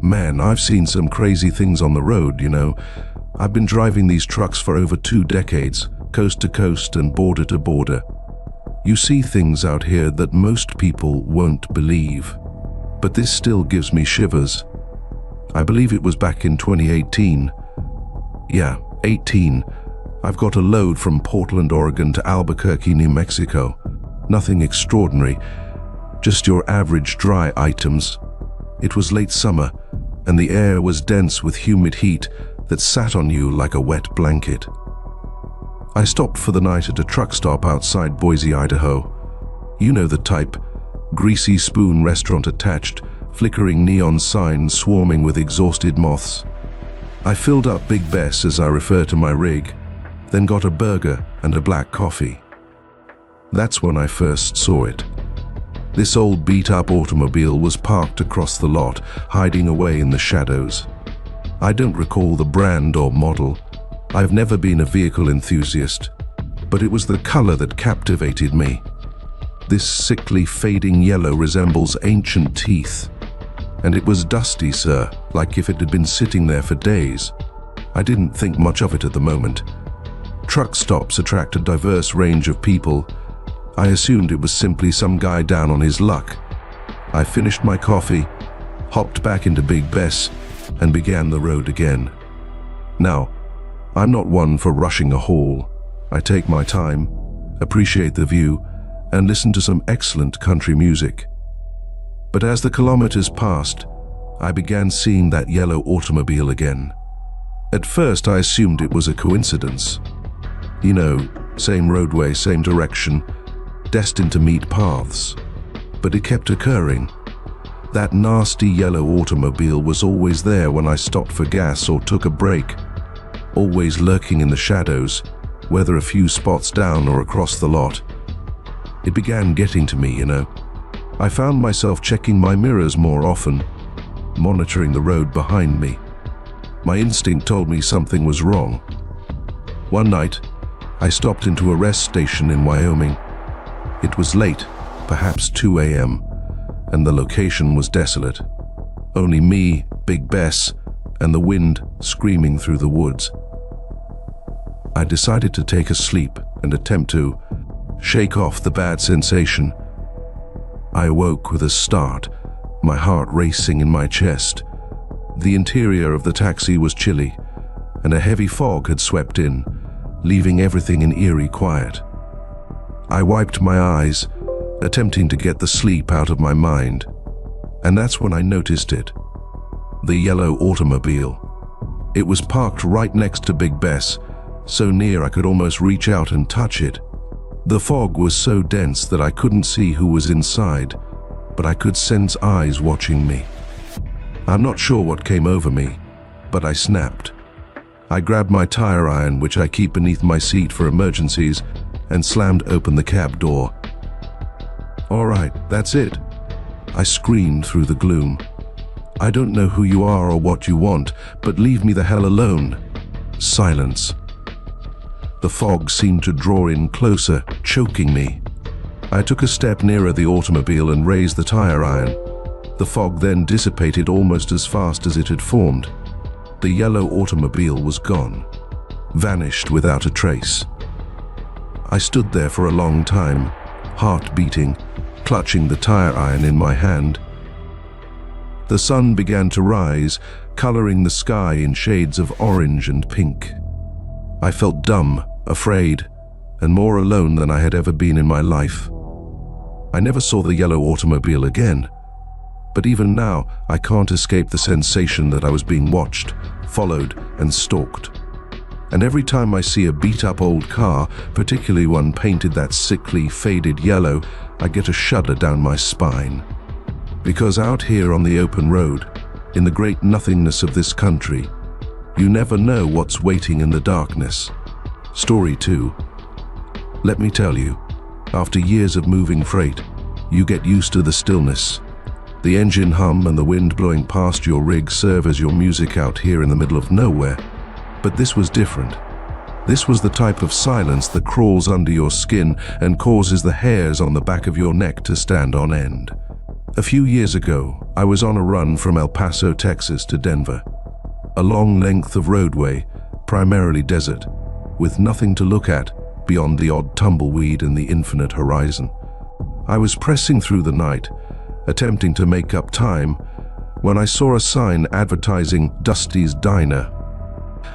Man, I've seen some crazy things on the road, you know. I've been driving these trucks for over 2 decades, coast to coast and border to border. You see things out here that most people won't believe. But this still gives me shivers. I believe it was back in 2018. Yeah, 18. I've got a load from Portland, Oregon to Albuquerque, New Mexico. Nothing extraordinary, just your average dry items. It was late summer, and the air was dense with humid heat that sat on you like a wet blanket. I stopped for the night at a truck stop outside Boise, Idaho. You know the type, greasy spoon restaurant attached, flickering neon signs swarming with exhausted moths. I filled up Big Bess, as I refer to my rig, then got a burger and a black coffee. That's when I first saw it. This old beat-up automobile was parked across the lot, hiding away in the shadows. I don't recall the brand or model. I've never been a vehicle enthusiast, but it was the color that captivated me. This sickly, fading yellow resembles ancient teeth. And it was dusty, sir, like if it had been sitting there for days. I didn't think much of it at the moment. Truck stops attract a diverse range of people. I assumed it was simply some guy down on his luck. I finished my coffee, hopped back into Big Bess, and began the road again. Now, I'm not one for rushing a haul. I take my time, appreciate the view, and listen to some excellent country music. But as the kilometers passed, I began seeing that yellow automobile again. At first, I assumed it was a coincidence. You know, same roadway, same direction, destined to meet paths. But it kept occurring. That nasty yellow automobile was always there when I stopped for gas or took a break, always lurking in the shadows, whether a few spots down or across the lot. It began getting to me, you know. I found myself checking my mirrors more often, monitoring the road behind me. My instinct told me something was wrong. One night, I stopped into a rest station in Wyoming. It was late, perhaps 2 a.m., and the location was desolate. Only me, Big Bess, and the wind screaming through the woods. I decided to take a sleep and attempt to shake off the bad sensation. I awoke with a start, my heart racing in my chest. The interior of the taxi was chilly, and a heavy fog had swept in, leaving everything in eerie quiet. I wiped my eyes, attempting to get the sleep out of my mind. And that's when I noticed it. The yellow automobile. It was parked right next to Big Bess, so near I could almost reach out and touch it. The fog was so dense that I couldn't see who was inside, but I could sense eyes watching me. I'm not sure what came over me, but I snapped. I grabbed my tire iron, which I keep beneath my seat for emergencies, and slammed open the cab door. "All right, that's it," I screamed through the gloom. "I don't know who you are or what you want, but leave me the hell alone." Silence. The fog seemed to draw in closer, choking me. I took a step nearer the automobile and raised the tire iron. The fog then dissipated almost as fast as it had formed. The yellow automobile was gone, vanished without a trace. I stood there for a long time, heart beating, clutching the tire iron in my hand. The sun began to rise, coloring the sky in shades of orange and pink. I felt dumb, afraid, and more alone than I had ever been in my life. I never saw the yellow automobile again, but even now I can't escape the sensation that I was being watched, followed, and stalked. And every time I see a beat-up old car, particularly one painted that sickly, faded yellow, I get a shudder down my spine. Because out here on the open road, in the great nothingness of this country, you never know what's waiting in the darkness. Story 2. Let me tell you, after years of moving freight, you get used to the stillness. The engine hum and the wind blowing past your rig serve as your music out here in the middle of nowhere. But this was different. This was the type of silence that crawls under your skin and causes the hairs on the back of your neck to stand on end. A few years ago, I was on a run from El Paso, Texas to Denver. A long length of roadway, primarily desert, with nothing to look at beyond the odd tumbleweed and the infinite horizon. I was pressing through the night, attempting to make up time, when I saw a sign advertising Dusty's Diner.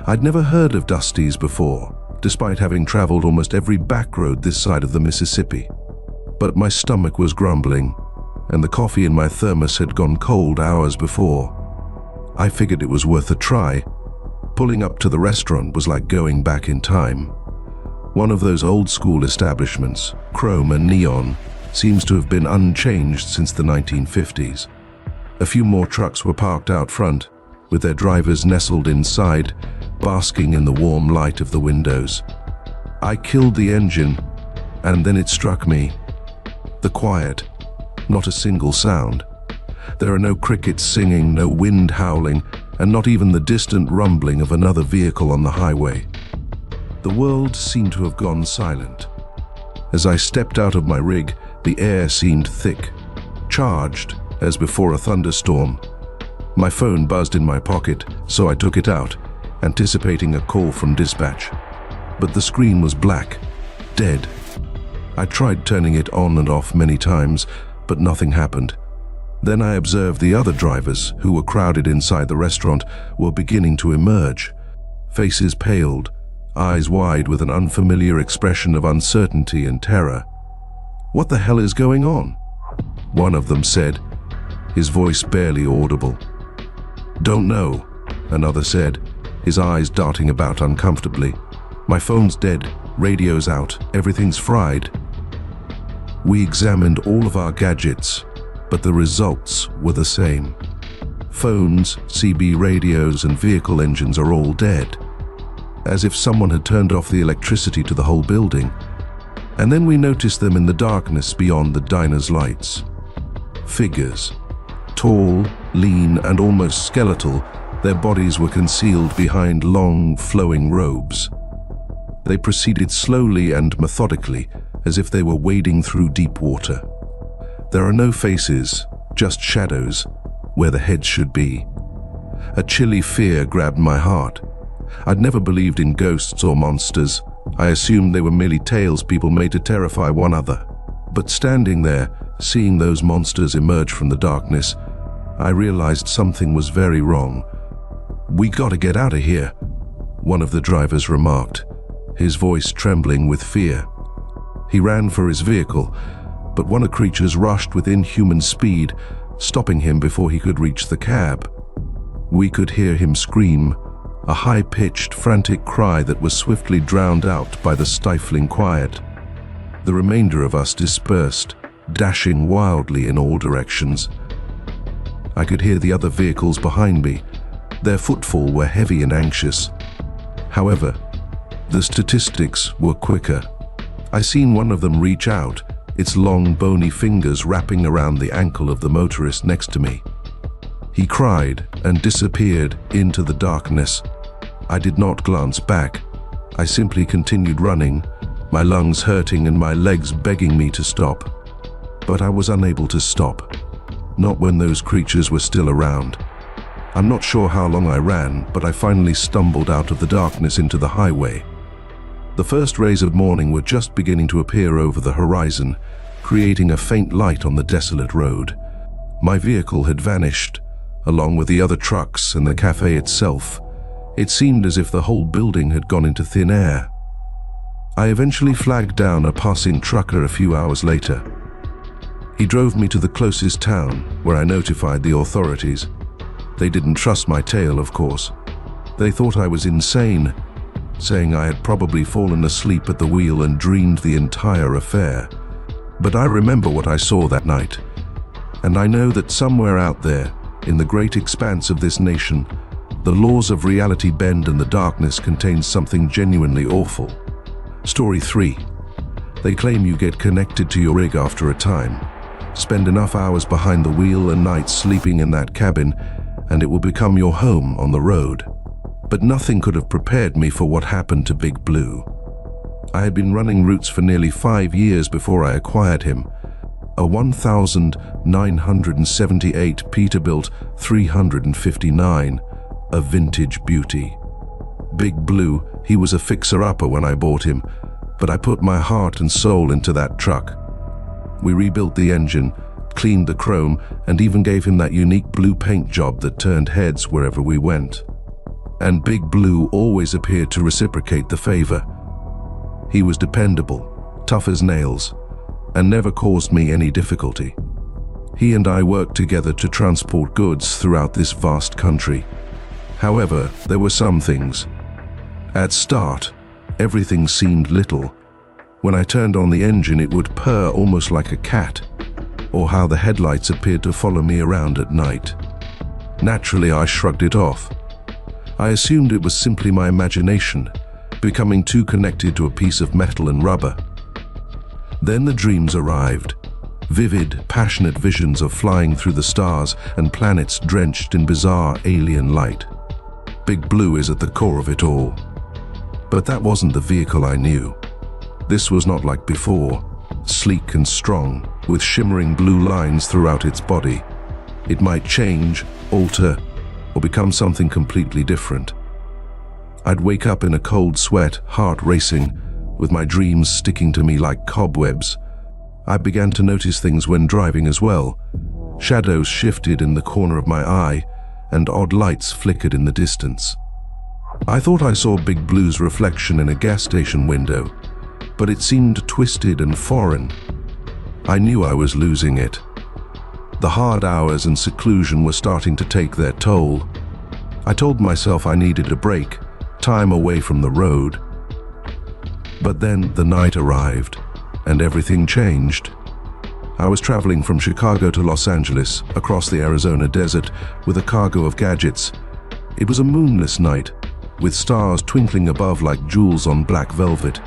I'd never heard of Dusty's before, despite having traveled almost every back road this side of the Mississippi. But my stomach was grumbling, and the coffee in my thermos had gone cold hours before. I figured it was worth a try. Pulling up to the restaurant was like going back in time. One of those old-school establishments, chrome and neon, seems to have been unchanged since the 1950s. A few more trucks were parked out front, with their drivers nestled inside, basking in the warm light of the windows. I killed the engine, and then it struck me. The quiet, not a single sound. There are no crickets singing, no wind howling, and not even the distant rumbling of another vehicle on the highway. The world seemed to have gone silent. As I stepped out of my rig, the air seemed thick, charged as before a thunderstorm. My phone buzzed in my pocket, so I took it out, anticipating a call from dispatch. But the screen was black, dead. I tried turning it on and off many times, but nothing happened. Then I observed the other drivers, who were crowded inside the restaurant, were beginning to emerge. Faces paled, eyes wide with an unfamiliar expression of uncertainty and terror. "What the hell is going on?" one of them said, his voice barely audible. "Don't know," another said, his eyes darting about uncomfortably. "My phone's dead, radio's out, everything's fried." We examined all of our gadgets, but the results were the same. Phones, CB radios, and vehicle engines are all dead, as if someone had turned off the electricity to the whole building. And then we noticed them in the darkness beyond the diner's lights. Figures. Tall, lean, and almost skeletal, their bodies were concealed behind long, flowing robes. They proceeded slowly and methodically, as if they were wading through deep water. There are no faces, just shadows, where the heads should be. A chilly fear grabbed my heart. I'd never believed in ghosts or monsters. I assumed they were merely tales people made to terrify one another. But standing there, seeing those monsters emerge from the darkness, I realized something was very wrong. "We gotta get out of here," one of the drivers remarked, his voice trembling with fear. He ran for his vehicle, but one of the creatures rushed with inhuman speed, stopping him before he could reach the cab. We could hear him scream, a high-pitched, frantic cry that was swiftly drowned out by the stifling quiet. The remainder of us dispersed, dashing wildly in all directions. I could hear the other vehicles behind me. Their footfall were heavy and anxious. However, the statistics were quicker. I seen one of them reach out, its long, bony fingers wrapping around the ankle of the motorist next to me. He cried and disappeared into the darkness. I did not glance back. I simply continued running, my lungs hurting and my legs begging me to stop. But I was unable to stop, not when those creatures were still around. I'm not sure how long I ran, but I finally stumbled out of the darkness into the highway. The first rays of morning were just beginning to appear over the horizon, creating a faint light on the desolate road. My vehicle had vanished, along with the other trucks and the cafe itself. It seemed as if the whole building had gone into thin air. I eventually flagged down a passing trucker a few hours later. He drove me to the closest town, where I notified the authorities. They didn't trust my tale, of course. They thought I was insane, saying I had probably fallen asleep at the wheel and dreamed the entire affair. But I remember what I saw that night, and I know that somewhere out there, in the great expanse of this nation, the laws of reality bend and the darkness contains something genuinely awful. Story 3. They claim you get connected to your rig after a time. Spend enough hours behind the wheel and nights sleeping in that cabin, and it will become your home on the road. But nothing could have prepared me for what happened to Big Blue. I had been running routes for nearly 5 years before I acquired him. a 1978 Peterbilt 359, a vintage beauty. Big Blue, he was a fixer-upper when I bought him, but I put my heart and soul into that truck. We rebuilt the engine, cleaned the chrome, and even gave him that unique blue paint job that turned heads wherever we went. And Big Blue always appeared to reciprocate the favor. He was dependable, tough as nails, and never caused me any difficulty. He and I worked together to transport goods throughout this vast country. However, there were some things. At start, everything seemed little. When I turned on the engine, it would purr almost like a cat, or how the headlights appeared to follow me around at night. Naturally, I shrugged it off. I assumed it was simply my imagination, becoming too connected to a piece of metal and rubber. Then the dreams arrived. Vivid, passionate visions of flying through the stars and planets drenched in bizarre alien light. Big Blue is at the core of it all. But that wasn't the vehicle I knew. This was not like before, sleek and strong, with shimmering blue lines throughout its body. It might change, alter, or become something completely different. I'd wake up in a cold sweat, heart racing, with my dreams sticking to me like cobwebs. I began to notice things when driving as well. Shadows shifted in the corner of my eye, and odd lights flickered in the distance. I thought I saw Big Blue's reflection in a gas station window, but it seemed twisted and foreign. I knew I was losing it. The hard hours and seclusion were starting to take their toll. I told myself I needed a break, time away from the road. But then the night arrived, and everything changed. I was traveling from Chicago to Los Angeles, across the Arizona desert, with a cargo of gadgets. It was a moonless night, with stars twinkling above like jewels on black velvet.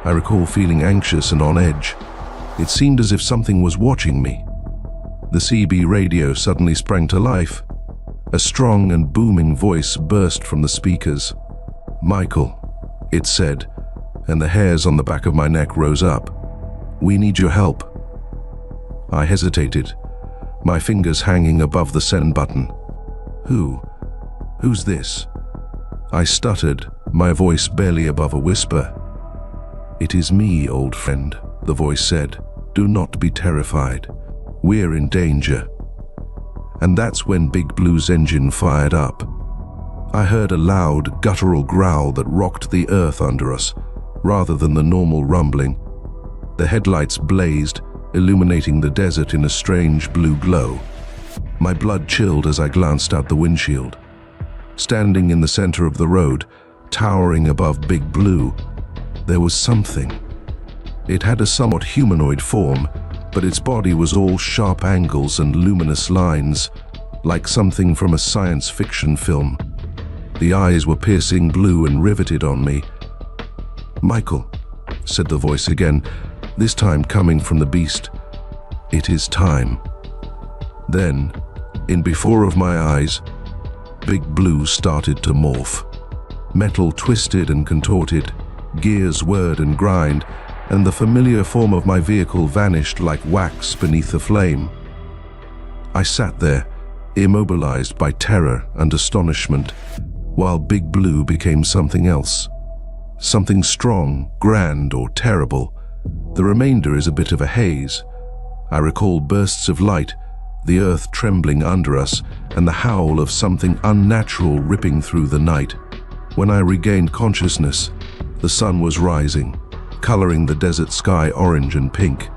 I recall feeling anxious and on edge. It seemed as if something was watching me. The CB radio suddenly sprang to life. A strong and booming voice burst from the speakers. "Michael," it said, and the hairs on the back of my neck rose up. "We need your help." I hesitated, my fingers hanging above the send button. Who's this?" I stuttered, my voice barely above a whisper. "It is me, old friend," the voice said. "Do not be terrified. We're in danger." And that's when Big Blue's engine fired up. I heard a loud, guttural growl that rocked the earth under us, rather than the normal rumbling. The headlights blazed, illuminating the desert in a strange blue glow. My blood chilled as I glanced out the windshield. Standing in the center of the road, towering above Big Blue, there was something. It had a somewhat humanoid form, but its body was all sharp angles and luminous lines, like something from a science fiction film. The eyes were piercing blue and riveted on me. "Michael," said the voice again, this time coming from the beast. "It is time." Then, in before of my eyes, Big Blue started to morph. Metal twisted and contorted, gears whirred and grind, and the familiar form of my vehicle vanished like wax beneath the flame. I sat there, immobilized by terror and astonishment, while Big Blue became something else. Something strong, grand, or terrible. The remainder is a bit of a haze. I recall bursts of light, the earth trembling under us, and the howl of something unnatural ripping through the night. When I regained consciousness, the sun was rising, coloring the desert sky orange and pink.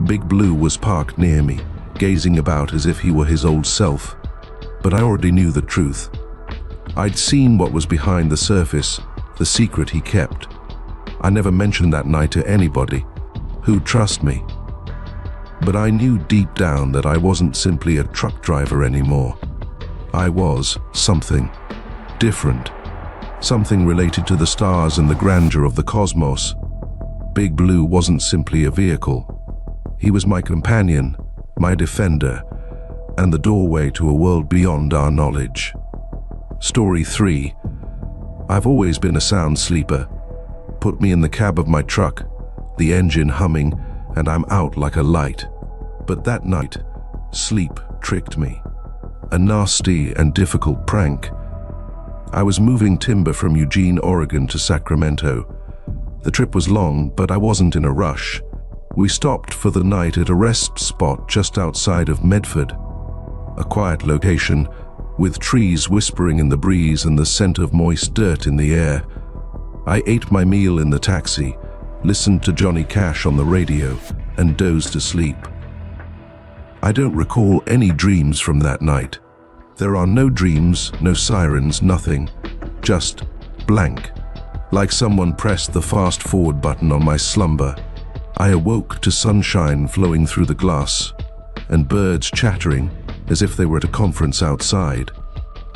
Big Blue was parked near me, gazing about as if he were his old self. But I already knew the truth. I'd seen what was behind the surface, the secret he kept. I never mentioned that night to anybody. Who'd trust me? But I knew deep down that I wasn't simply a truck driver anymore. I was something different, something related to the stars and the grandeur of the cosmos. Big Blue wasn't simply a vehicle. He was my companion, my defender, and the doorway to a world beyond our knowledge. Story 3. I've always been a sound sleeper. Put me in the cab of my truck, the engine humming, and I'm out like a light. But that night, sleep tricked me. A nasty and difficult prank. I was moving timber from Eugene, Oregon to Sacramento. The trip was long, but I wasn't in a rush. We stopped for the night at a rest spot just outside of Medford. A quiet location, with trees whispering in the breeze and the scent of moist dirt in the air. I ate my meal in the taxi, listened to Johnny Cash on the radio, and dozed asleep. I don't recall any dreams from that night. There are no dreams, no sirens, nothing. Just blank. Like someone pressed the fast-forward button on my slumber. I awoke to sunshine flowing through the glass, and birds chattering as if they were at a conference outside.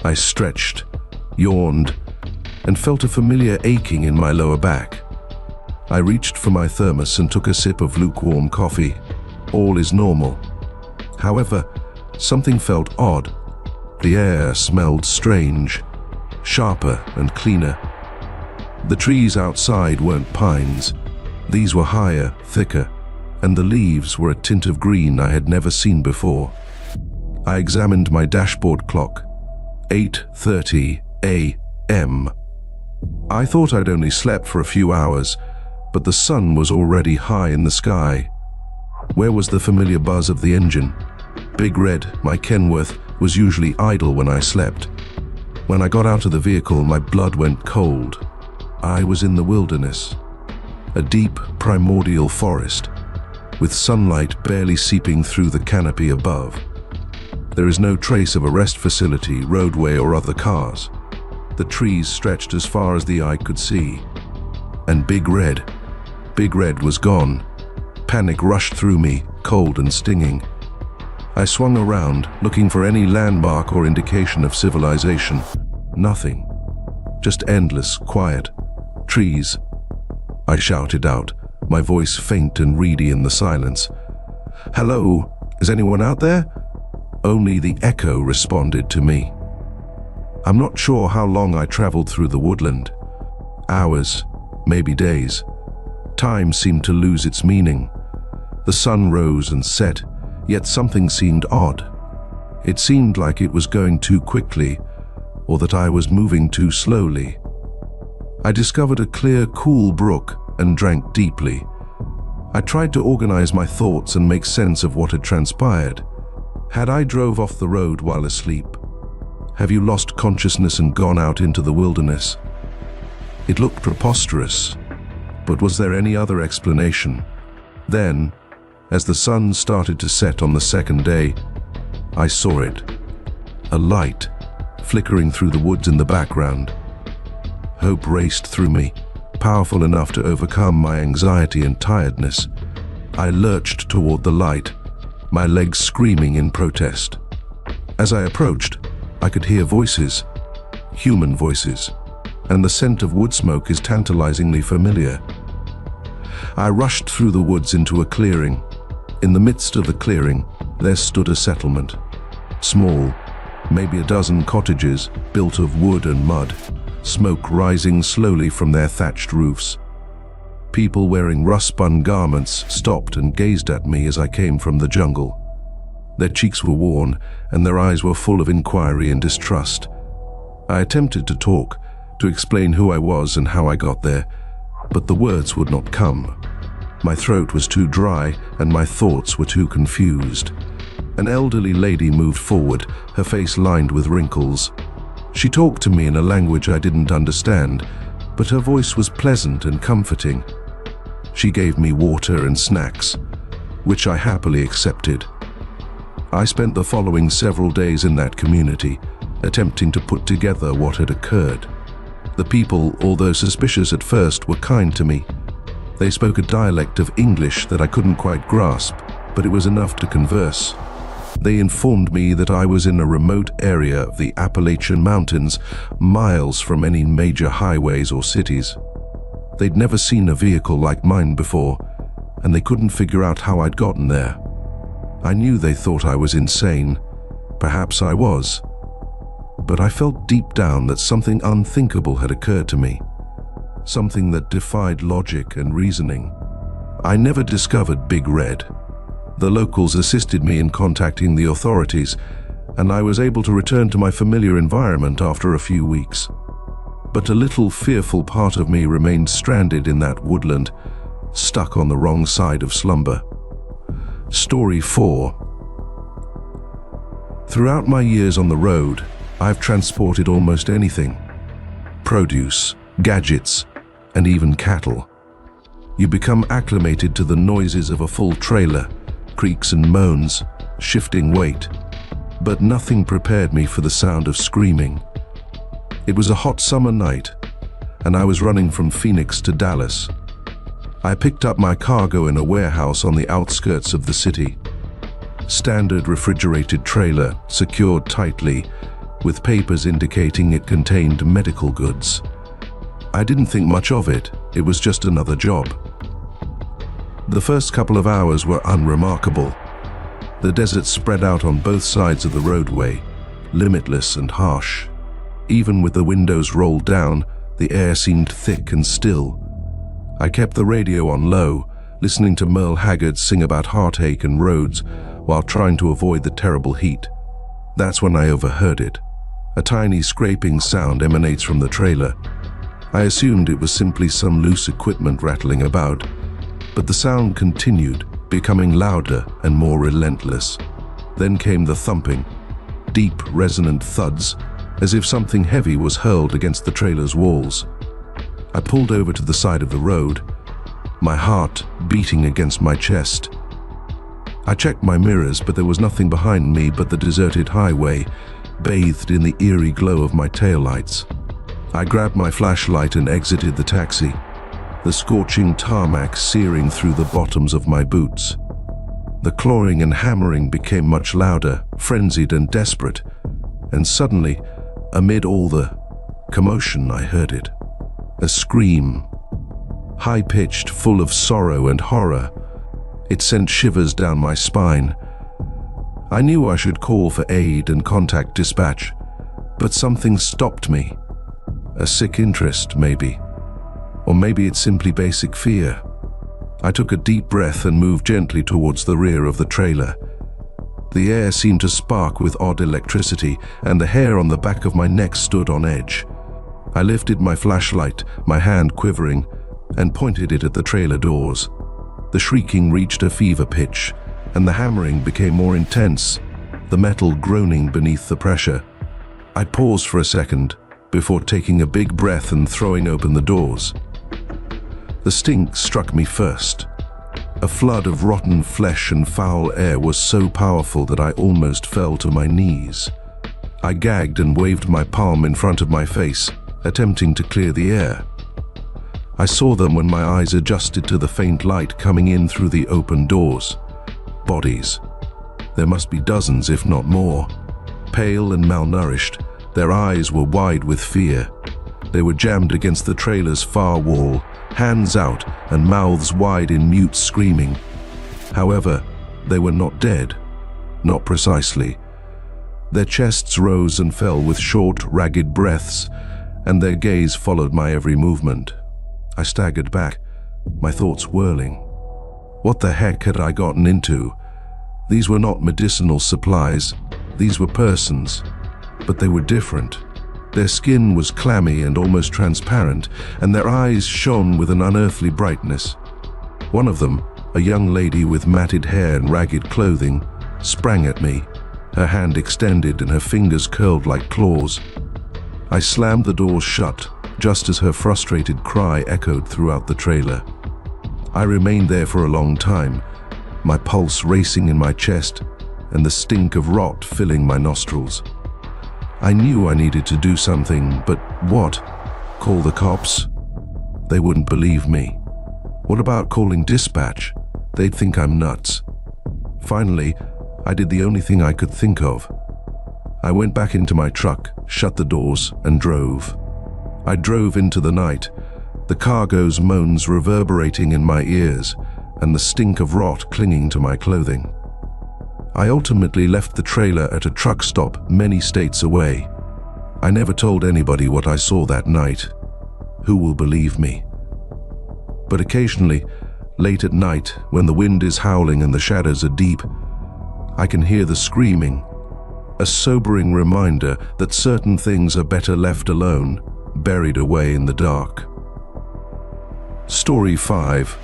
I stretched, yawned, and felt a familiar aching in my lower back. I reached for my thermos and took a sip of lukewarm coffee. All is normal. However, something felt odd. The air smelled strange, sharper and cleaner. The trees outside weren't pines. These were higher, thicker, and the leaves were a tint of green I had never seen before. I examined my dashboard clock. 8:30 a.m. I thought I'd only slept for a few hours, but the sun was already high in the sky. Where was the familiar buzz of the engine? Big Red, my Kenworth, was usually idle when I slept. When I got out of the vehicle, my blood went cold. I was in the wilderness. A deep, primordial forest, with sunlight barely seeping through the canopy above. There is no trace of a rest facility, roadway, or other cars. The trees stretched as far as the eye could see. And Big Red was gone. Panic rushed through me, cold and stinging. I swung around, looking for any landmark or indication of civilization. Nothing. Just endless, quiet. Trees. I shouted out, my voice faint and reedy in the silence. "Hello? Is anyone out there?" Only the echo responded to me. I'm not sure how long I traveled through the woodland. Hours, maybe days. Time seemed to lose its meaning. The sun rose and set, yet something seemed odd. It seemed like it was going too quickly, or that I was moving too slowly. I discovered a clear, cool brook and drank deeply. I tried to organize my thoughts and make sense of what had transpired. Had I drove off the road while asleep? Have you lost consciousness and gone out into the wilderness? It looked preposterous, but was there any other explanation? Then, as the sun started to set on the second day, I saw it. A light, flickering through the woods in the background. Hope raced through me, powerful enough to overcome my anxiety and tiredness. I lurched toward the light, my legs screaming in protest. As I approached, I could hear voices, human voices, and the scent of wood smoke is tantalizingly familiar. I rushed through the woods into a clearing. In the midst of the clearing, there stood a settlement. Small, maybe a dozen cottages built of wood and mud, smoke rising slowly from their thatched roofs. People wearing rust-spun garments stopped and gazed at me as I came from the jungle. Their cheeks were worn, and their eyes were full of inquiry and distrust. I attempted to talk, to explain who I was and how I got there, but the words would not come. My throat was too dry, and my thoughts were too confused. An elderly lady moved forward, her face lined with wrinkles. She talked to me in a language I didn't understand, but her voice was pleasant and comforting. She gave me water and snacks, which I happily accepted. I spent the following several days in that community, attempting to put together what had occurred. The people, although suspicious at first, were kind to me. They spoke a dialect of English that I couldn't quite grasp, but it was enough to converse. They informed me that I was in a remote area of the Appalachian Mountains, miles from any major highways or cities. They'd never seen a vehicle like mine before, and they couldn't figure out how I'd gotten there. I knew they thought I was insane. Perhaps I was. But I felt deep down that something unthinkable had occurred to me. Something that defied logic and reasoning. I never discovered Big Red. The locals assisted me in contacting the authorities, and I was able to return to my familiar environment after a few weeks. But a little fearful part of me remained stranded in that woodland, stuck on the wrong side of slumber. Story 4. Throughout my years on the road, I've transported almost anything. Produce, gadgets, and even cattle. You become acclimated to the noises of a full trailer, creaks and moans, shifting weight. But nothing prepared me for the sound of screaming. It was a hot summer night, and I was running from Phoenix to Dallas. I picked up my cargo in a warehouse on the outskirts of the city. Standard refrigerated trailer, secured tightly, with papers indicating it contained medical goods. I didn't think much of it. It was just another job. The first couple of hours were unremarkable. The desert spread out on both sides of the roadway, limitless and harsh. Even with the windows rolled down, the air seemed thick and still. I kept the radio on low, listening to Merle Haggard sing about heartache and roads while trying to avoid the terrible heat. That's when I overheard it. A tiny scraping sound emanates from the trailer. I assumed it was simply some loose equipment rattling about, but the sound continued, becoming louder and more relentless. Then came the thumping, deep, resonant thuds, as if something heavy was hurled against the trailer's walls. I pulled over to the side of the road, my heart beating against my chest. I checked my mirrors, but there was nothing behind me but the deserted highway, bathed in the eerie glow of my taillights. I grabbed my flashlight and exited the taxi, the scorching tarmac searing through the bottoms of my boots. The clawing and hammering became much louder, frenzied and desperate, and suddenly, amid all the commotion, I heard it. A scream, high-pitched, full of sorrow and horror. It sent shivers down my spine. I knew I should call for aid and contact dispatch, but something stopped me. A sick interest, maybe. Or maybe it's simply basic fear. I took a deep breath and moved gently towards the rear of the trailer. The air seemed to spark with odd electricity, and the hair on the back of my neck stood on edge. I lifted my flashlight, my hand quivering, and pointed it at the trailer doors. The shrieking reached a fever pitch, and the hammering became more intense, the metal groaning beneath the pressure. I paused for a second before taking a big breath and throwing open the doors. The stink struck me first. A flood of rotten flesh and foul air was so powerful that I almost fell to my knees. I gagged and waved my palm in front of my face, attempting to clear the air. I saw them when my eyes adjusted to the faint light coming in through the open doors. Bodies. There must be dozens, if not more. Pale and malnourished, their eyes were wide with fear. They were jammed against the trailer's far wall, hands out and mouths wide in mute screaming. However, they were not dead. Not precisely. Their chests rose and fell with short, ragged breaths, and their gaze followed my every movement. I staggered back, my thoughts whirling. What the heck had I gotten into? These were not medicinal supplies. These were persons. But they were different. Their skin was clammy and almost transparent, and their eyes shone with an unearthly brightness. One of them, a young lady with matted hair and ragged clothing, sprang at me, her hand extended and her fingers curled like claws. I slammed the doors shut, just as her frustrated cry echoed throughout the trailer. I remained there for a long time, my pulse racing in my chest and the stink of rot filling my nostrils. I knew I needed to do something, but what? Call the cops? They wouldn't believe me. What about calling dispatch? They'd think I'm nuts. Finally, I did the only thing I could think of. I went back into my truck, shut the doors, and drove. I drove into the night, the cargo's moans reverberating in my ears, and the stink of rot clinging to my clothing. I ultimately left the trailer at a truck stop many states away. I never told anybody what I saw that night. Who will believe me? But occasionally, Late at night, when the wind is howling and the shadows are deep, I can hear the screaming, a sobering reminder that certain things are better left alone, buried away in the dark. Story 5.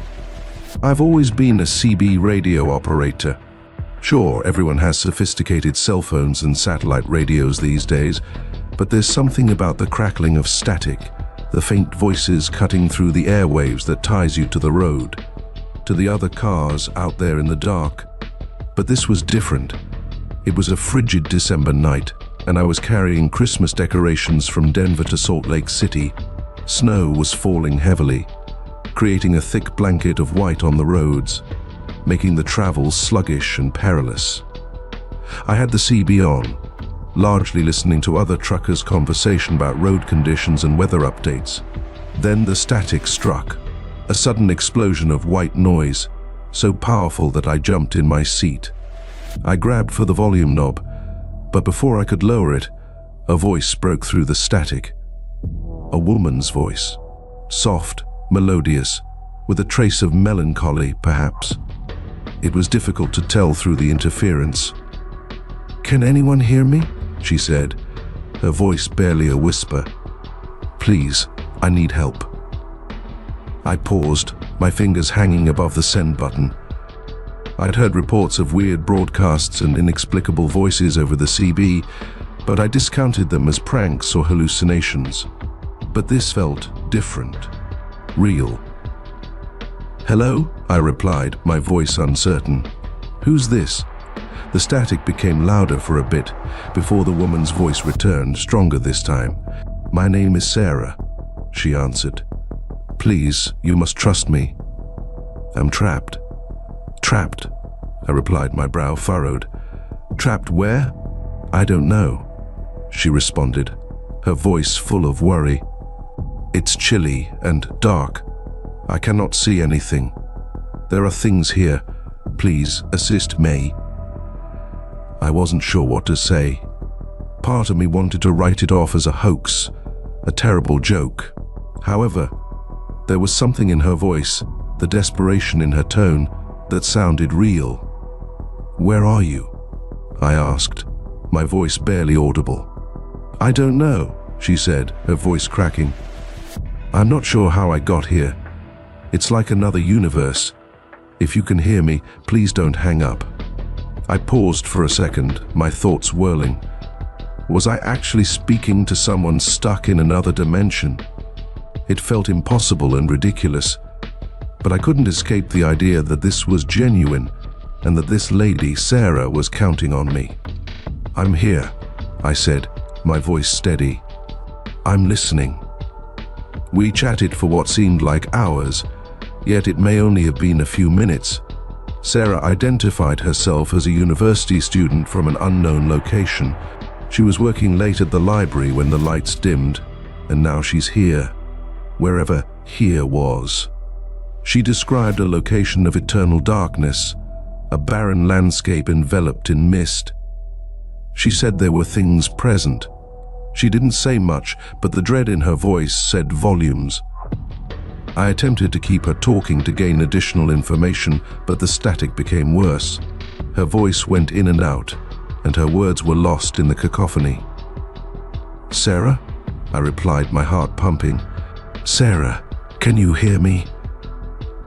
I've always been a CB radio operator. Sure, everyone has sophisticated cell phones and satellite radios these days, but there's something about the crackling of static, the faint voices cutting through the airwaves that ties you to the road, to the other cars out there in the dark. But this was different. It was a frigid December night, and I was carrying Christmas decorations from Denver to Salt Lake City. Snow was falling heavily, creating a thick blanket of white on the roads, making the travel sluggish and perilous. I had the CB on, largely listening to other truckers' conversation about road conditions and weather updates. Then the static struck, a sudden explosion of white noise, so powerful that I jumped in my seat. I grabbed for the volume knob, but before I could lower it, a voice broke through the static. A woman's voice, soft, melodious, with a trace of melancholy, perhaps. It was difficult to tell through the interference. "Can anyone hear me?" she said, her voice barely a whisper. "Please, I need help." I paused, my fingers hanging above the send button. I'd heard reports of weird broadcasts and inexplicable voices over the CB, but I discounted them as pranks or hallucinations. But this felt different, real. "Hello?" I replied, my voice uncertain. "Who's this?" The static became louder for a bit before the woman's voice returned, stronger this time. "My name is Sarah," she answered. "Please, you must trust me. I'm trapped." "Trapped?" I replied, my brow furrowed. "Trapped where?" "I don't know," she responded, her voice full of worry. "It's chilly and dark. I cannot see anything. There are things here. Please assist me." I wasn't sure what to say. Part of me wanted to write it off as a hoax, a terrible joke. However, there was something in her voice, the desperation in her tone, that sounded real. "Where are you?" I asked, my voice barely audible. "I don't know," she said, her voice cracking. "I'm not sure how I got here. It's like another universe. If you can hear me, please don't hang up." I paused for a second, my thoughts whirling. Was I actually speaking to someone stuck in another dimension? It felt impossible and ridiculous, but I couldn't escape the idea that this was genuine and that this lady, Sarah, was counting on me. "I'm here," I said, my voice steady. "I'm listening." We chatted for what seemed like hours, yet it may only have been a few minutes. Sarah identified herself as a university student from an unknown location. She was working late at the library when the lights dimmed, and now she's here, wherever here was. She described a location of eternal darkness, a barren landscape enveloped in mist. She said there were things present. She didn't say much, but the dread in her voice said volumes. I attempted to keep her talking to gain additional information, but the static became worse. Her voice went in and out, and her words were lost in the cacophony. "Sarah?" I replied, my heart pumping. "Sarah, can you hear me?"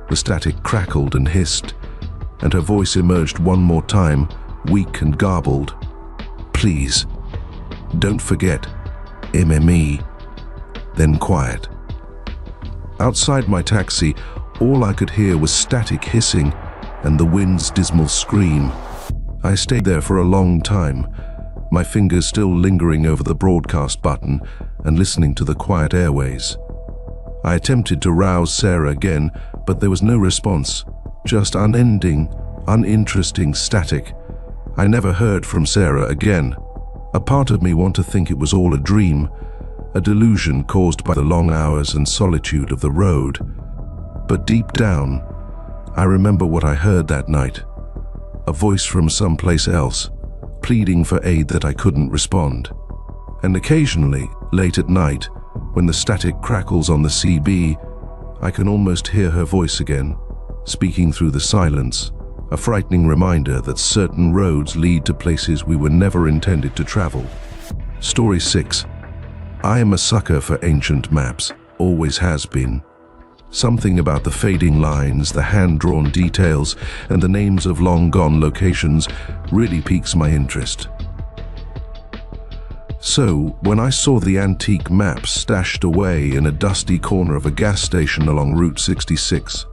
The static crackled and hissed, and her voice emerged one more time, weak and garbled. "Please, don't forget, MME." Then quiet. Outside my taxi, all I could hear was static hissing and the wind's dismal scream. I stayed there for a long time, my fingers still lingering over the broadcast button and listening to the quiet airways. I attempted to rouse Sarah again, but there was no response, just unending, uninteresting static. I never heard from Sarah again. A part of me wanted to think it was all a dream, a delusion caused by the long hours and solitude of the road. But deep down, I remember what I heard that night. A voice from someplace else, pleading for aid that I couldn't respond. And occasionally, late at night, when the static crackles on the CB, I can almost hear her voice again, speaking through the silence, a frightening reminder that certain roads lead to places we were never intended to travel. Story 6. I am a sucker for ancient maps, always has been. Something about the fading lines, the hand-drawn details, and the names of long-gone locations really piques my interest. So, when I saw the antique map stashed away in a dusty corner of a gas station along Route 66,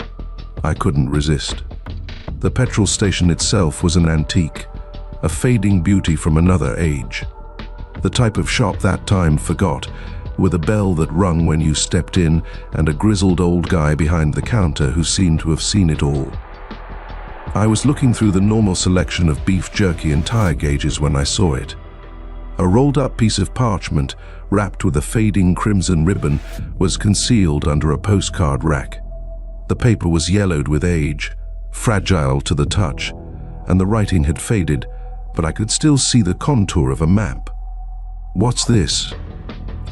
I couldn't resist. The petrol station itself was an antique, a fading beauty from another age. The type of shop that time forgot, with a bell that rung when you stepped in and a grizzled old guy behind the counter who seemed to have seen it all. I was looking through the normal selection of beef jerky and tire gauges when I saw it. A rolled-up piece of parchment, wrapped with a fading crimson ribbon, was concealed under a postcard rack. The paper was yellowed with age, fragile to the touch, and the writing had faded, but I could still see the contour of a map. "What's this?"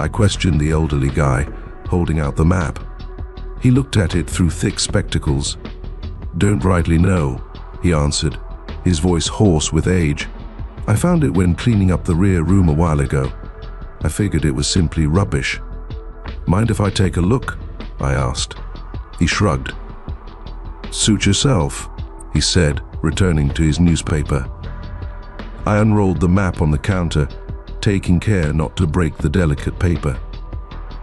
I questioned the elderly guy, holding out the map. He looked at it through thick spectacles. "Don't rightly know," he answered, his voice hoarse with age. "I found it when cleaning up the rear room a while ago. I figured it was simply rubbish." "Mind if I take a look?" I asked. He shrugged. "Suit yourself," he said, returning to his newspaper. I unrolled the map on the counter, taking care not to break the delicate paper.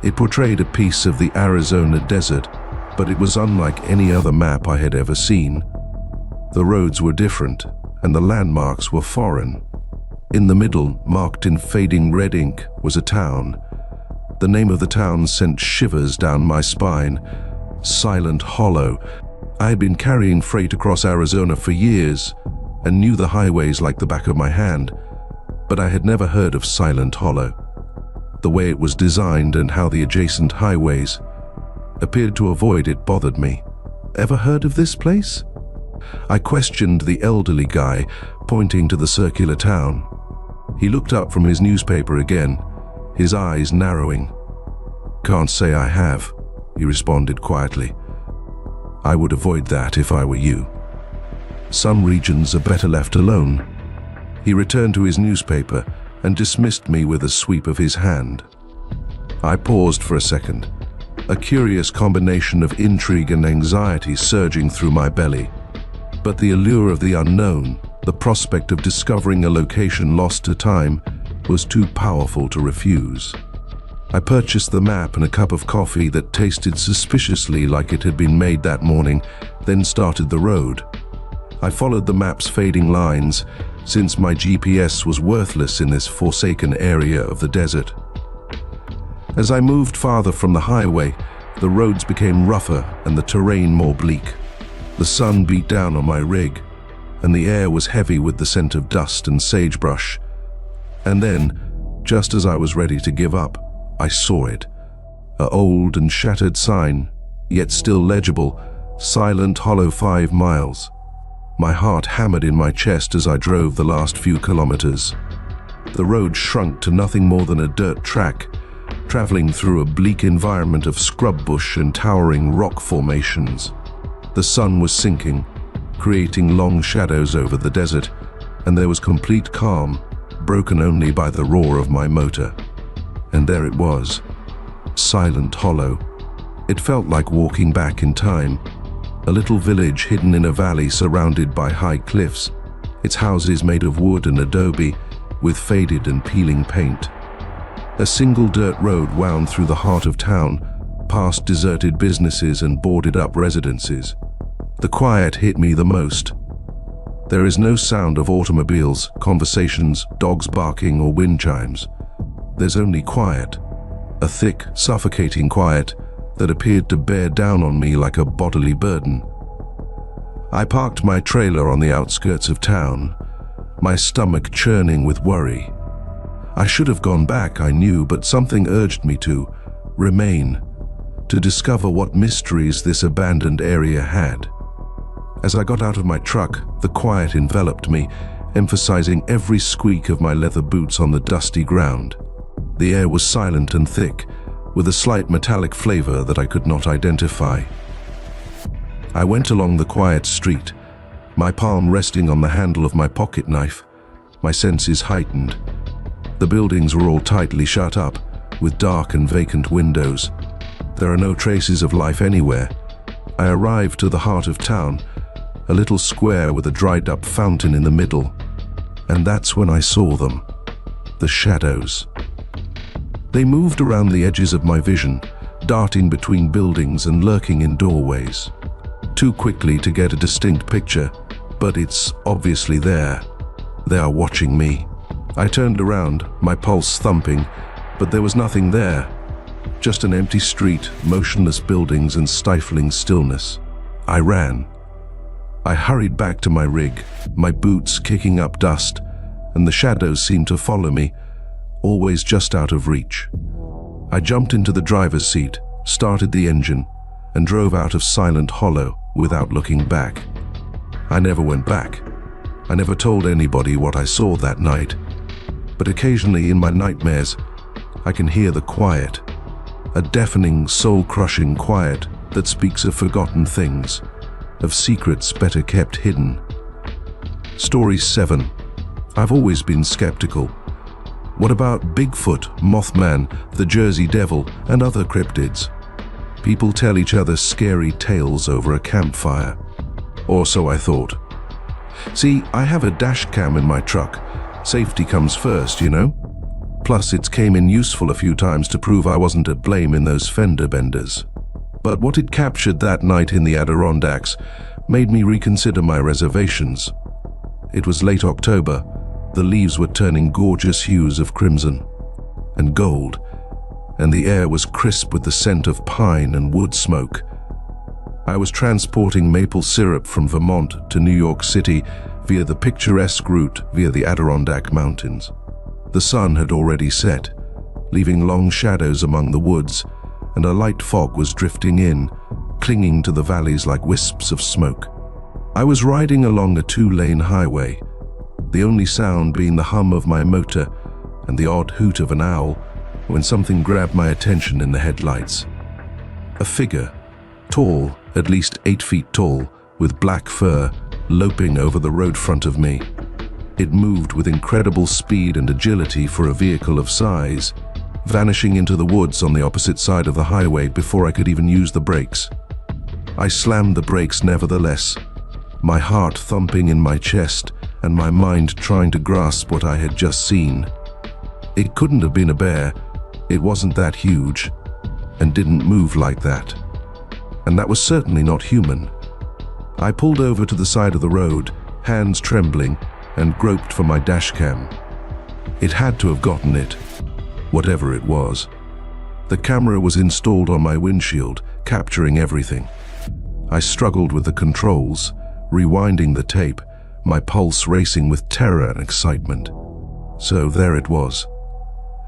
It portrayed a piece of the Arizona desert, but it was unlike any other map I had ever seen. The roads were different, and the landmarks were foreign. In the middle, marked in fading red ink, was a town. The name of the town sent shivers down my spine. Silent Hollow. I had been carrying freight across Arizona for years and knew the highways like the back of my hand, but I had never heard of Silent Hollow. The way it was designed and how the adjacent highways appeared to avoid it bothered me. "Ever heard of this place?" I questioned the elderly guy, pointing to the circular town. He looked up from his newspaper again, his eyes narrowing. "Can't say I have," he responded quietly. "I would avoid that if I were you. Some regions are better left alone." He returned to his newspaper and dismissed me with a sweep of his hand. I paused for a second, a curious combination of intrigue and anxiety surging through my belly. But the allure of the unknown, the prospect of discovering a location lost to time, was too powerful to refuse. I purchased the map and a cup of coffee that tasted suspiciously like it had been made that morning, then started the road. I followed the map's fading lines, since my GPS was worthless in this forsaken area of the desert. As I moved farther from the highway, the roads became rougher and the terrain more bleak. The sun beat down on my rig, and the air was heavy with the scent of dust and sagebrush. And then, just as I was ready to give up, I saw it. An old and shattered sign, yet still legible, Silent Hollow 5 miles. My heart hammered in my chest as I drove the last few kilometers. The road shrunk to nothing more than a dirt track, traveling through a bleak environment of scrub bush and towering rock formations. The sun was sinking, creating long shadows over the desert, and there was complete calm, broken only by the roar of my motor. And there it was, Silent Hollow. It felt like walking back in time. A little village hidden in a valley surrounded by high cliffs, its houses made of wood and adobe, with faded and peeling paint. A single dirt road wound through the heart of town, past deserted businesses and boarded-up residences. The quiet hit me the most. There is no sound of automobiles, conversations, dogs barking, or wind chimes. There's only quiet, a thick, suffocating quiet that appeared to bear down on me like a bodily burden. I parked my trailer on the outskirts of town, my stomach churning with worry. I should have gone back, I knew, but something urged me to remain, to discover what mysteries this abandoned area had. As I got out of my truck, the quiet enveloped me, emphasizing every squeak of my leather boots on the dusty ground. The air was silent and thick, with a slight metallic flavor that I could not identify. I went along the quiet street, my palm resting on the handle of my pocket knife, my senses heightened. The buildings were all tightly shut up, with dark and vacant windows. There are no traces of life anywhere. I arrived to the heart of town, a little square with a dried-up fountain in the middle. And that's when I saw them, the shadows. They moved around the edges of my vision, darting between buildings and lurking in doorways. Too quickly to get a distinct picture, but it's obviously there. They are watching me. I turned around, my pulse thumping, but there was nothing there. Just an empty street, motionless buildings and stifling stillness. I ran. I hurried back to my rig, my boots kicking up dust, and the shadows seemed to follow me, always just out of reach. I jumped into the driver's seat, started the engine, and drove out of Silent Hollow without looking back. I never went back. I never told anybody what I saw that night. But occasionally in my nightmares, I can hear the quiet, a deafening, soul-crushing quiet that speaks of forgotten things, of secrets better kept hidden. Story 7. I've always been skeptical. What about Bigfoot, Mothman, the Jersey Devil, and other cryptids? People tell each other scary tales over a campfire. Or so I thought. See, I have a dash cam in my truck. Safety comes first, you know? Plus, it came in useful a few times to prove I wasn't at blame in those fender benders. But what it captured that night in the Adirondacks made me reconsider my reservations. It was late October. The leaves were turning gorgeous hues of crimson and gold, and the air was crisp with the scent of pine and wood smoke. I was transporting maple syrup from Vermont to New York City via the picturesque route via the Adirondack Mountains. The sun had already set, leaving long shadows among the woods, and a light fog was drifting in, clinging to the valleys like wisps of smoke. I was riding along a 2-lane highway, the only sound being the hum of my motor and the odd hoot of an owl, when something grabbed my attention in the headlights. A figure, tall, at least 8 feet tall, with black fur, loping over the road front of me. It moved with incredible speed and agility for a vehicle of size, vanishing into the woods on the opposite side of the highway before I could even use the brakes. I slammed the brakes nevertheless, my heart thumping in my chest and my mind trying to grasp what I had just seen. It couldn't have been a bear. It wasn't that huge and didn't move like that. And that was certainly not human. I pulled over to the side of the road, hands trembling, and groped for my dashcam. It had to have gotten it, whatever it was. The camera was installed on my windshield, capturing everything. I struggled with the controls, rewinding the tape, my pulse racing with terror and excitement. So there it was.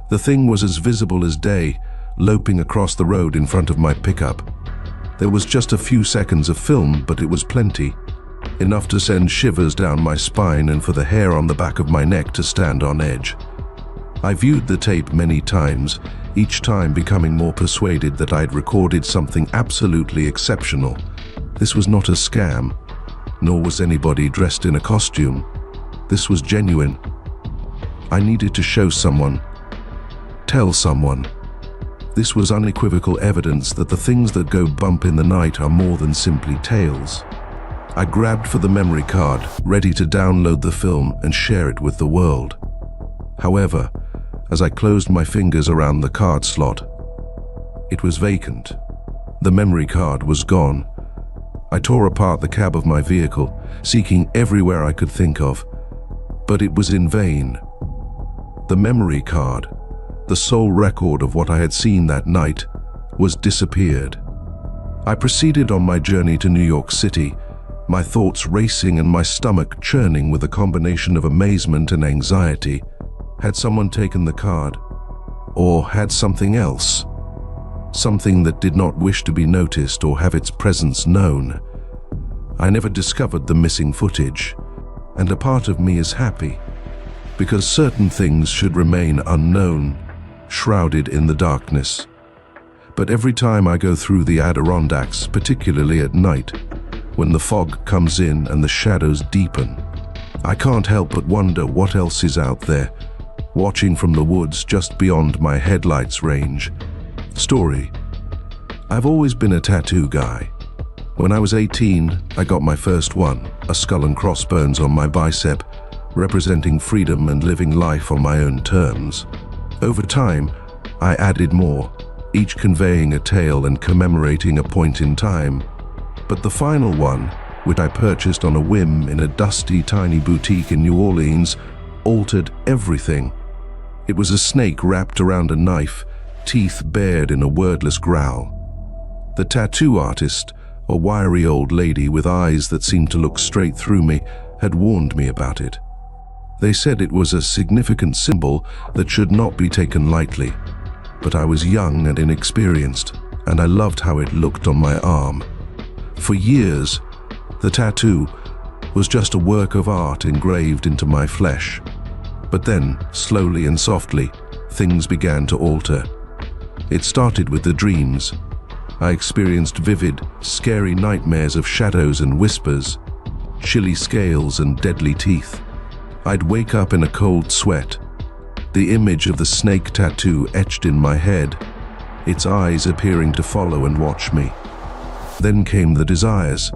The thing was as visible as day, loping across the road in front of my pickup. There was just a few seconds of film, but it was plenty. Enough to send shivers down my spine and for the hair on the back of my neck to stand on edge. I viewed the tape many times, each time becoming more persuaded that I'd recorded something absolutely exceptional. This was not a scam, nor was anybody dressed in a costume. This was genuine. I needed to show someone, tell someone. This was unequivocal evidence that the things that go bump in the night are more than simply tales. I grabbed for the memory card, ready to download the film and share it with the world. However, as I closed my fingers around the card slot, it was vacant. The memory card was gone. I tore apart the cab of my vehicle, seeking everywhere I could think of, but it was in vain. The memory card, the sole record of what I had seen that night, was disappeared. I proceeded on my journey to New York City, my thoughts racing and my stomach churning with a combination of amazement and anxiety. Had someone taken the card? Or had something else? Something that did not wish to be noticed or have its presence known. I never discovered the missing footage, and a part of me is happy, because certain things should remain unknown, shrouded in the darkness. But every time I go through the Adirondacks, particularly at night, when the fog comes in and the shadows deepen. I can't help but wonder what else is out there, watching from the woods just beyond my headlights range. Story. I've always been a tattoo guy. When I was 18, I got my first one, a skull and crossbones on my bicep, representing freedom and living life on my own terms. Over time, I added more, each conveying a tale and commemorating a point in time. But the final one, which I purchased on a whim in a dusty, tiny boutique in New Orleans, altered everything. It was a snake wrapped around a knife, teeth bared in a wordless growl. The tattoo artist, a wiry old lady with eyes that seemed to look straight through me, had warned me about it. They said it was a significant symbol that should not be taken lightly. But I was young and inexperienced, and I loved how it looked on my arm. For years, the tattoo was just a work of art engraved into my flesh. But then, slowly and softly, things began to alter. It started with the dreams. I experienced vivid, scary nightmares of shadows and whispers, chilly scales and deadly teeth. I'd wake up in a cold sweat, the image of the snake tattoo etched in my head, its eyes appearing to follow and watch me. Then came the desires,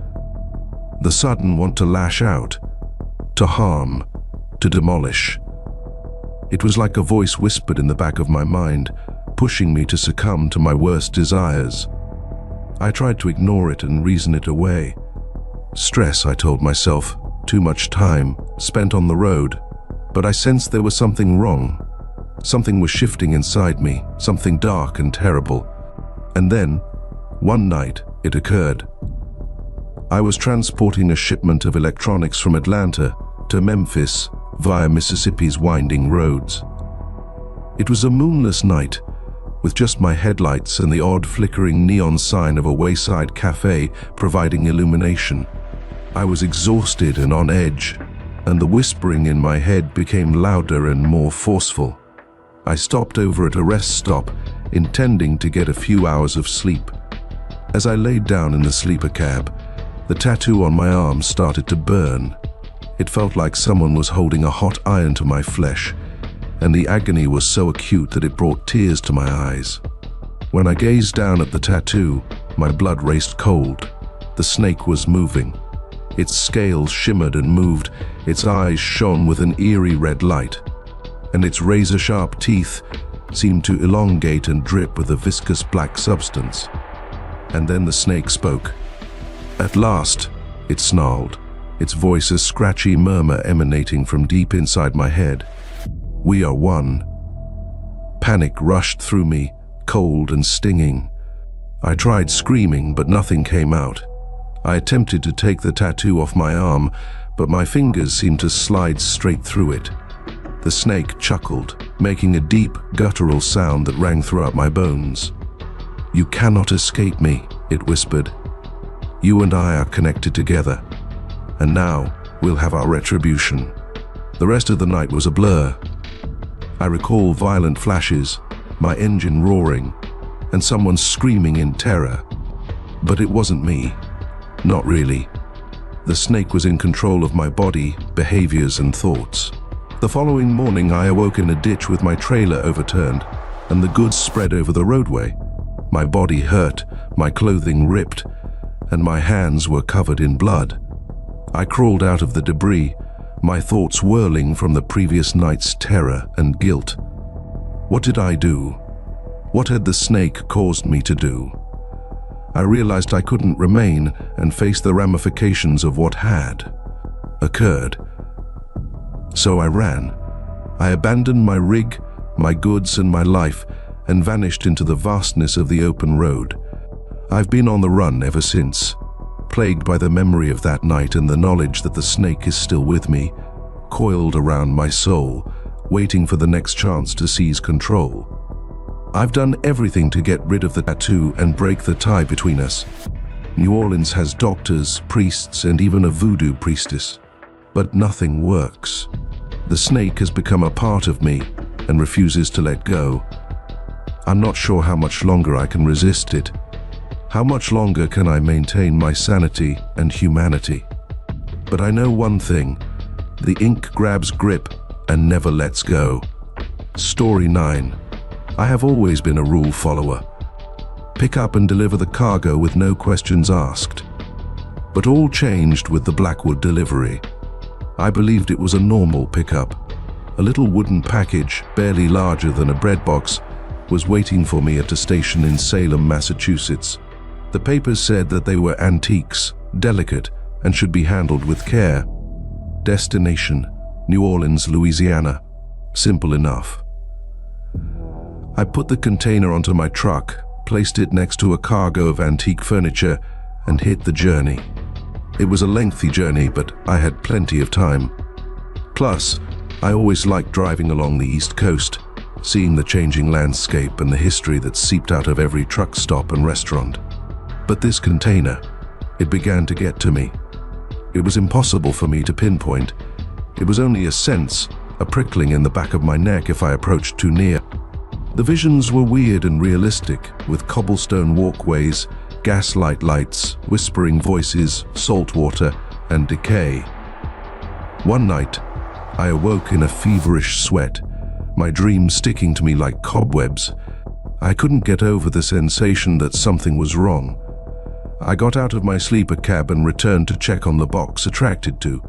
the sudden want to lash out, to harm, to demolish. It was like a voice whispered in the back of my mind, pushing me to succumb to my worst desires. I tried to ignore it and reason it away. Stress, I told myself, too much time spent on the road. But I sensed there was something wrong. Something was shifting inside me, something dark and terrible. And then, one night, it occurred. I was transporting a shipment of electronics from Atlanta to Memphis via Mississippi's winding roads. It was a moonless night, with just my headlights and the odd flickering neon sign of a wayside cafe providing illumination. I was exhausted and on edge, and the whispering in my head became louder and more forceful. I stopped over at a rest stop, intending to get a few hours of sleep. As I laid down in the sleeper cab, the tattoo on my arm started to burn. It felt like someone was holding a hot iron to my flesh, and the agony was so acute that it brought tears to my eyes. When I gazed down at the tattoo, my blood raced cold. The snake was moving. Its scales shimmered and moved, its eyes shone with an eerie red light, and its razor-sharp teeth seemed to elongate and drip with a viscous black substance. And then the snake spoke. At last, it snarled, its voice a scratchy murmur emanating from deep inside my head. "We are one." Panic rushed through me, cold and stinging. I tried screaming, but nothing came out. I attempted to take the tattoo off my arm, but my fingers seemed to slide straight through it. The snake chuckled, making a deep, guttural sound that rang throughout my bones. "You cannot escape me," it whispered. "You and I are connected together, and now we'll have our retribution." The rest of the night was a blur. I recall violent flashes, my engine roaring, and someone screaming in terror. But it wasn't me. Not really. The snake was in control of my body, behaviors, and thoughts. The following morning, I awoke in a ditch with my trailer overturned and the goods spread over the roadway. My body hurt, my clothing ripped, and my hands were covered in blood. I crawled out of the debris, my thoughts whirling from the previous night's terror and guilt. What did I do? What had the snake caused me to do? I realized I couldn't remain and face the ramifications of what had occurred. So I ran. I abandoned my rig, my goods, and my life, and vanished into the vastness of the open road. I've been on the run ever since, plagued by the memory of that night and the knowledge that the snake is still with me, coiled around my soul, waiting for the next chance to seize control. I've done everything to get rid of the tattoo and break the tie between us. New Orleans has doctors, priests, and even a voodoo priestess. But nothing works. The snake has become a part of me and refuses to let go. I'm not sure how much longer I can resist it, How much longer can I maintain my sanity and humanity? But I know one thing: the ink grabs grip and never lets go. Story 9. I have always been a rule follower. Pick up and deliver the cargo with no questions asked. But all changed with the Blackwood delivery. I believed it was a normal pickup. A little wooden package, barely larger than a bread box, was waiting for me at a station in Salem, Massachusetts. The papers said that they were antiques, delicate, and should be handled with care. Destination: New Orleans, Louisiana. Simple enough. I put the container onto my truck, placed it next to a cargo of antique furniture, and hit the journey. It was a lengthy journey, but I had plenty of time. Plus, I always liked driving along the East Coast, seeing the changing landscape and the history that seeped out of every truck stop and restaurant. But this container, it began to get to me. It was impossible for me to pinpoint. It was only a sense, a prickling in the back of my neck if I approached too near. The visions were weird and realistic, with cobblestone walkways, gaslight lights, whispering voices, salt water, and decay. One night, I awoke in a feverish sweat, my dreams sticking to me like cobwebs. I couldn't get over the sensation that something was wrong. I got out of my sleeper cab and returned to check on the box, attracted to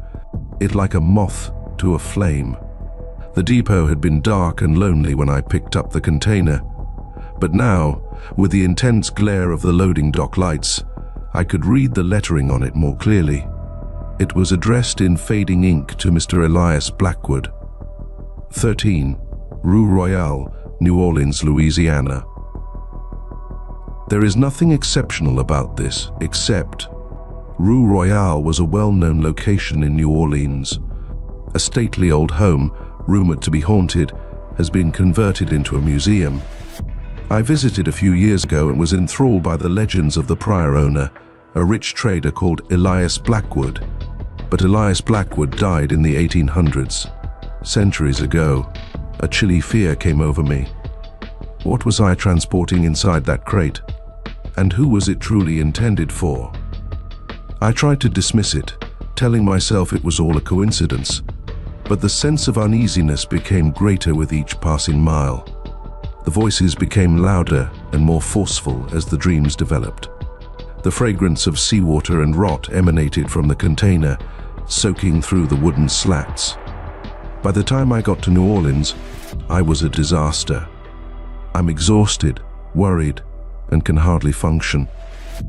it like a moth to a flame. The depot had been dark and lonely when I picked up the container, but now, with the intense glare of the loading dock lights, I could read the lettering on it more clearly. It was addressed in fading ink to Mr. Elias Blackwood, 13, Rue Royale, New Orleans, Louisiana. There is nothing exceptional about this, except Rue Royale was a well-known location in New Orleans. A stately old home, rumored to be haunted, has been converted into a museum. I visited a few years ago and was enthralled by the legends of the prior owner, a rich trader called Elias Blackwood. But Elias Blackwood died in the 1800s. Centuries ago, a chilly fear came over me. What was I transporting inside that crate? And who was it truly intended for? I tried to dismiss it, telling myself it was all a coincidence. But the sense of uneasiness became greater with each passing mile. The voices became louder and more forceful as the dreams developed. The fragrance of seawater and rot emanated from the container, soaking through the wooden slats. By the time I got to New Orleans, I was a disaster. I'm exhausted, worried, and can hardly function.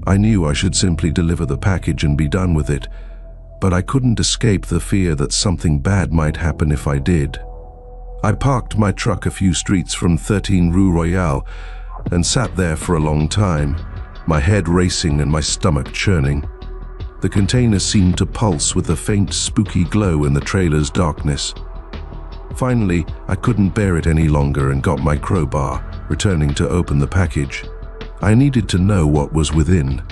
I knew I should simply deliver the package and be done with it, but I couldn't escape the fear that something bad might happen if I did. I parked my truck a few streets from 13 Rue Royale and sat there for a long time, my head racing and my stomach churning. The container seemed to pulse with a faint, spooky glow in the trailer's darkness. Finally, I couldn't bear it any longer and got my crowbar, returning to open the package. I needed to know what was within.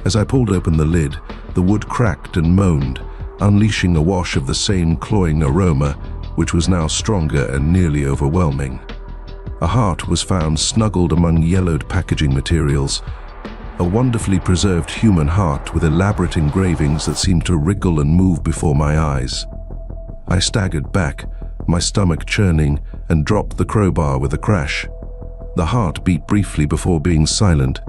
As I pulled open the lid, the wood cracked and moaned, unleashing a wash of the same cloying aroma, which was now stronger and nearly overwhelming. A heart was found snuggled among yellowed packaging materials, a wonderfully preserved human heart with elaborate engravings that seemed to wriggle and move before my eyes. I staggered back, my stomach churning, and dropped the crowbar with a crash. The heart beat briefly before being silent.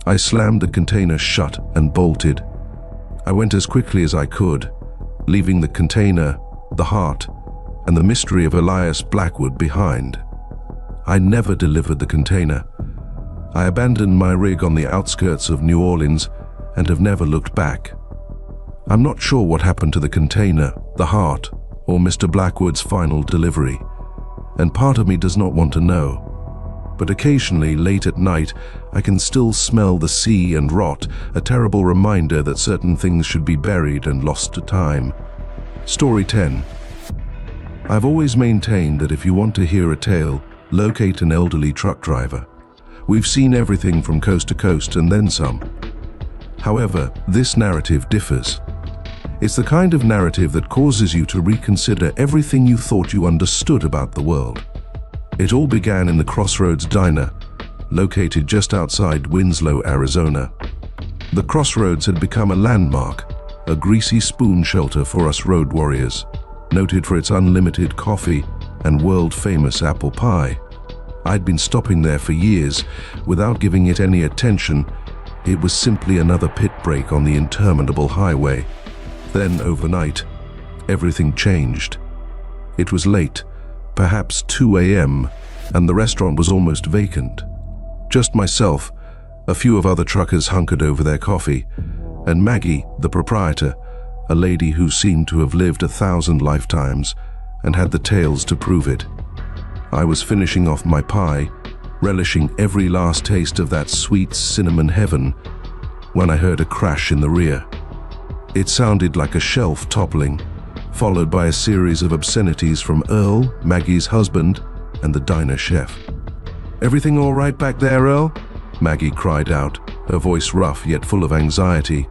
I slammed the container shut and bolted. I went as quickly as I could, leaving the container, the heart, and the mystery of Elias Blackwood behind. I never delivered the container. I abandoned my rig on the outskirts of New Orleans and have never looked back. I'm not sure what happened to the container, the heart, or Mr. Blackwood's final delivery, and part of me does not want to know. But occasionally, late at night, I can still smell the sea and rot, a terrible reminder that certain things should be buried and lost to time. Story 10. I've always maintained that if you want to hear a tale, locate an elderly truck driver. We've seen everything from coast to coast and then some. However, this narrative differs. It's the kind of narrative that causes you to reconsider everything you thought you understood about the world. It all began in the Crossroads Diner, located just outside Winslow, Arizona. The crossroads had become a landmark, a greasy spoon shelter for us road warriors, noted for its unlimited coffee and world-famous apple pie. I'd been stopping there for years without giving it any attention. It was simply another pit break on the interminable highway. Then, overnight, everything changed. It was late, perhaps 2 a.m., and the restaurant was almost vacant. Just myself, a few of other truckers hunkered over their coffee, and Maggie, the proprietor, a lady who seemed to have lived 1,000 lifetimes and had the tales to prove it. I was finishing off my pie, relishing every last taste of that sweet cinnamon heaven, when I heard a crash in the rear. It sounded like a shelf toppling, followed by a series of obscenities from Earl, Maggie's husband, and the diner chef. "Everything all right back there, Earl?" Maggie cried out, her voice rough yet full of anxiety.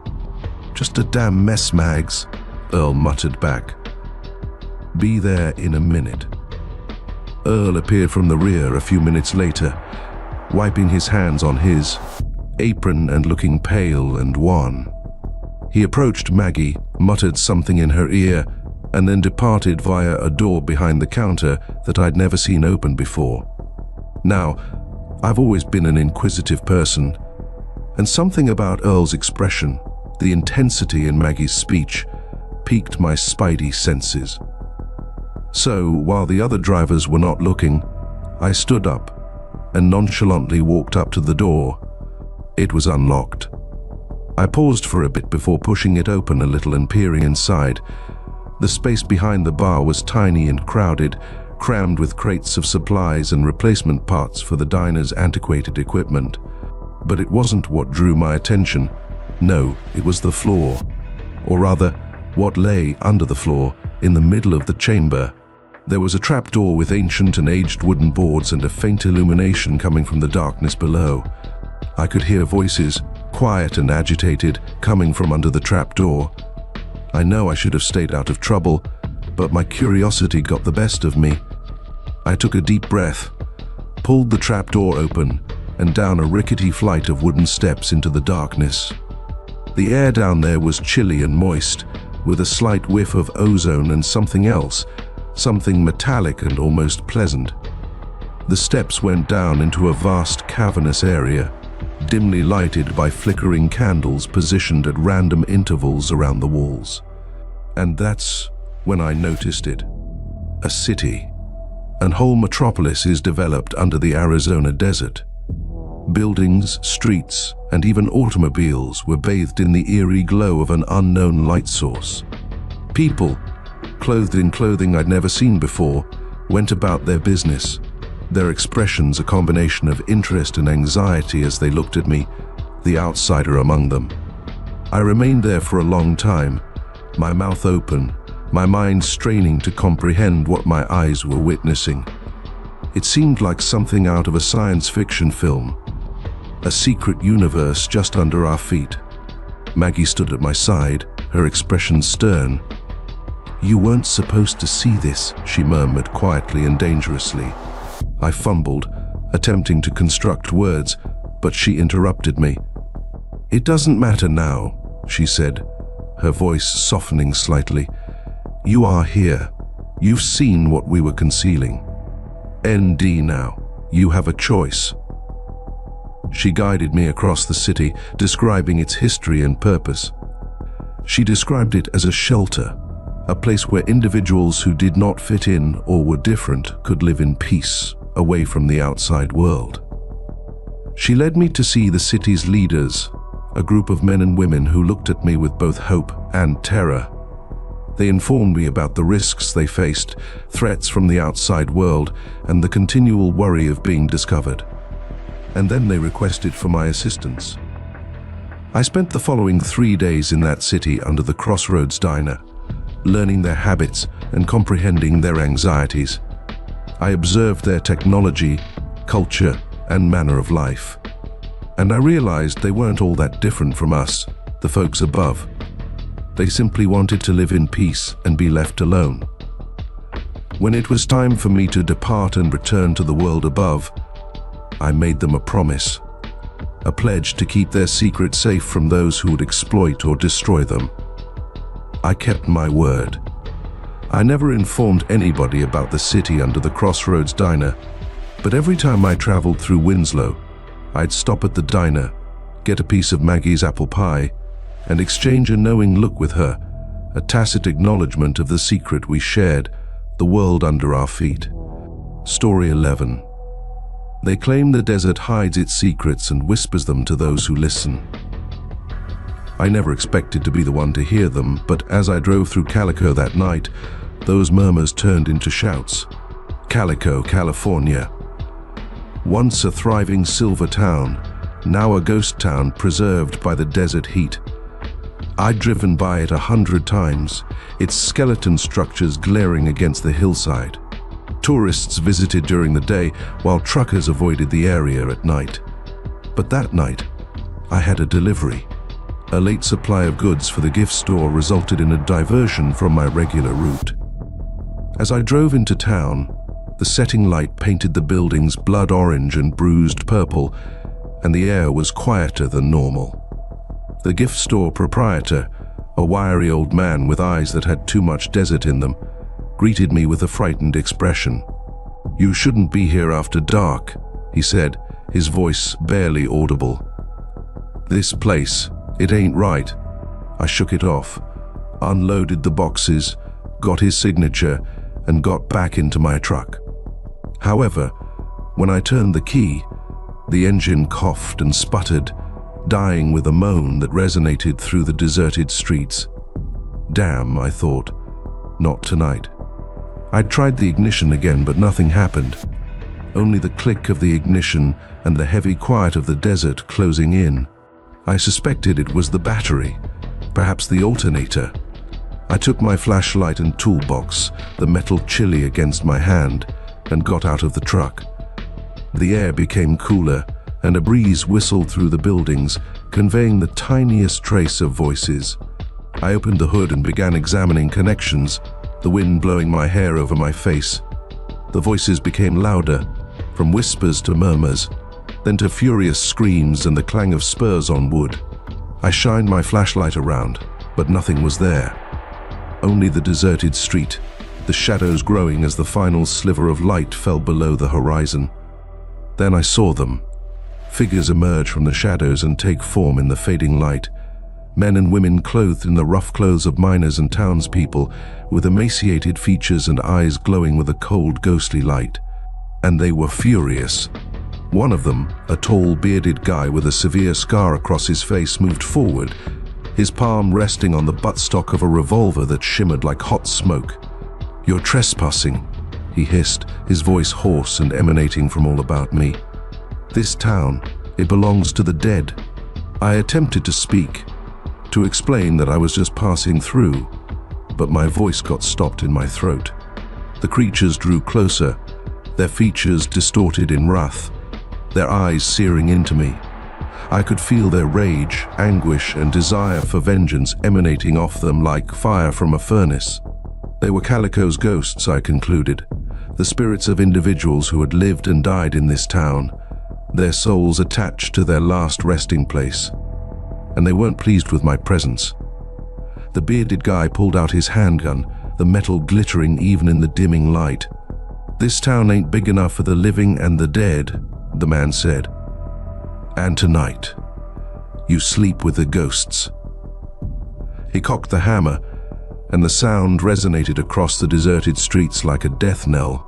"Just a damn mess, Mags," Earl muttered back. "Be there in a minute." Earl appeared from the rear a few minutes later, wiping his hands on his apron and looking pale and wan. He approached Maggie, muttered something in her ear, and then departed via a door behind the counter that I'd never seen open before. Now, I've always been an inquisitive person, and something about Earl's expression, the intensity in Maggie's speech, piqued my spidey senses. So, while the other drivers were not looking, I stood up and nonchalantly walked up to the door. It was unlocked. I paused for a bit before pushing it open a little and peering inside. The space behind the bar was tiny and crowded, crammed with crates of supplies and replacement parts for the diner's antiquated equipment. But it wasn't what drew my attention. No, it was the floor. Or rather, what lay under the floor, in the middle of the chamber. There was a trapdoor with ancient and aged wooden boards and a faint illumination coming from the darkness below. I could hear voices, quiet and agitated, coming from under the trapdoor. I know I should have stayed out of trouble, but my curiosity got the best of me. I took a deep breath, pulled the trapdoor open, and down a rickety flight of wooden steps into the darkness. The air down there was chilly and moist, with a slight whiff of ozone and something else, something metallic and almost pleasant. The steps went down into a vast cavernous area, dimly lighted by flickering candles positioned at random intervals around the walls. And that's when I noticed it. A city. An whole metropolis is developed under the Arizona desert. Buildings, streets, and even automobiles were bathed in the eerie glow of an unknown light source. People, clothed in clothing I'd never seen before, went about their business, their expressions a combination of interest and anxiety as they looked at me, the outsider among them. I remained there for a long time, my mouth open, my mind straining to comprehend what my eyes were witnessing. It seemed like something out of a science fiction film, a secret universe just under our feet. Maggie stood at my side, her expression stern. "You weren't supposed to see this," she murmured quietly and dangerously. I fumbled, attempting to construct words, but she interrupted me. "It doesn't matter now," she said, her voice softening slightly. "You are here. You've seen what we were concealing. ND now. You have a choice." She guided me across the city, describing its history and purpose. She described it as a shelter, a place where individuals who did not fit in or were different could live in peace, away from the outside world. She led me to see the city's leaders, a group of men and women who looked at me with both hope and terror. They informed me about the risks they faced, threats from the outside world, and the continual worry of being discovered. And then they requested for my assistance. I spent the following 3 days in that city under the Crossroads Diner, learning their habits and comprehending their anxieties. I observed their technology, culture, and manner of life. And I realized they weren't all that different from us, the folks above. They simply wanted to live in peace and be left alone. When it was time for me to depart and return to the world above, I made them a promise, a pledge to keep their secret safe from those who would exploit or destroy them. I kept my word. I never informed anybody about the city under the Crossroads Diner, but every time I traveled through Winslow, I'd stop at the diner, get a piece of Maggie's apple pie, and exchange a knowing look with her, a tacit acknowledgement of the secret we shared, the world under our feet. Story 11. They claim the desert hides its secrets and whispers them to those who listen. I never expected to be the one to hear them, but as I drove through Calico that night, those murmurs turned into shouts. Calico, California. Once a thriving silver town, now a ghost town preserved by the desert heat. I'd driven by it 100 times, its skeleton structures glaring against the hillside. Tourists visited during the day, while truckers avoided the area at night. But that night, I had a delivery. A late supply of goods for the gift store resulted in a diversion from my regular route. As I drove into town, the setting light painted the buildings blood orange and bruised purple, and the air was quieter than normal. The gift store proprietor, a wiry old man with eyes that had too much desert in them, greeted me with a frightened expression. "You shouldn't be here after dark," he said, his voice barely audible. "This place, it ain't right." I shook it off, unloaded the boxes, got his signature, and got back into my truck. However, when I turned the key, the engine coughed and sputtered, dying with a moan that resonated through the deserted streets. Damn, I thought, not tonight. I'd tried the ignition again, but nothing happened. Only the click of the ignition and the heavy quiet of the desert closing in. I suspected it was the battery, perhaps the alternator. I took my flashlight and toolbox, the metal chilly against my hand, and got out of the truck. The air became cooler, and a breeze whistled through the buildings, conveying the tiniest trace of voices. I opened the hood and began examining connections, the wind blowing my hair over my face. The voices became louder, from whispers to murmurs, then to furious screams and the clang of spurs on wood. I shined my flashlight around, but nothing was there. Only the deserted street, the shadows growing as the final sliver of light fell below the horizon. Then I saw them. Figures emerge from the shadows and take form in the fading light. Men and women clothed in the rough clothes of miners and townspeople, with emaciated features and eyes glowing with a cold, ghostly light. And they were furious. One of them, a tall, bearded guy with a severe scar across his face, moved forward, his palm resting on the buttstock of a revolver that shimmered like hot smoke. "You're trespassing," he hissed, his voice hoarse and emanating from all about me. "This town, it belongs to the dead." I attempted to speak, to explain that I was just passing through, but my voice got stopped in my throat. The creatures drew closer, their features distorted in wrath, their eyes searing into me. I could feel their rage, anguish, and desire for vengeance emanating off them like fire from a furnace. They were Calico's ghosts, I concluded, the spirits of individuals who had lived and died in this town, their souls attached to their last resting place. And they weren't pleased with my presence. The bearded guy pulled out his handgun, the metal glittering even in the dimming light. "This town ain't big enough for the living and the dead," the man said. "And tonight, you sleep with the ghosts." He cocked the hammer, and the sound resonated across the deserted streets like a death knell.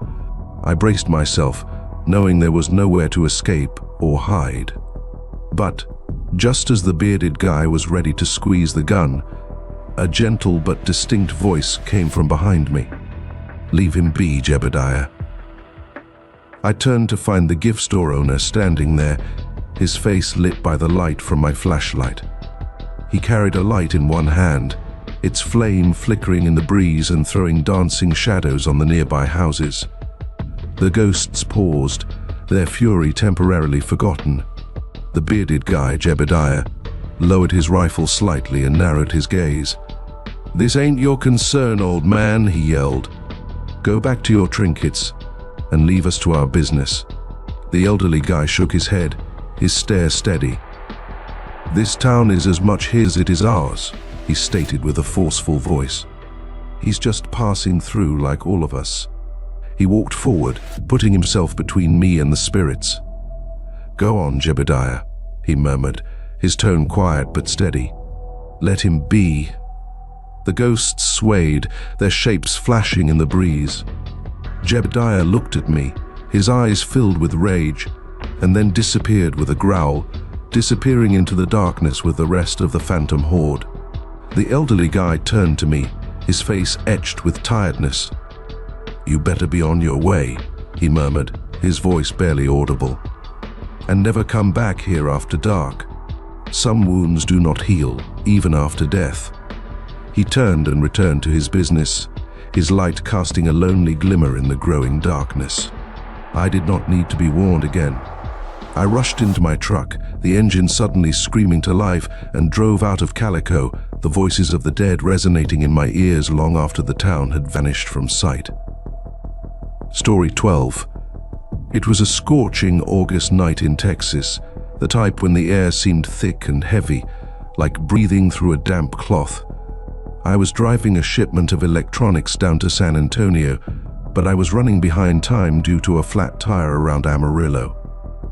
I braced myself, knowing there was nowhere to escape or hide. But just as the bearded guy was ready to squeeze the gun, a gentle but distinct voice came from behind me. "Leave him be, Jebediah." I turned to find the gift store owner standing there, his face lit by the light from my flashlight. He carried a light in one hand, its flame flickering in the breeze and throwing dancing shadows on the nearby houses. The ghosts paused, their fury temporarily forgotten. The bearded guy, Jebediah, lowered his rifle slightly and narrowed his gaze. "This ain't your concern, old man," he yelled. "Go back to your trinkets and leave us to our business." The elderly guy shook his head, his stare steady. "This town is as much his as it is ours," he stated with a forceful voice. "He's just passing through like all of us." He walked forward, putting himself between me and the spirits. "Go on, Jebediah," he murmured, his tone quiet but steady. "Let him be." The ghosts swayed, their shapes flashing in the breeze. Jebediah looked at me, his eyes filled with rage, and then disappeared with a growl, disappearing into the darkness with the rest of the phantom horde. The elderly guy turned to me, his face etched with tiredness. "You better be on your way," he murmured, his voice barely audible. "And never come back here after dark. Some wounds do not heal, even after death." He turned and returned to his business, his light casting a lonely glimmer in the growing darkness. I did not need to be warned again. I rushed into my truck, the engine suddenly screaming to life, and drove out of Calico, the voices of the dead resonating in my ears long after the town had vanished from sight. Story 12. It was a scorching August night in Texas, the type when the air seemed thick and heavy, like breathing through a damp cloth. I was driving a shipment of electronics down to San Antonio, but I was running behind time due to a flat tire around Amarillo.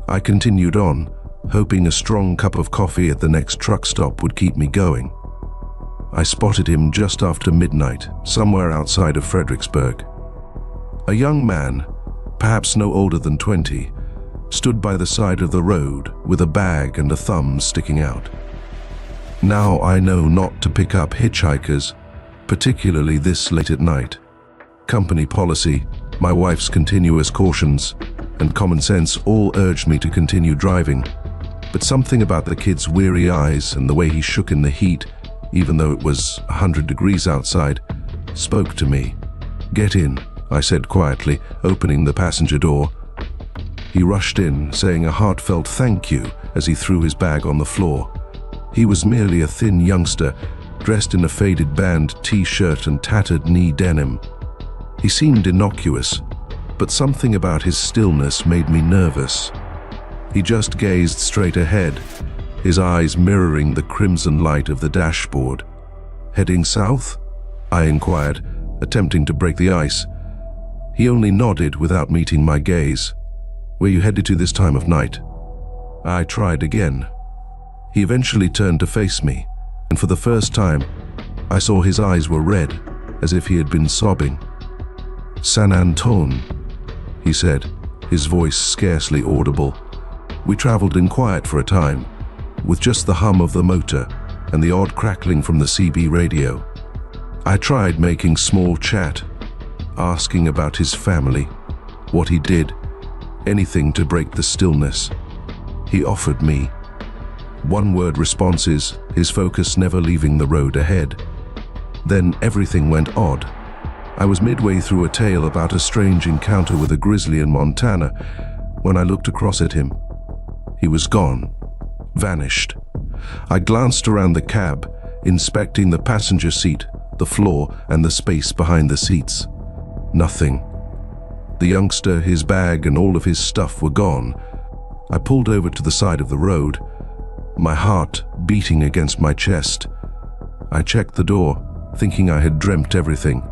I continued on, hoping a strong cup of coffee at the next truck stop would keep me going. I spotted him just after midnight, somewhere outside of Fredericksburg. A young man, perhaps no older than 20, stood by the side of the road with a bag and a thumb sticking out. Now I know not to pick up hitchhikers, particularly this late at night. Company policy, my wife's continuous cautions, and common sense all urged me to continue driving. But something about the kid's weary eyes and the way he shook in the heat, even though it was 100 degrees outside, spoke to me. "Get in," I said quietly, opening the passenger door. He rushed in, saying a heartfelt thank you as he threw his bag on the floor. He was merely a thin youngster, dressed in a faded band t-shirt and tattered knee denim. He seemed innocuous, but something about his stillness made me nervous. He just gazed straight ahead, his eyes mirroring the crimson light of the dashboard. "Heading south?" I inquired, attempting to break the ice. He only nodded without meeting my gaze. "Where you headed to this time of night?" I tried again. He eventually turned to face me, and for the first time, I saw his eyes were red, as if he had been sobbing. "San Antone," he said, his voice scarcely audible. We traveled in quiet for a time, with just the hum of the motor and the odd crackling from the CB radio. I tried making small chat, asking about his family, what he did, anything to break the stillness. He offered me one-word responses, his focus never leaving the road ahead. Then everything went odd. I was midway through a tale about a strange encounter with a grizzly in Montana when I looked across at him. He was gone, vanished. I glanced around the cab, inspecting the passenger seat, the floor, and the space behind the seats. Nothing. The youngster, his bag, and all of his stuff were gone. I pulled over to the side of the road, my heart beating against my chest. I checked the door, thinking I had dreamt everything,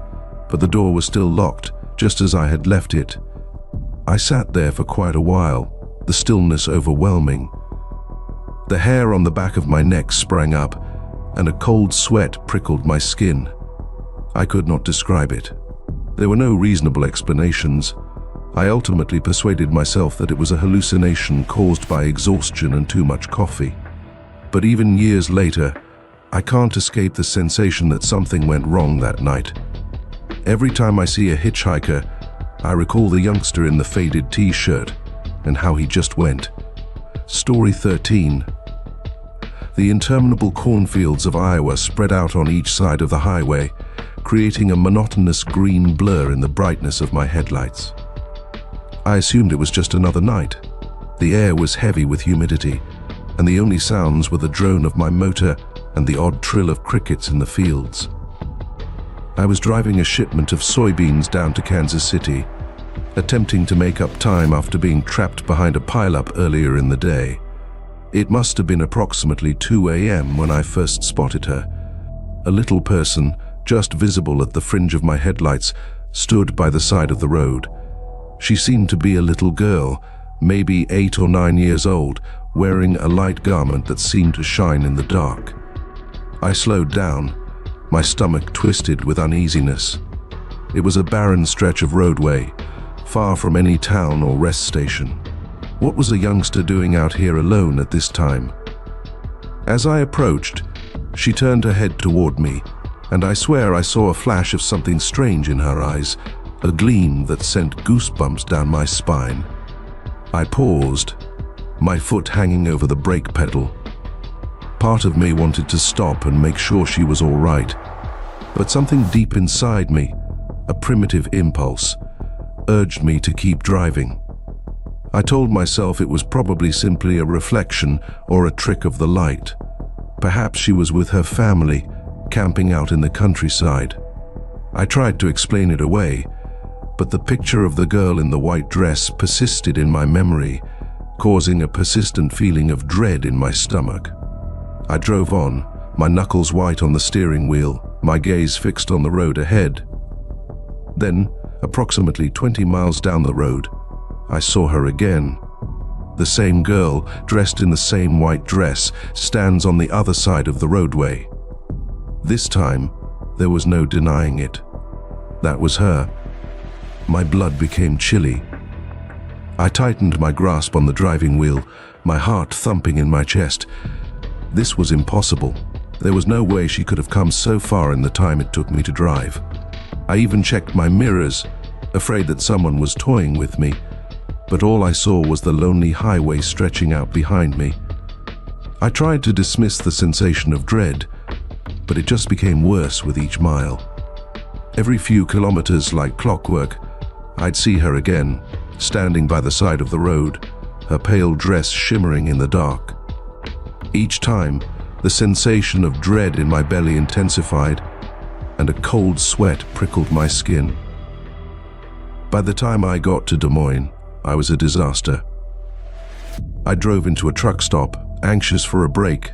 but the door was still locked, just as I had left it. I sat there for quite a while, the stillness overwhelming. The hair on the back of my neck sprang up, and a cold sweat prickled my skin. I could not describe it. There were no reasonable explanations. I ultimately persuaded myself that it was a hallucination caused by exhaustion and too much coffee. But even years later, I can't escape the sensation that something went wrong that night. Every time I see a hitchhiker, I recall the youngster in the faded t-shirt and how he just went. Story 13. The interminable cornfields of Iowa spread out on each side of the highway, creating a monotonous green blur in the brightness of my headlights. I assumed it was just another night. The air was heavy with humidity, and the only sounds were the drone of my motor and the odd trill of crickets in the fields. I was driving a shipment of soybeans down to Kansas City, attempting to make up time after being trapped behind a pileup earlier in the day. It must have been approximately 2 a.m. when I first spotted her. A little person, just visible at the fringe of my headlights, stood by the side of the road. She seemed to be a little girl, maybe 8 or 9 years old, wearing a light garment that seemed to shine in the dark. I slowed down, my stomach twisted with uneasiness. It was a barren stretch of roadway, far from any town or rest station. What was a youngster doing out here alone at this time? As I approached, she turned her head toward me, and I swear I saw a flash of something strange in her eyes, a gleam that sent goosebumps down my spine. I paused, my foot hanging over the brake pedal. Part of me wanted to stop and make sure she was all right, but something deep inside me, a primitive impulse, urged me to keep driving. I told myself it was probably simply a reflection or a trick of the light. Perhaps she was with her family, camping out in the countryside. I tried to explain it away, but the picture of the girl in the white dress persisted in my memory, causing a persistent feeling of dread in my stomach. I drove on, my knuckles white on the steering wheel, my gaze fixed on the road ahead. Then, approximately 20 miles down the road, I saw her again. The same girl, dressed in the same white dress, stands on the other side of the roadway. This time, there was no denying it. That was her. My blood became chilly. I tightened my grasp on the driving wheel, my heart thumping in my chest. This was impossible. There was no way she could have come so far in the time it took me to drive. I even checked my mirrors, afraid that someone was toying with me, but all I saw was the lonely highway stretching out behind me. I tried to dismiss the sensation of dread, but it just became worse with each mile. Every few kilometers, like clockwork, I'd see her again, standing by the side of the road, her pale dress shimmering in the dark. Each time, the sensation of dread in my belly intensified, and a cold sweat prickled my skin. By the time I got to Des Moines, I was a disaster. I drove into a truck stop, anxious for a break,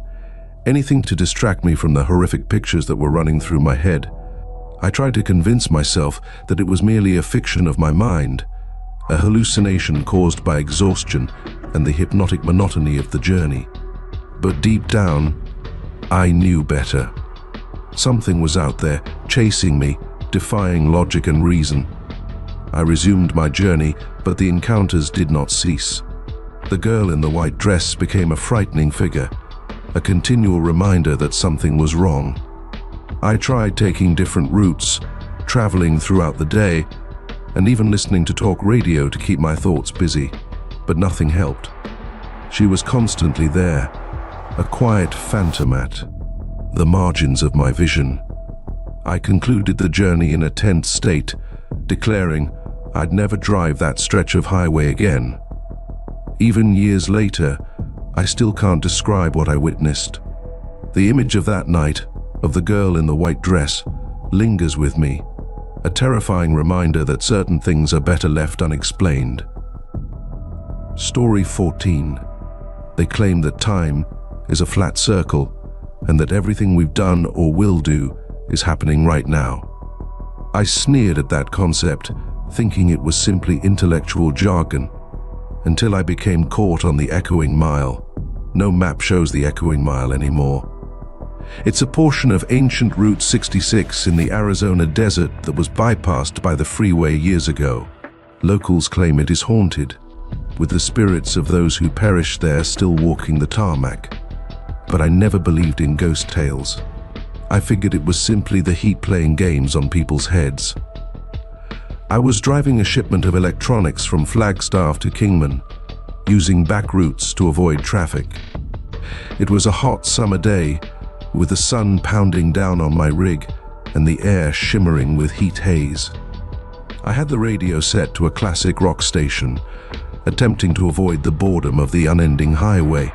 anything to distract me from the horrific pictures that were running through my head. I tried to convince myself that it was merely a fiction of my mind, a hallucination caused by exhaustion and the hypnotic monotony of the journey. But deep down, I knew better. Something was out there, chasing me, defying logic and reason. I resumed my journey, but the encounters did not cease. The girl in the white dress became a frightening figure, a continual reminder that something was wrong. I tried taking different routes, traveling throughout the day, and even listening to talk radio to keep my thoughts busy, but nothing helped. She was constantly there, a quiet phantom at the margins of my vision. I concluded the journey in a tense state, declaring I'd never drive that stretch of highway again. Even years later, I still can't describe what I witnessed. The image of that night, of the girl in the white dress, lingers with me, a terrifying reminder that certain things are better left unexplained. Story 14. They claim that time is a flat circle, and that everything we've done or will do is happening right now. I sneered at that concept, thinking it was simply intellectual jargon, until I became caught on the echoing mile. No map shows the echoing mile anymore. It's a portion of ancient Route 66 in the Arizona desert that was bypassed by the freeway years ago. Locals claim it is haunted, with the spirits of those who perished there still walking the tarmac. But I never believed in ghost tales. I figured it was simply the heat playing games on people's heads. I was driving a shipment of electronics from Flagstaff to Kingman, using back routes to avoid traffic. It was a hot summer day, with the sun pounding down on my rig and the air shimmering with heat haze. I had the radio set to a classic rock station, attempting to avoid the boredom of the unending highway.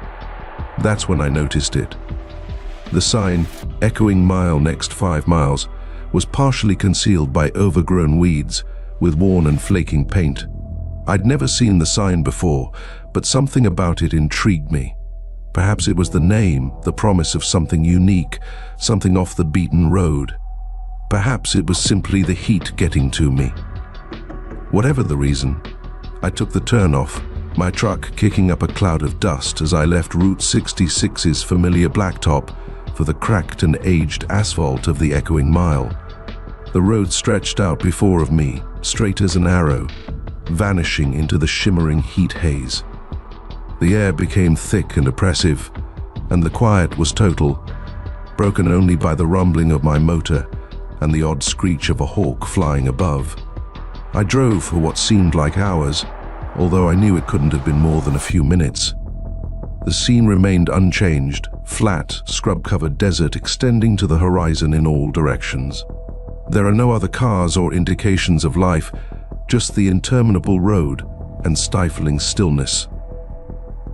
That's when I noticed it. The sign, echoing mile next 5 miles, was partially concealed by overgrown weeds, with worn and flaking paint. I'd never seen the sign before, but something about it intrigued me. Perhaps it was the name, the promise of something unique, something off the beaten road. Perhaps it was simply the heat getting to me. Whatever the reason, I took the turnoff, my truck kicking up a cloud of dust as I left Route 66's familiar blacktop for the cracked and aged asphalt of the echoing mile. The road stretched out before of me, straight as an arrow, vanishing into the shimmering heat haze. The air became thick and oppressive, and the quiet was total, broken only by the rumbling of my motor and the odd screech of a hawk flying above. I drove for what seemed like hours, although I knew it couldn't have been more than a few minutes. The scene remained unchanged, flat, scrub-covered desert extending to the horizon in all directions. There are no other cars or indications of life, just the interminable road and stifling stillness.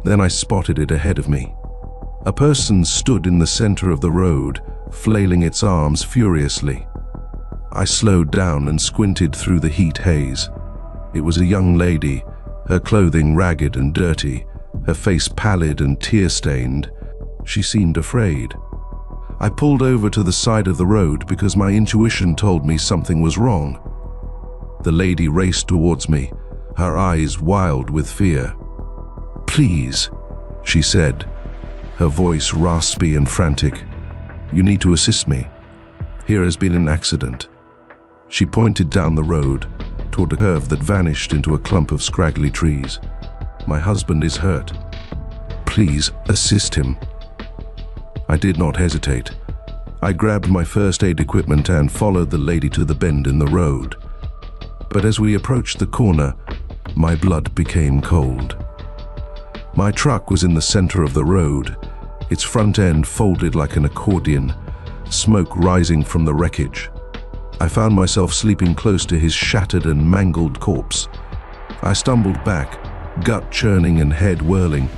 Then I spotted it ahead of me. A person stood in the center of the road, flailing its arms furiously. I slowed down and squinted through the heat haze. It was a young lady, her clothing ragged and dirty, her face pallid and tear-stained. She seemed afraid. I pulled over to the side of the road because my intuition told me something was wrong. The lady raced towards me, her eyes wild with fear. "Please," she said, her voice raspy and frantic. "You need to assist me. Here has been an accident." She pointed down the road, toward a curve that vanished into a clump of scraggly trees. "My husband is hurt. Please assist him." I did not hesitate. I grabbed my first aid equipment and followed the lady to the bend in the road. But as we approached the corner, my blood became cold. My truck was in the center of the road, its front end folded like an accordion, smoke rising from the wreckage. I found myself sleeping close to his shattered and mangled corpse. I stumbled back, gut churning and head whirling.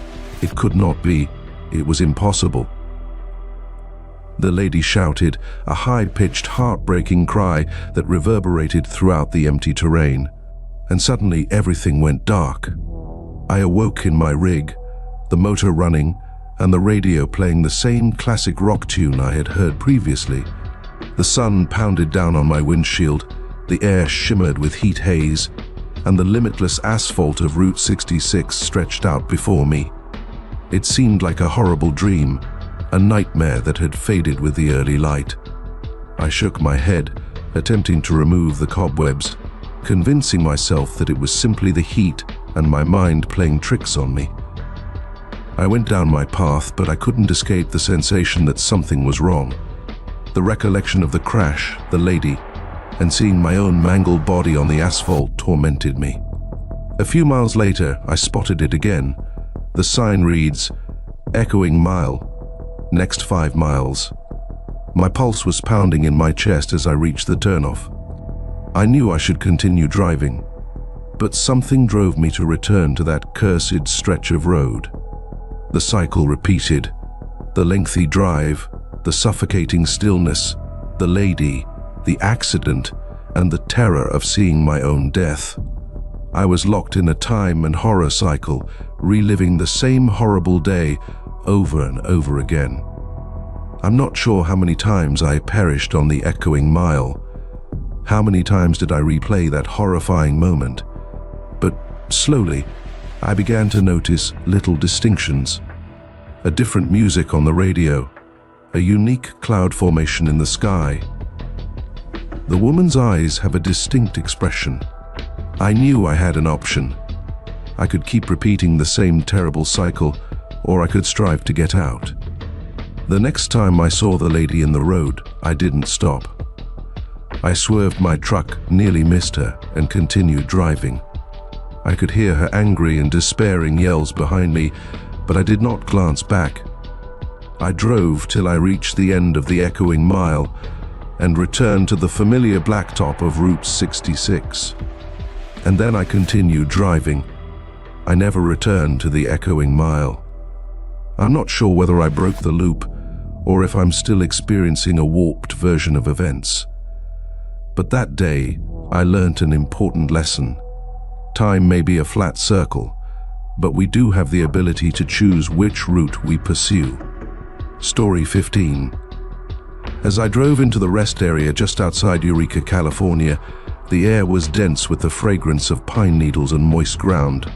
It could not be. It was impossible. The lady shouted, a high-pitched, heartbreaking cry that reverberated throughout the empty terrain. And suddenly everything went dark. I awoke in my rig, the motor running, and the radio playing the same classic rock tune I had heard previously. The sun pounded down on my windshield, the air shimmered with heat haze, and the limitless asphalt of Route 66 stretched out before me. It seemed like a horrible dream, a nightmare that had faded with the early light. I shook my head, attempting to remove the cobwebs, convincing myself that it was simply the heat and my mind playing tricks on me. I went down my path, but I couldn't escape the sensation that something was wrong. The recollection of the crash, the lady, and seeing my own mangled body on the asphalt tormented me. A few miles later, I spotted it again. The sign reads, "Echoing mile, next 5 miles." My pulse was pounding in my chest as I reached the turnoff. I knew I should continue driving, but something drove me to return to that cursed stretch of road. The cycle repeated. The lengthy drive, the suffocating stillness, the lady, the accident, and the terror of seeing my own death. I was locked in a time and horror cycle, reliving the same horrible day over and over again. I'm not sure how many times I perished on the echoing mile. How many times did I replay that horrifying moment? But slowly, I began to notice little distinctions. A different music on the radio, a unique cloud formation in the sky. The woman's eyes have a distinct expression. I knew I had an option. I could keep repeating the same terrible cycle, or I could strive to get out. The next time I saw the lady in the road, I didn't stop. I swerved my truck, nearly missed her, and continued driving. I could hear her angry and despairing yells behind me, but I did not glance back. I drove till I reached the end of the echoing mile and returned to the familiar blacktop of Route 66. And then I continued driving. I never returned to the echoing mile. I'm not sure whether I broke the loop or if I'm still experiencing a warped version of events. But that day, I learnt an important lesson. Time may be a flat circle, but we do have the ability to choose which route we pursue. Story 15. As I drove into the rest area just outside Eureka, California, the air was dense with the fragrance of pine needles and moist ground.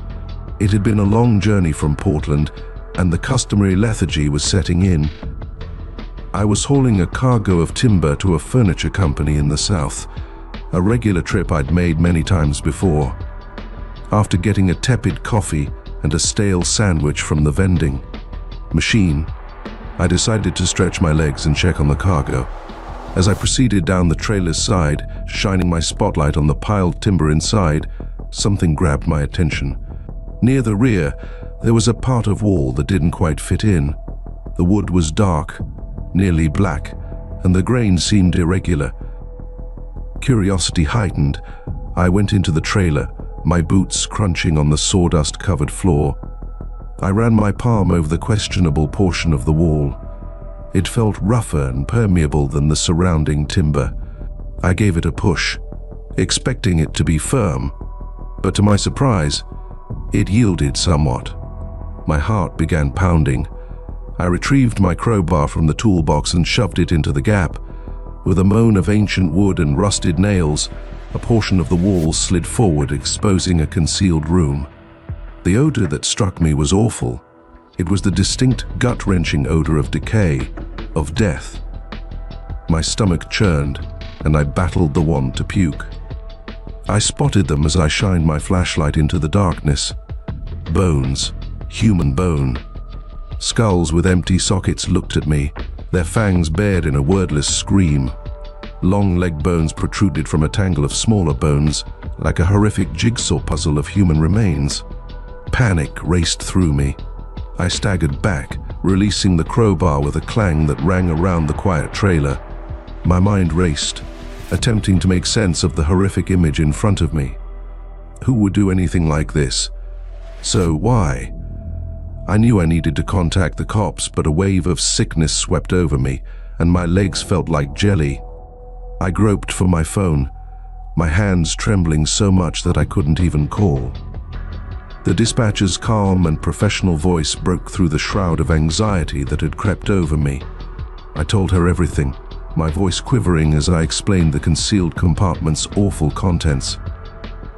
It had been a long journey from Portland, and the customary lethargy was setting in. I was hauling a cargo of timber to a furniture company in the south, a regular trip I'd made many times before. After getting a tepid coffee and a stale sandwich from the vending machine, I decided to stretch my legs and check on the cargo. As I proceeded down the trailer's side, shining my spotlight on the piled timber inside, something grabbed my attention. Near the rear, there was a part of wall that didn't quite fit in. The wood was dark, nearly black, and the grain seemed irregular. Curiosity heightened, I went into the trailer, my boots crunching on the sawdust-covered floor. I ran my palm over the questionable portion of the wall. It felt rougher and permeable than the surrounding timber. I gave it a push, expecting it to be firm, but to my surprise, it yielded somewhat. My heart began pounding. I retrieved my crowbar from the toolbox and shoved it into the gap. With a moan of ancient wood and rusted nails, a portion of the wall slid forward, exposing a concealed room. The odor that struck me was awful. It was the distinct, gut-wrenching odor of decay, of death. My stomach churned, and I battled the want to puke. I spotted them as I shined my flashlight into the darkness. Bones, human bone. Skulls with empty sockets looked at me, their fangs bared in a wordless scream. Long leg bones protruded from a tangle of smaller bones, like a horrific jigsaw puzzle of human remains. Panic raced through me. I staggered back, releasing the crowbar with a clang that rang around the quiet trailer. My mind raced, attempting to make sense of the horrific image in front of me. Who would do anything like this? So why? I knew I needed to contact the cops, but a wave of sickness swept over me, and my legs felt like jelly. I groped for my phone, my hands trembling so much that I couldn't even call. The dispatcher's calm and professional voice broke through the shroud of anxiety that had crept over me. I told her everything, my voice quivering as I explained the concealed compartment's awful contents.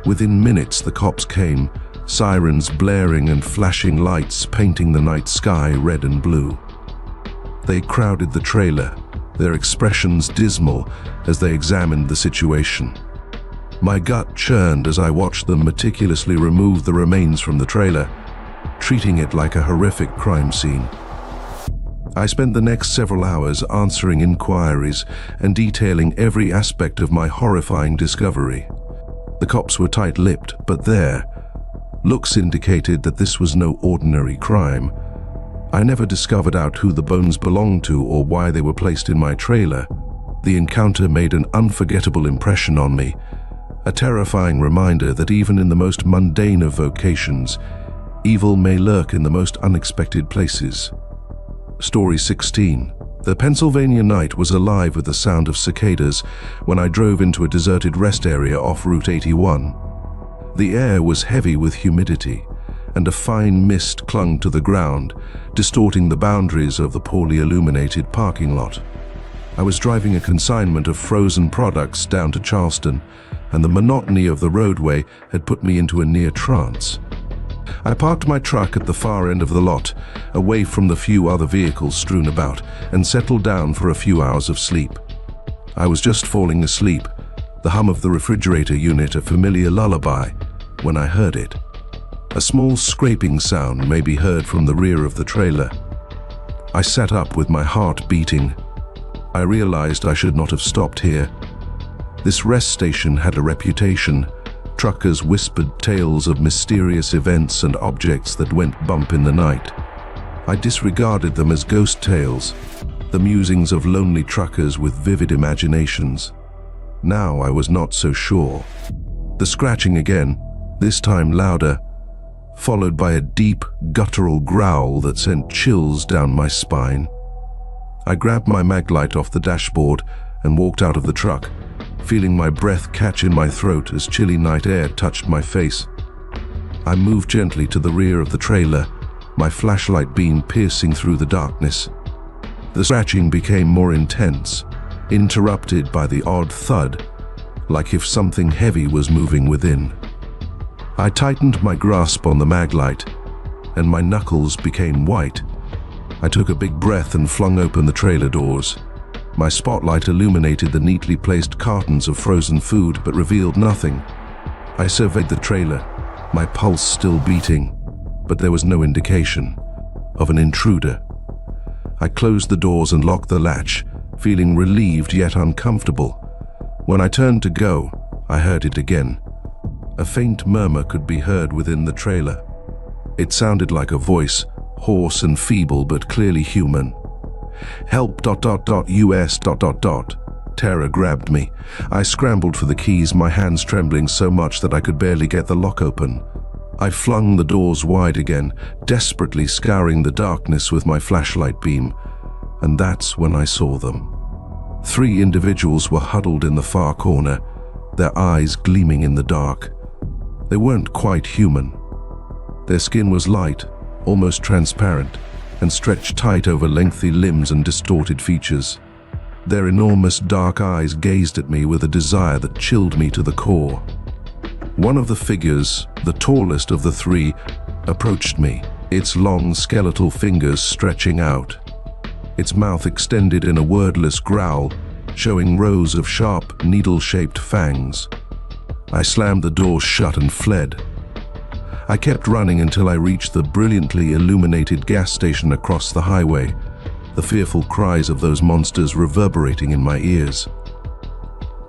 Within minutes, the cops came, sirens blaring and flashing lights painting the night sky red and blue. They crowded the trailer, their expressions dismal as they examined the situation. My gut churned as I watched them meticulously remove the remains from the trailer, treating it like a horrific crime scene. I spent the next several hours answering inquiries and detailing every aspect of my horrifying discovery. The cops were tight-lipped, but their looks indicated that this was no ordinary crime. I never discovered out who the bones belonged to or why they were placed in my trailer. The encounter made an unforgettable impression on me, a terrifying reminder that even in the most mundane of vocations, evil may lurk in the most unexpected places. Story 16. The Pennsylvania night was alive with the sound of cicadas when I drove into a deserted rest area off Route 81. The air was heavy with humidity, and a fine mist clung to the ground, distorting the boundaries of the poorly illuminated parking lot. I was driving a consignment of frozen products down to Charleston, and the monotony of the roadway had put me into a near trance. I parked my truck at the far end of the lot, away from the few other vehicles strewn about, and settled down for a few hours of sleep. I was just falling asleep, the hum of the refrigerator unit a familiar lullaby, when I heard it. A small scraping sound may be heard from the rear of the trailer. I sat up with my heart beating. I realized I should not have stopped here. This rest station had a reputation. Truckers whispered tales of mysterious events and objects that went bump in the night. I disregarded them as ghost tales, the musings of lonely truckers with vivid imaginations. Now I was not so sure. The scratching again, this time louder, followed by a deep, guttural growl that sent chills down my spine. I grabbed my maglite off the dashboard and walked out of the truck, feeling my breath catch in my throat as chilly night air touched my face. I moved gently to the rear of the trailer, my flashlight beam piercing through the darkness. The scratching became more intense, interrupted by the odd thud, like if something heavy was moving within. I tightened my grasp on the maglite, and my knuckles became white. I took a big breath and flung open the trailer doors. My spotlight illuminated the neatly placed cartons of frozen food, but revealed nothing. I surveyed the trailer, my pulse still beating, but there was no indication of an intruder. I closed the doors and locked the latch, feeling relieved yet uncomfortable. When I turned to go, I heard it again. A faint murmur could be heard within the trailer. It sounded like a voice, hoarse and feeble but clearly human. Help ... US ... Terror grabbed me. I scrambled for the keys, my hands trembling so much that I could barely get the lock open. I flung the doors wide again, desperately scouring the darkness with my flashlight beam, and that's when I saw them. 3 individuals were huddled in the far corner, their eyes gleaming in the dark. They weren't quite human. Their skin was light, almost transparent, and stretched tight over lengthy limbs and distorted features. Their enormous dark eyes gazed at me with a desire that chilled me to the core. One of the figures, the tallest of the 3, approached me, its long skeletal fingers stretching out. Its mouth extended in a wordless growl, showing rows of sharp, needle-shaped fangs. I slammed the door shut and fled. I kept running until I reached the brilliantly illuminated gas station across the highway, the fearful cries of those monsters reverberating in my ears.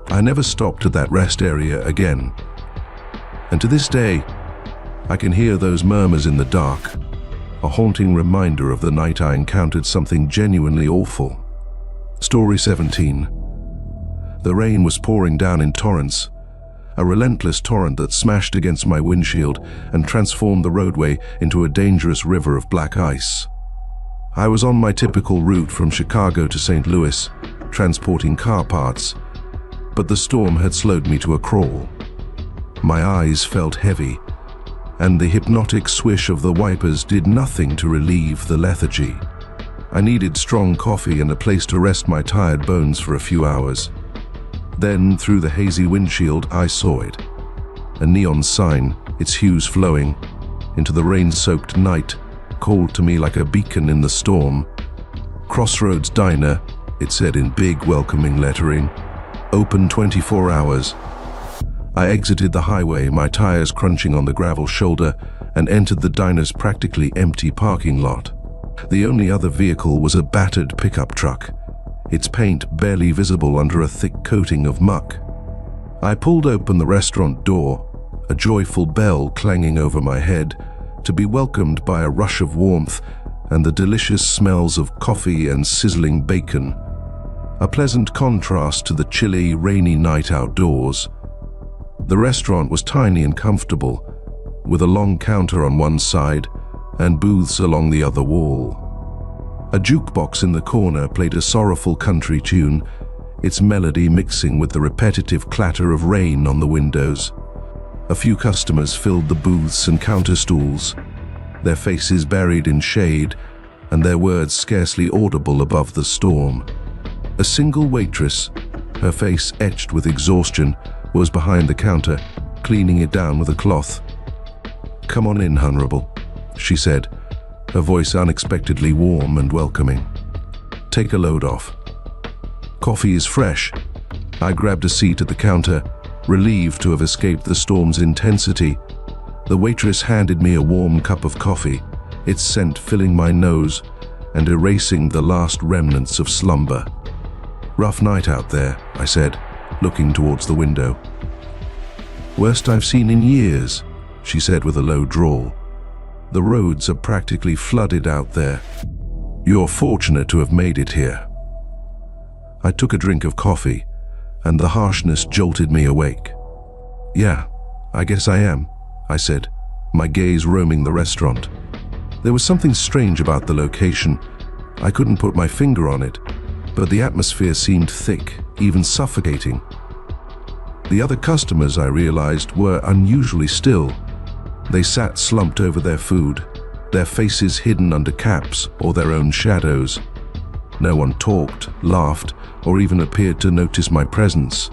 I never stopped at that rest area again. And to this day, I can hear those murmurs in the dark, a haunting reminder of the night I encountered something genuinely awful. Story 17. The rain was pouring down in torrents, a relentless torrent that smashed against my windshield and transformed the roadway into a dangerous river of black ice. I was on my typical route from Chicago to St. Louis, transporting car parts, but the storm had slowed me to a crawl. My eyes felt heavy, and the hypnotic swish of the wipers did nothing to relieve the lethargy. I needed strong coffee and a place to rest my tired bones for a few hours. Then, through the hazy windshield, I saw it. A neon sign, its hues flowing into the rain-soaked night, called to me like a beacon in the storm. Crossroads Diner, it said in big, welcoming lettering. Open 24 hours. I exited the highway, my tires crunching on the gravel shoulder, and entered the diner's practically empty parking lot. The only other vehicle was a battered pickup truck, its paint barely visible under a thick coating of muck. I pulled open the restaurant door, a joyful bell clanging over my head, to be welcomed by a rush of warmth and the delicious smells of coffee and sizzling bacon, a pleasant contrast to the chilly, rainy night outdoors. The restaurant was tiny and comfortable, with a long counter on one side and booths along the other wall. A jukebox in the corner played a sorrowful country tune, its melody mixing with the repetitive clatter of rain on the windows. A few customers filled the booths and counter stools, their faces buried in shade and their words scarcely audible above the storm. A single waitress, her face etched with exhaustion, was behind the counter, cleaning it down with a cloth. "Come on in, Honorable," she said, her voice unexpectedly warm and welcoming. "Take a load off. Coffee is fresh." I grabbed a seat at the counter, relieved to have escaped the storm's intensity. The waitress handed me a warm cup of coffee, its scent filling my nose and erasing the last remnants of slumber. "Rough night out there," I said, looking towards the window. "Worst I've seen in years," she said with a low drawl. "The roads are practically flooded out there. You're fortunate to have made it here." I took a drink of coffee, and the harshness jolted me awake. "Yeah, I guess I am," I said, my gaze roaming the restaurant. There was something strange about the location. I couldn't put my finger on it, but the atmosphere seemed thick, even suffocating. The other customers, I realized, were unusually still. They sat slumped over their food, their faces hidden under caps or their own shadows. No one talked, laughed, or even appeared to notice my presence.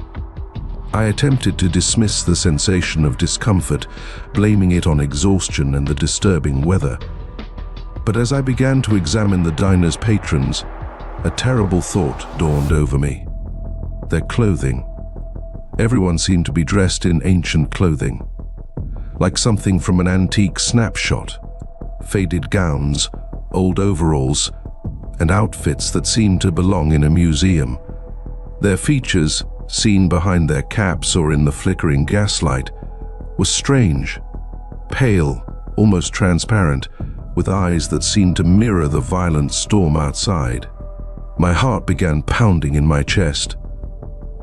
I attempted to dismiss the sensation of discomfort, blaming it on exhaustion and the disturbing weather. But as I began to examine the diner's patrons, a terrible thought dawned over me. Their clothing. Everyone seemed to be dressed in ancient clothing, like something from an antique snapshot. Faded gowns, old overalls, and outfits that seemed to belong in a museum. Their features, seen behind their caps or in the flickering gaslight, were strange, pale, almost transparent, with eyes that seemed to mirror the violent storm outside. My heart began pounding in my chest.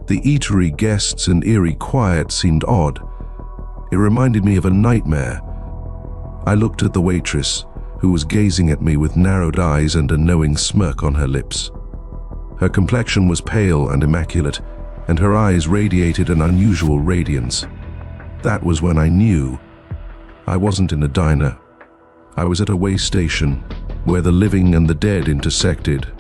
The eatery guests and eerie quiet seemed odd. It reminded me of a nightmare. I looked at the waitress, who was gazing at me with narrowed eyes and a knowing smirk on her lips. Her complexion was pale and immaculate, and her eyes radiated an unusual radiance. That was when I knew. I wasn't in a diner. I was at a way station, where the living and the dead intersected.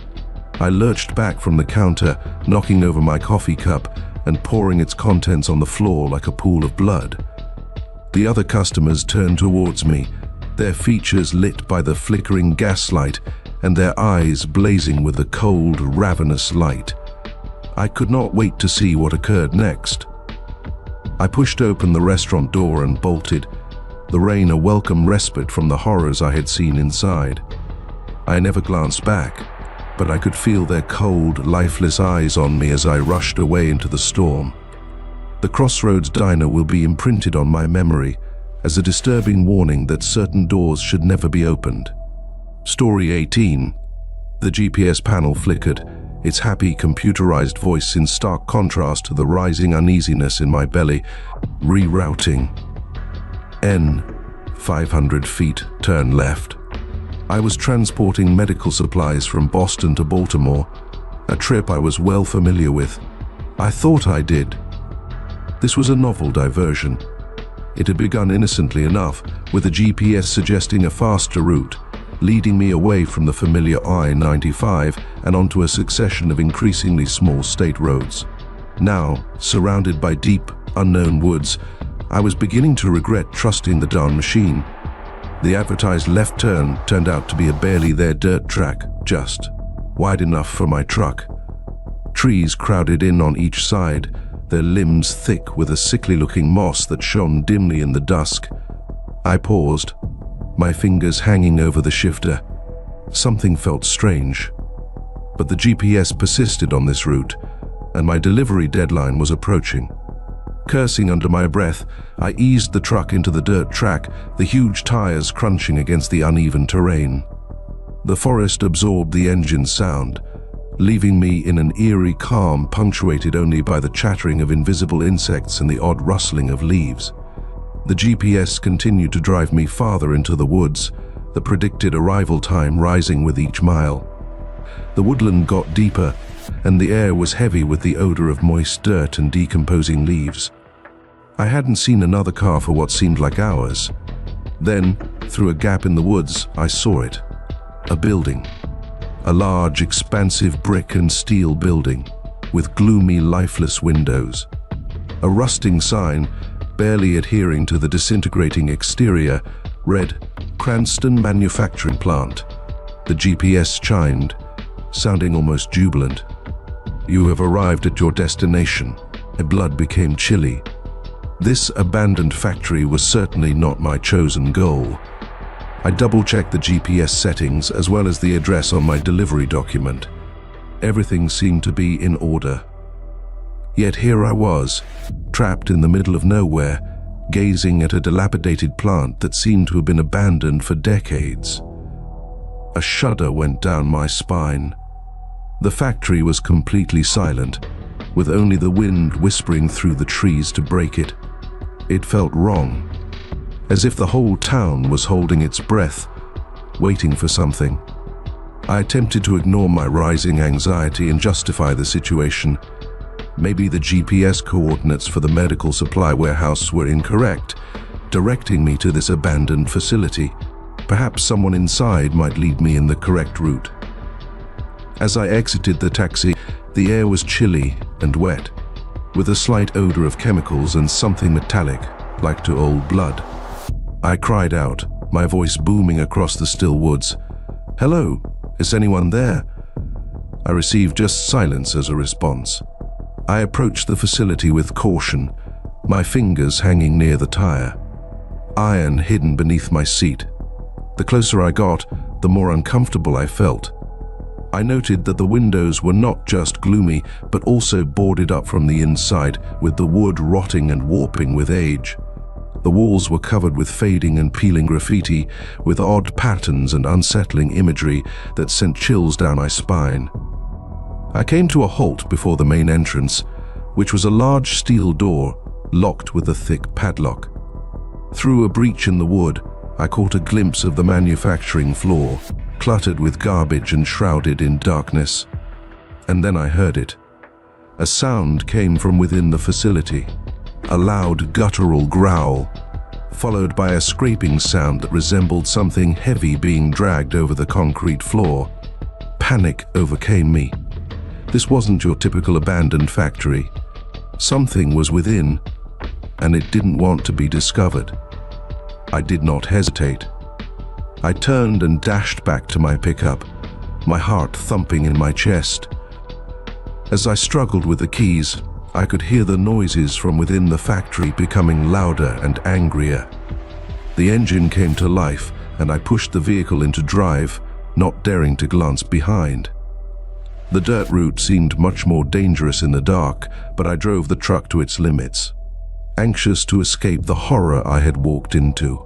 I lurched back from the counter, knocking over my coffee cup and pouring its contents on the floor like a pool of blood. The other customers turned towards me, their features lit by the flickering gaslight and their eyes blazing with a cold, ravenous light. I could not wait to see what occurred next. I pushed open the restaurant door and bolted, the rain a welcome respite from the horrors I had seen inside. I never glanced back, but I could feel their cold, lifeless eyes on me as I rushed away into the storm. The Crossroads Diner will be imprinted on my memory as a disturbing warning that certain doors should never be opened. Story 18. The GPS panel flickered, its happy computerized voice in stark contrast to the rising uneasiness in my belly. Rerouting. N. 500 feet, turn left. I was transporting medical supplies from Boston to Baltimore, a trip I was well familiar with. I thought I did. This was a novel diversion. It had begun innocently enough, with the GPS suggesting a faster route, leading me away from the familiar I-95 and onto a succession of increasingly small state roads. Now, surrounded by deep, unknown woods, I was beginning to regret trusting the darn machine. The advertised left turn turned out to be a barely there dirt track, just wide enough for my truck. Trees crowded in on each side, their limbs thick with a sickly-looking moss that shone dimly in the dusk. I paused, my fingers hanging over the shifter. Something felt strange. But the GPS persisted on this route, and my delivery deadline was approaching. Cursing under my breath, I eased the truck into the dirt track, the huge tires crunching against the uneven terrain. The forest absorbed the engine's sound, leaving me in an eerie calm punctuated only by the chattering of invisible insects and the odd rustling of leaves. The GPS continued to drive me farther into the woods, the predicted arrival time rising with each mile. The woodland got deeper, and the air was heavy with the odor of moist dirt and decomposing leaves. I hadn't seen another car for what seemed like hours. Then, through a gap in the woods, I saw it. A building. A large, expansive brick and steel building, with gloomy, lifeless windows. A rusting sign, barely adhering to the disintegrating exterior, read, "Cranston Manufacturing Plant." The GPS chimed, sounding almost jubilant. "You have arrived at your destination." My blood became chilly. This abandoned factory was certainly not my chosen goal. I double-checked the GPS settings as well as the address on my delivery document. Everything seemed to be in order. Yet here I was, trapped in the middle of nowhere, gazing at a dilapidated plant that seemed to have been abandoned for decades. A shudder went down my spine. The factory was completely silent, with only the wind whispering through the trees to break it. It felt wrong, as if the whole town was holding its breath, waiting for something. I attempted to ignore my rising anxiety and justify the situation. Maybe the GPS coordinates for the medical supply warehouse were incorrect, directing me to this abandoned facility. Perhaps someone inside might lead me in the correct route. As I exited the taxi, the air was chilly and wet, with a slight odor of chemicals and something metallic, like to old blood. I cried out, my voice booming across the still woods. "Hello, is anyone there?" I received just silence as a response. I approached the facility with caution, my fingers hanging near the tire, iron hidden beneath my seat. The closer I got, the more uncomfortable I felt. I noted that the windows were not just gloomy, but also boarded up from the inside, with the wood rotting and warping with age. The walls were covered with fading and peeling graffiti, with odd patterns and unsettling imagery that sent chills down my spine. I came to a halt before the main entrance, which was a large steel door, locked with a thick padlock. Through a breach in the wood, I caught a glimpse of the manufacturing floor, cluttered with garbage and shrouded in darkness. And then I heard it. A sound came from within the facility, a loud guttural growl, followed by a scraping sound that resembled something heavy being dragged over the concrete floor. Panic overcame me. This wasn't your typical abandoned factory. Something was within, and it didn't want to be discovered. I did not hesitate. I turned and dashed back to my pickup, my heart thumping in my chest. As I struggled with the keys, I could hear the noises from within the factory becoming louder and angrier. The engine came to life, and I pushed the vehicle into drive, not daring to glance behind. The dirt route seemed much more dangerous in the dark, but I drove the truck to its limits, anxious to escape the horror I had walked into.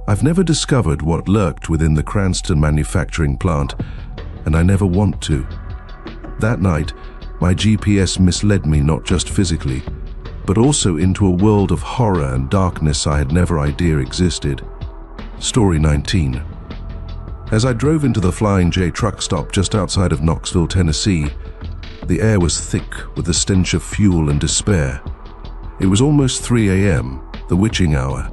I've never discovered what lurked within the Cranston manufacturing plant, and I never want to. That night, my GPS misled me not just physically, but also into a world of horror and darkness I had never idea existed. Story 19. As I drove into the Flying J truck stop just outside of Knoxville, Tennessee, the air was thick with the stench of fuel and despair. It was almost 3 a.m., the witching hour,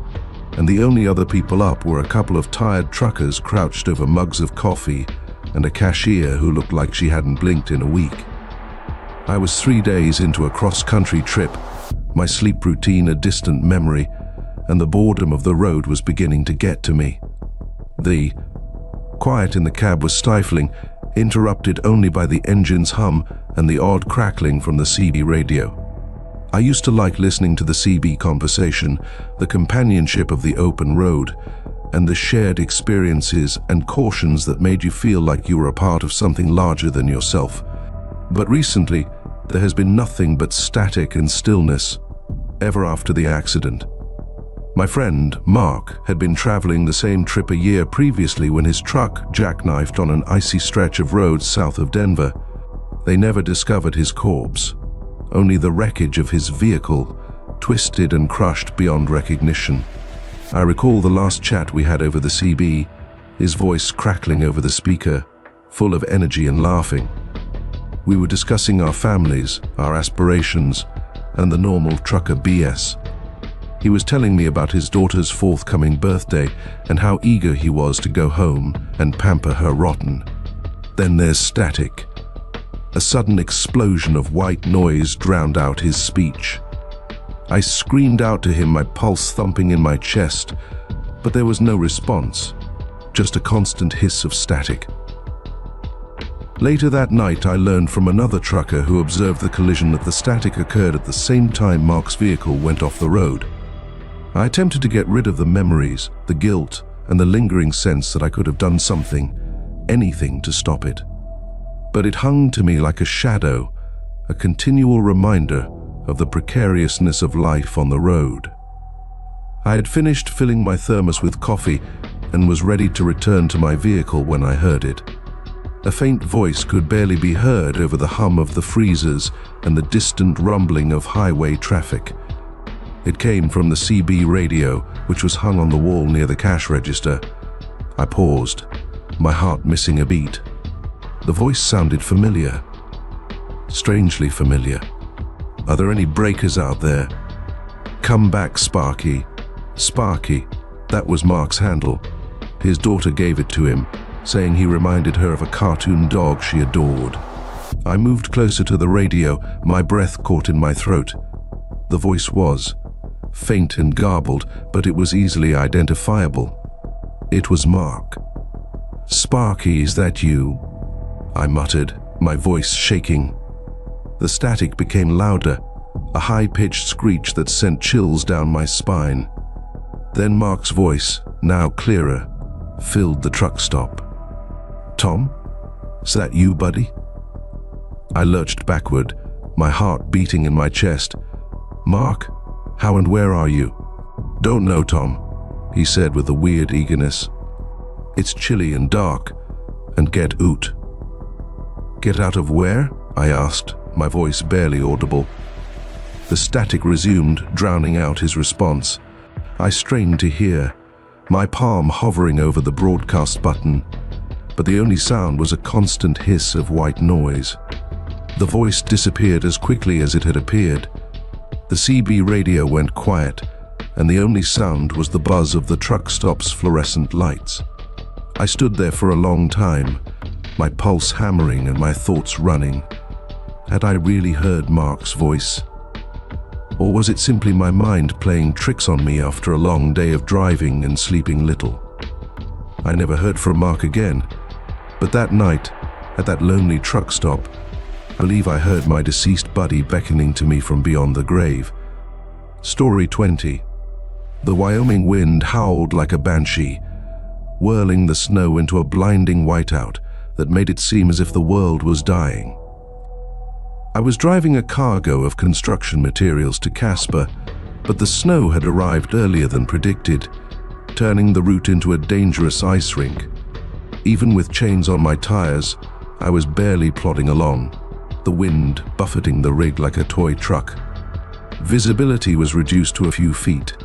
and the only other people up were a couple of tired truckers crouched over mugs of coffee and a cashier who looked like she hadn't blinked in a week. I was 3 days into a cross-country trip, my sleep routine a distant memory, and the boredom of the road was beginning to get to me. The quiet in the cab was stifling, interrupted only by the engine's hum and the odd crackling from the CB radio. I used to like listening to the CB conversation, the companionship of the open road, and the shared experiences and cautions that made you feel like you were a part of something larger than yourself. But recently, there has been nothing but static and stillness, ever after the accident. My friend, Mark, had been traveling the same trip a year previously when his truck jackknifed on an icy stretch of roads south of Denver. They never discovered his corpse, only the wreckage of his vehicle, twisted and crushed beyond recognition. I recall the last chat we had over the CB, his voice crackling over the speaker, full of energy and laughing. We were discussing our families, our aspirations, and the normal trucker BS. He was telling me about his daughter's forthcoming birthday and how eager he was to go home and pamper her rotten. Then there's static. A sudden explosion of white noise drowned out his speech. I screamed out to him, my pulse thumping in my chest, but there was no response, just a constant hiss of static. Later that night, I learned from another trucker who observed the collision that the static occurred at the same time Mark's vehicle went off the road. I attempted to get rid of the memories, the guilt, and the lingering sense that I could have done something, anything to stop it. But it hung to me like a shadow, a continual reminder of the precariousness of life on the road. I had finished filling my thermos with coffee and was ready to return to my vehicle when I heard it. A faint voice could barely be heard over the hum of the freezers and the distant rumbling of highway traffic. It came from the CB radio, which was hung on the wall near the cash register. I paused, my heart missing a beat. The voice sounded familiar, strangely familiar. Are there any breakers out there? Come back, Sparky. Sparky, that was Mark's handle. His daughter gave it to him, saying he reminded her of a cartoon dog she adored. I moved closer to the radio, my breath caught in my throat. The voice was faint and garbled, but it was easily identifiable. It was Mark. Sparky, is that you? I muttered, my voice shaking. The static became louder, a high-pitched screech that sent chills down my spine. Then Mark's voice, now clearer, filled the truck stop. Tom? Is that you, buddy? I lurched backward, my heart beating in my chest. Mark, how and where are you? Don't know, Tom, he said with a weird eagerness. It's chilly and dark, and get out. Get out of where? I asked, my voice barely audible. The static resumed, drowning out his response. I strained to hear, my palm hovering over the broadcast button, but the only sound was a constant hiss of white noise. The voice disappeared as quickly as it had appeared. The CB radio went quiet, and the only sound was the buzz of the truck stop's fluorescent lights. I stood there for a long time, my pulse hammering and my thoughts running. Had I really heard Mark's voice? Or was it simply my mind playing tricks on me after a long day of driving and sleeping little? I never heard from Mark again, but that night, at that lonely truck stop, I believe I heard my deceased buddy beckoning to me from beyond the grave. Story 20. The Wyoming wind howled like a banshee, whirling the snow into a blinding whiteout that made it seem as if the world was dying. I was driving a cargo of construction materials to Casper, but the snow had arrived earlier than predicted, turning the route into a dangerous ice rink. Even with chains on my tires, I was barely plodding along, the wind buffeting the rig like a toy truck. Visibility was reduced to a few feet,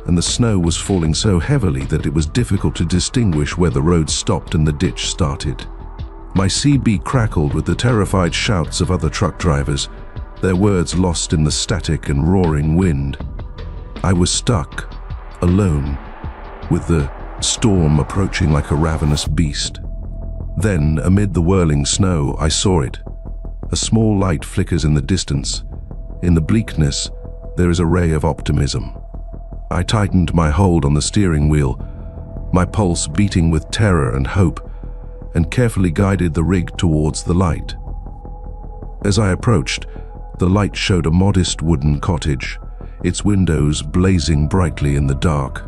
and the snow was falling so heavily that it was difficult to distinguish where the road stopped and the ditch started. My CB crackled with the terrified shouts of other truck drivers, their words lost in the static and roaring wind. I was stuck, alone, with the storm approaching like a ravenous beast. Then, amid the whirling snow, I saw it. A small light flickers in the distance. In the bleakness, there is a ray of optimism. I tightened my hold on the steering wheel, my pulse beating with terror and hope, and carefully guided the rig towards the light. As I approached, the light showed a modest wooden cottage, its windows blazing brightly in the dark.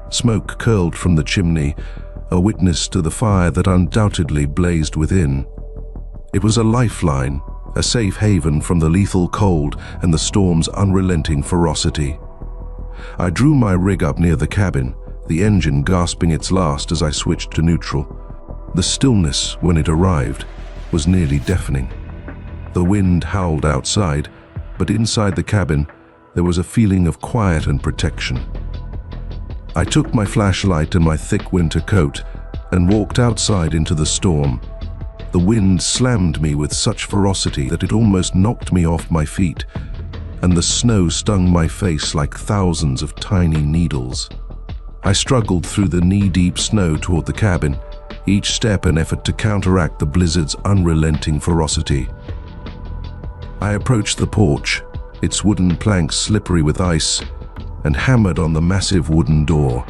Smoke curled from the chimney, a witness to the fire that undoubtedly blazed within. It was a lifeline, a safe haven from the lethal cold and the storm's unrelenting ferocity. I drew my rig up near the cabin, the engine gasping its last as I switched to neutral. The stillness, when it arrived, was nearly deafening. The wind howled outside, but inside the cabin, there was a feeling of quiet and protection. I took my flashlight and my thick winter coat and walked outside into the storm. The wind slammed me with such ferocity that it almost knocked me off my feet, and the snow stung my face like thousands of tiny needles. I struggled through the knee-deep snow toward the cabin, each step an effort to counteract the blizzard's unrelenting ferocity. I approached the porch, its wooden planks slippery with ice, and hammered on the massive wooden door.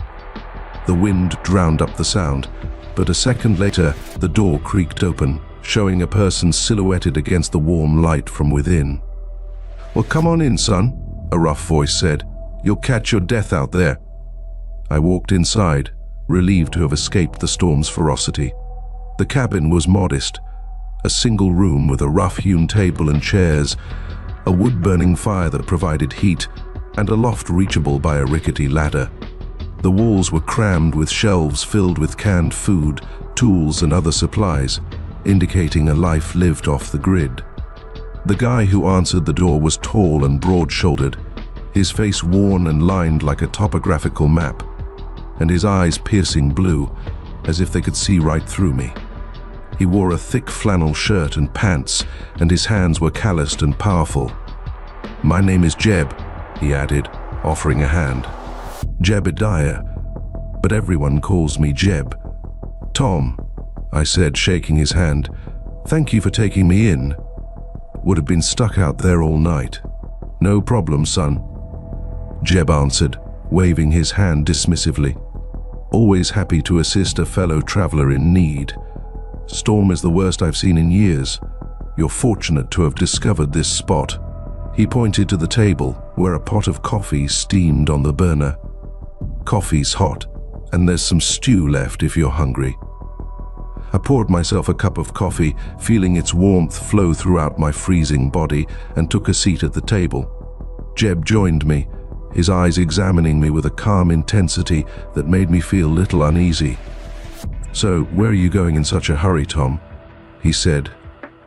The wind drowned up the sound, but a second later, the door creaked open, showing a person silhouetted against the warm light from within. "Well, come on in, son," a rough voice said. "You'll catch your death out there." I walked inside, relieved to have escaped the storm's ferocity. The cabin was modest, a single room with a rough-hewn table and chairs, a wood-burning fire that provided heat, and a loft reachable by a rickety ladder. The walls were crammed with shelves filled with canned food, tools, and other supplies, indicating a life lived off the grid. The guy who answered the door was tall and broad-shouldered, his face worn and lined like a topographical map, and his eyes piercing blue, as if they could see right through me. He wore a thick flannel shirt and pants, and his hands were calloused and powerful. My name is Jeb, he added, offering a hand. Jebediah, but everyone calls me Jeb. Tom, I said, shaking his hand. Thank you for taking me in. Would have been stuck out there all night. No problem, son, Jeb answered, waving his hand dismissively. Always happy to assist a fellow traveler in need. Storm is the worst I've seen in years. You're fortunate to have discovered this spot. He pointed to the table where a pot of coffee steamed on the burner. Coffee's hot, and there's some stew left if you're hungry. I poured myself a cup of coffee, feeling its warmth flow throughout my freezing body, and took a seat at the table. Jeb joined me, his eyes examining me with a calm intensity that made me feel a little uneasy. So, where are you going in such a hurry, Tom? He said,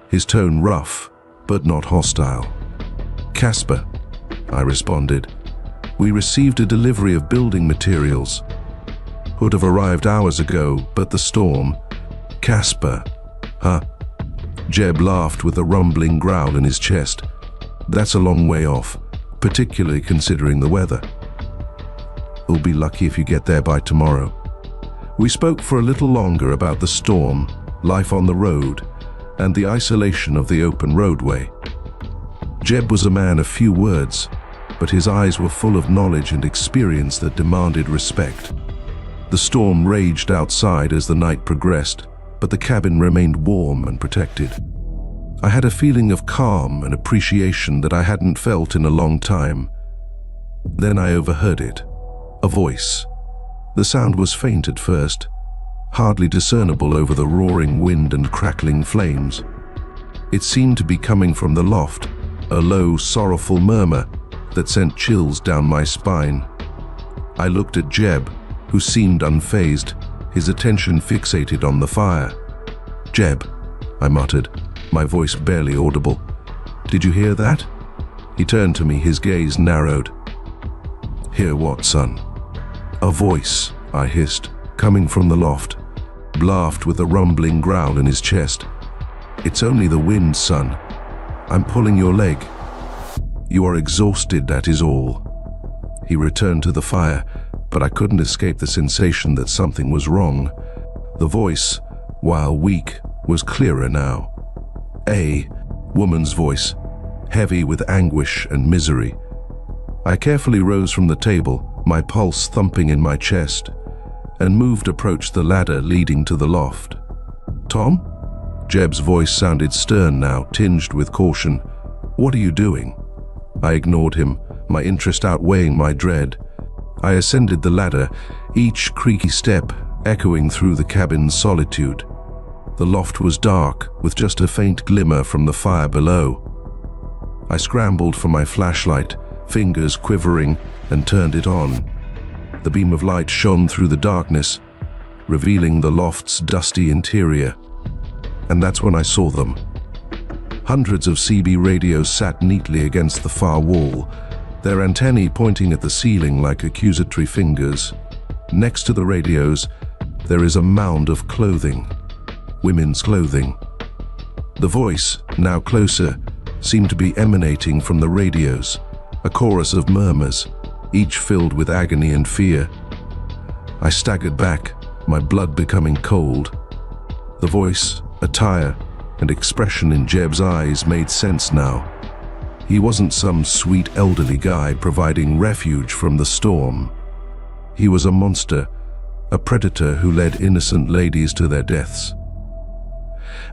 his tone rough, but not hostile. Casper, I responded. We received a delivery of building materials. Would have arrived hours ago, but the storm. Casper, huh? Jeb laughed with a rumbling growl in his chest. That's a long way off, particularly considering the weather. We'll be lucky if you get there by tomorrow. We spoke for a little longer about the storm, life on the road, and the isolation of the open roadway. Jeb was a man of few words, but his eyes were full of knowledge and experience that demanded respect. The storm raged outside as the night progressed, but the cabin remained warm and protected. I had a feeling of calm and appreciation that I hadn't felt in a long time. Then I overheard it, a voice. The sound was faint at first, hardly discernible over the roaring wind and crackling flames. It seemed to be coming from the loft, a low, sorrowful murmur that sent chills down my spine. I looked at Jeb, who seemed unfazed, his attention fixated on the fire. Jeb, I muttered, my voice barely audible. Did you hear that? He turned to me, his gaze narrowed. Hear what, son? A voice, I hissed, coming from the loft, laughed with a rumbling growl in his chest. It's only the wind, son. I'm pulling your leg. You are exhausted, that is all. He returned to the fire, but I couldn't escape the sensation that something was wrong. The voice, while weak, was clearer now. A woman's voice, heavy with anguish and misery. I carefully rose from the table, my pulse thumping in my chest, and moved to approach the ladder leading to the loft. Tom? Jeb's voice sounded stern now, tinged with caution. What are you doing? I ignored him, my interest outweighing my dread. I ascended the ladder, each creaky step echoing through the cabin's solitude. The loft was dark, with just a faint glimmer from the fire below. I scrambled for my flashlight, fingers quivering, and turned it on. The beam of light shone through the darkness, revealing the loft's dusty interior. And that's when I saw them. Hundreds of CB radios sat neatly against the far wall, their antennae pointing at the ceiling like accusatory fingers. Next to the radios, there is a mound of clothing, women's clothing. The voice, now closer, seemed to be emanating from the radios, a chorus of murmurs, each filled with agony and fear. I staggered back, my blood becoming cold. The voice, attire, and expression in Jeb's eyes made sense now. He wasn't some sweet elderly guy providing refuge from the storm. He was a monster, a predator who led innocent ladies to their deaths.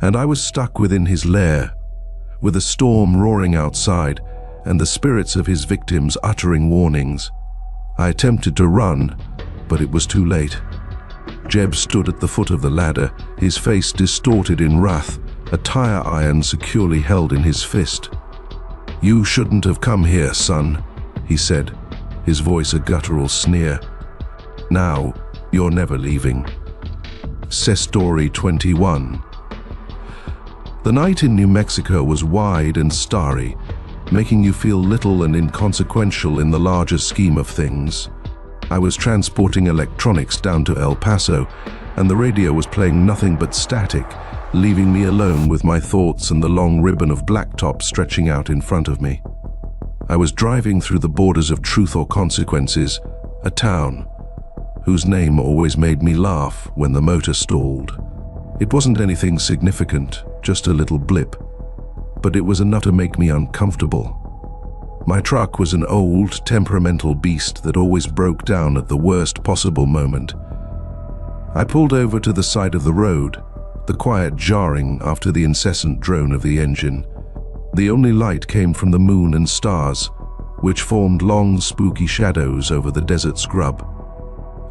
And I was stuck within his lair, with a storm roaring outside and the spirits of his victims uttering warnings. I attempted to run, but it was too late. Jeb stood at the foot of the ladder, his face distorted in wrath, a tire iron securely held in his fist. You shouldn't have come here, son, he said, his voice a guttural sneer. Now, you're never leaving. Story 21. The night in New Mexico was wide and starry, making you feel little and inconsequential in the larger scheme of things. I was transporting electronics down to El Paso, and the radio was playing nothing but static, leaving me alone with my thoughts and the long ribbon of blacktop stretching out in front of me. I was driving through the borders of truth or consequences, a town whose name always made me laugh when the motor stalled. It wasn't anything significant, just a little blip, but it was enough to make me uncomfortable. My truck was an old, temperamental beast that always broke down at the worst possible moment. I pulled over to the side of the road, the quiet jarring after the incessant drone of the engine. The only light came from the moon and stars, which formed long, spooky shadows over the desert scrub.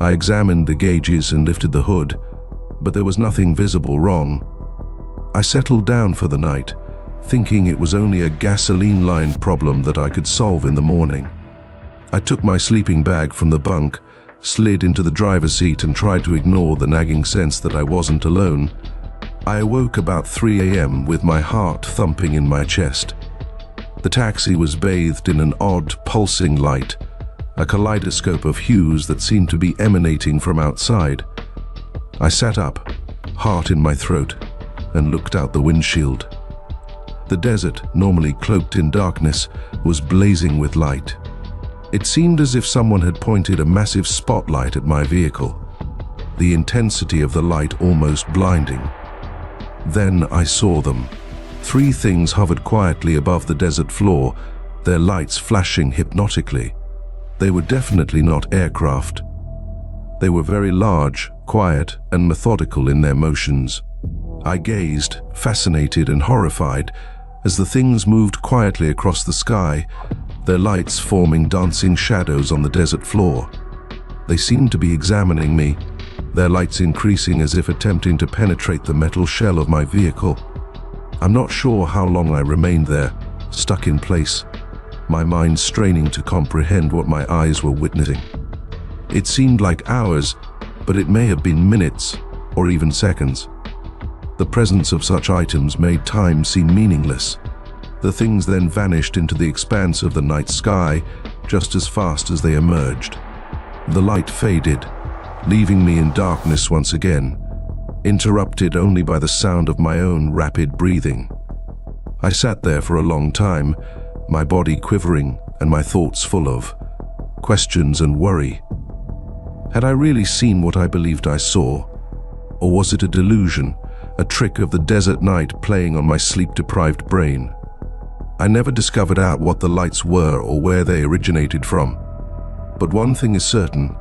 I examined the gauges and lifted the hood, but there was nothing visible wrong. I settled down for the night, thinking it was only a gasoline line problem that I could solve in the morning. I took my sleeping bag from the bunk, slid into the driver's seat and tried to ignore the nagging sense that I wasn't alone. I awoke about 3 a.m. with my heart thumping in my chest. The taxi was bathed in an odd, pulsing light, a kaleidoscope of hues that seemed to be emanating from outside. I sat up, heart in my throat, and looked out the windshield. The desert, normally cloaked in darkness, was blazing with light. It seemed as if someone had pointed a massive spotlight at my vehicle, the intensity of the light almost blinding. Then I saw them. 3 things hovered quietly above the desert floor, their lights flashing hypnotically. They were definitely not aircraft. They were very large, quiet, and methodical in their motions. I gazed, fascinated and horrified, as the things moved quietly across the sky, their lights forming dancing shadows on the desert floor. They seemed to be examining me, their lights increasing as if attempting to penetrate the metal shell of my vehicle. I'm not sure how long I remained there, stuck in place, my mind straining to comprehend what my eyes were witnessing. It seemed like hours, but it may have been minutes or even seconds. The presence of such items made time seem meaningless. The things then vanished into the expanse of the night sky just as fast as they emerged. The light faded, leaving me in darkness once again, interrupted only by the sound of my own rapid breathing. I sat there for a long time, my body quivering and my thoughts full of questions and worry. Had I really seen what I believed I saw? Or was it a delusion, a trick of the desert night playing on my sleep-deprived brain? I never discovered out what the lights were or where they originated from. But one thing is certain,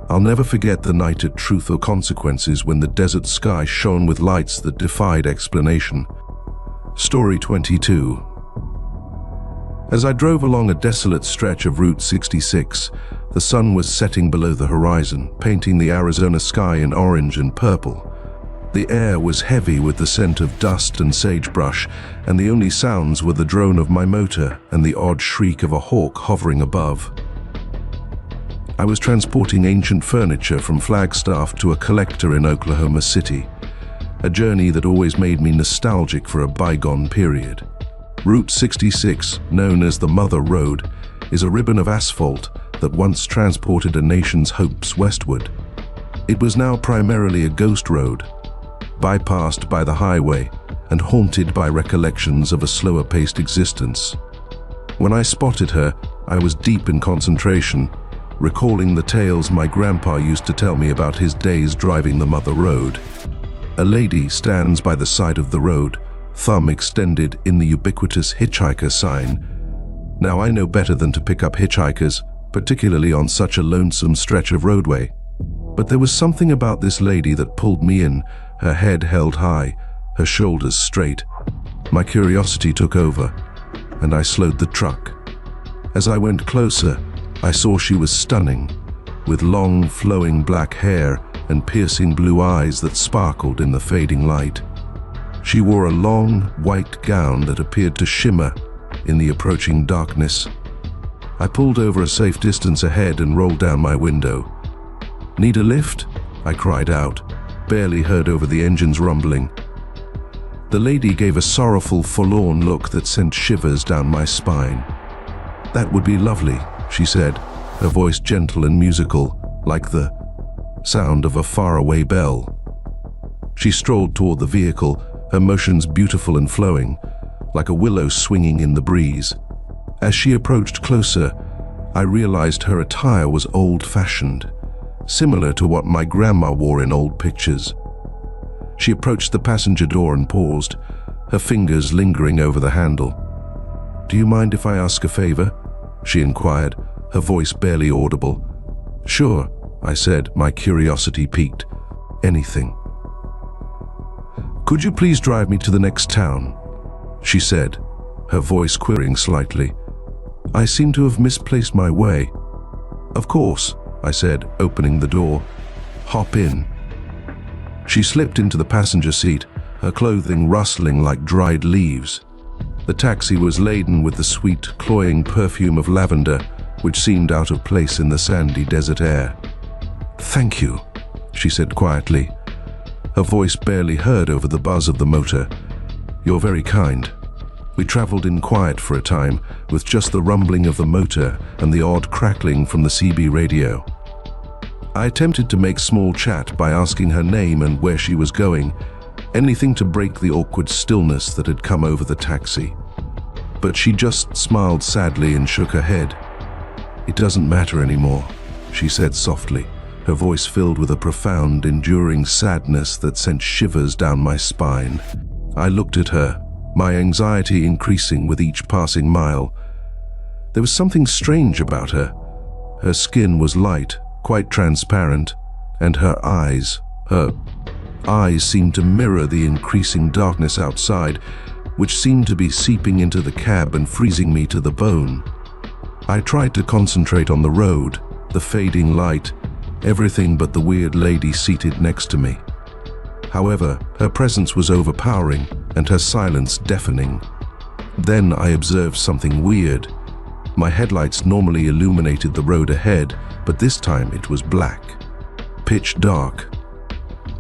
I'll never forget the night at Truth or Consequences when the desert sky shone with lights that defied explanation. Story 22. As I drove along a desolate stretch of Route 66, the sun was setting below the horizon, painting the Arizona sky in orange and purple. The air was heavy with the scent of dust and sagebrush, and the only sounds were the drone of my motor and the odd shriek of a hawk hovering above. I was transporting ancient furniture from Flagstaff to a collector in Oklahoma City, a journey that always made me nostalgic for a bygone period. Route 66, known as the Mother Road, is a ribbon of asphalt that once transported a nation's hopes westward. It was now primarily a ghost road, bypassed by the highway and haunted by recollections of a slower-paced existence. When I spotted her, I was deep in concentration, recalling the tales my grandpa used to tell me about his days driving the Mother Road. A lady stands by the side of the road, thumb extended in the ubiquitous hitchhiker sign. Now I know better than to pick up hitchhikers, particularly on such a lonesome stretch of roadway. But there was something about this lady that pulled me in, her head held high, her shoulders straight. My curiosity took over, and I slowed the truck. As I went closer, I saw she was stunning, with long, flowing black hair and piercing blue eyes that sparkled in the fading light. She wore a long, white gown that appeared to shimmer in the approaching darkness. I pulled over a safe distance ahead and rolled down my window. "Need a lift?" I cried out, barely heard over the engine's rumbling. The lady gave a sorrowful, forlorn look that sent shivers down my spine. "That would be lovely," she said, her voice gentle and musical, like the sound of a faraway bell. She strolled toward the vehicle, her motions beautiful and flowing, like a willow swinging in the breeze. As she approached closer, I realized her attire was old-fashioned, similar to what my grandma wore in old pictures. She approached the passenger door and paused, her fingers lingering over the handle. "Do you mind if I ask a favor?" she inquired, her voice barely audible. "Sure," I said, my curiosity piqued. "Anything." "Could you please drive me to the next town?" she said, her voice quivering slightly. I seemed to have misplaced my way. "Of course," I said, opening the door. "Hop in." She slipped into the passenger seat, her clothing rustling like dried leaves. The taxi was laden with the sweet, cloying perfume of lavender, which seemed out of place in the sandy desert air. "Thank you," she said quietly, her voice barely heard over the buzz of the motor. "You're very kind." We traveled in quiet for a time, with just the rumbling of the motor and the odd crackling from the CB radio. I attempted to make small chat by asking her name and where she was going, anything to break the awkward stillness that had come over the taxi. But she just smiled sadly and shook her head. "It doesn't matter anymore," she said softly, her voice filled with a profound, enduring sadness that sent shivers down my spine. I looked at her, my anxiety increasing with each passing mile. There was something strange about her. Her skin was light, quite transparent, and her eyes seemed to mirror the increasing darkness outside, which seemed to be seeping into the cab and freezing me to the bone. I tried to concentrate on the road, the fading light, everything but the weird lady seated next to me. However, her presence was overpowering and her silence deafening. Then I observed something weird. My headlights normally illuminated the road ahead, but this time it was black, pitch dark.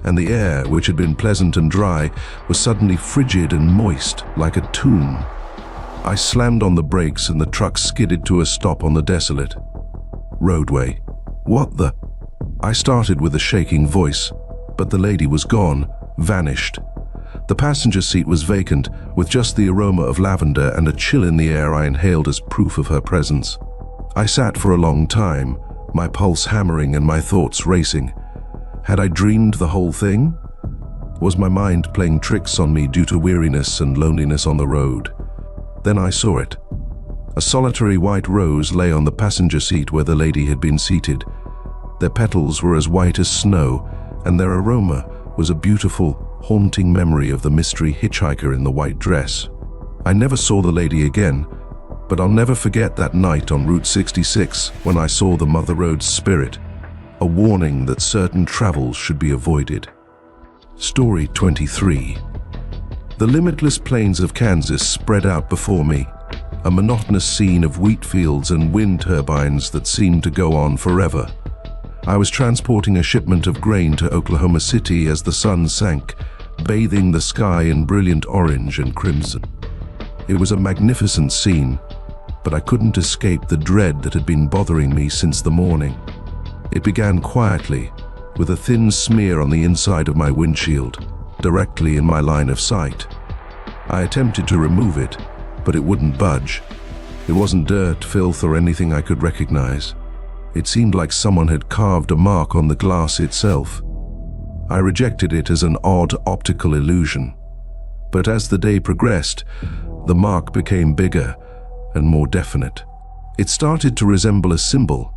And the air, which had been pleasant and dry, was suddenly frigid and moist, like a tomb. I slammed on the brakes and the truck skidded to a stop on the desolate roadway. "What the?" I started with a shaking voice, but the lady was gone, vanished. The passenger seat was vacant, with just the aroma of lavender and a chill in the air I inhaled as proof of her presence. I sat for a long time, my pulse hammering and my thoughts racing. Had I dreamed the whole thing? Was my mind playing tricks on me due to weariness and loneliness on the road? Then I saw it. A solitary white rose lay on the passenger seat where the lady had been seated. Their petals were as white as snow, and their aroma was a beautiful, haunting memory of the mystery hitchhiker in the white dress. I never saw the lady again, but I'll never forget that night on Route 66 when I saw the Mother Road's spirit, a warning that certain travels should be avoided. Story 23. The limitless plains of Kansas spread out before me, a monotonous scene of wheat fields and wind turbines that seemed to go on forever. I was transporting a shipment of grain to Oklahoma City as the sun sank, bathing the sky in brilliant orange and crimson. It was a magnificent scene, but I couldn't escape the dread that had been bothering me since the morning. It began quietly, with a thin smear on the inside of my windshield, directly in my line of sight. I attempted to remove it, but it wouldn't budge. It wasn't dirt, filth, or anything I could recognize. It seemed like someone had carved a mark on the glass itself. I rejected it as an odd optical illusion. But as the day progressed, the mark became bigger and more definite. It started to resemble a symbol,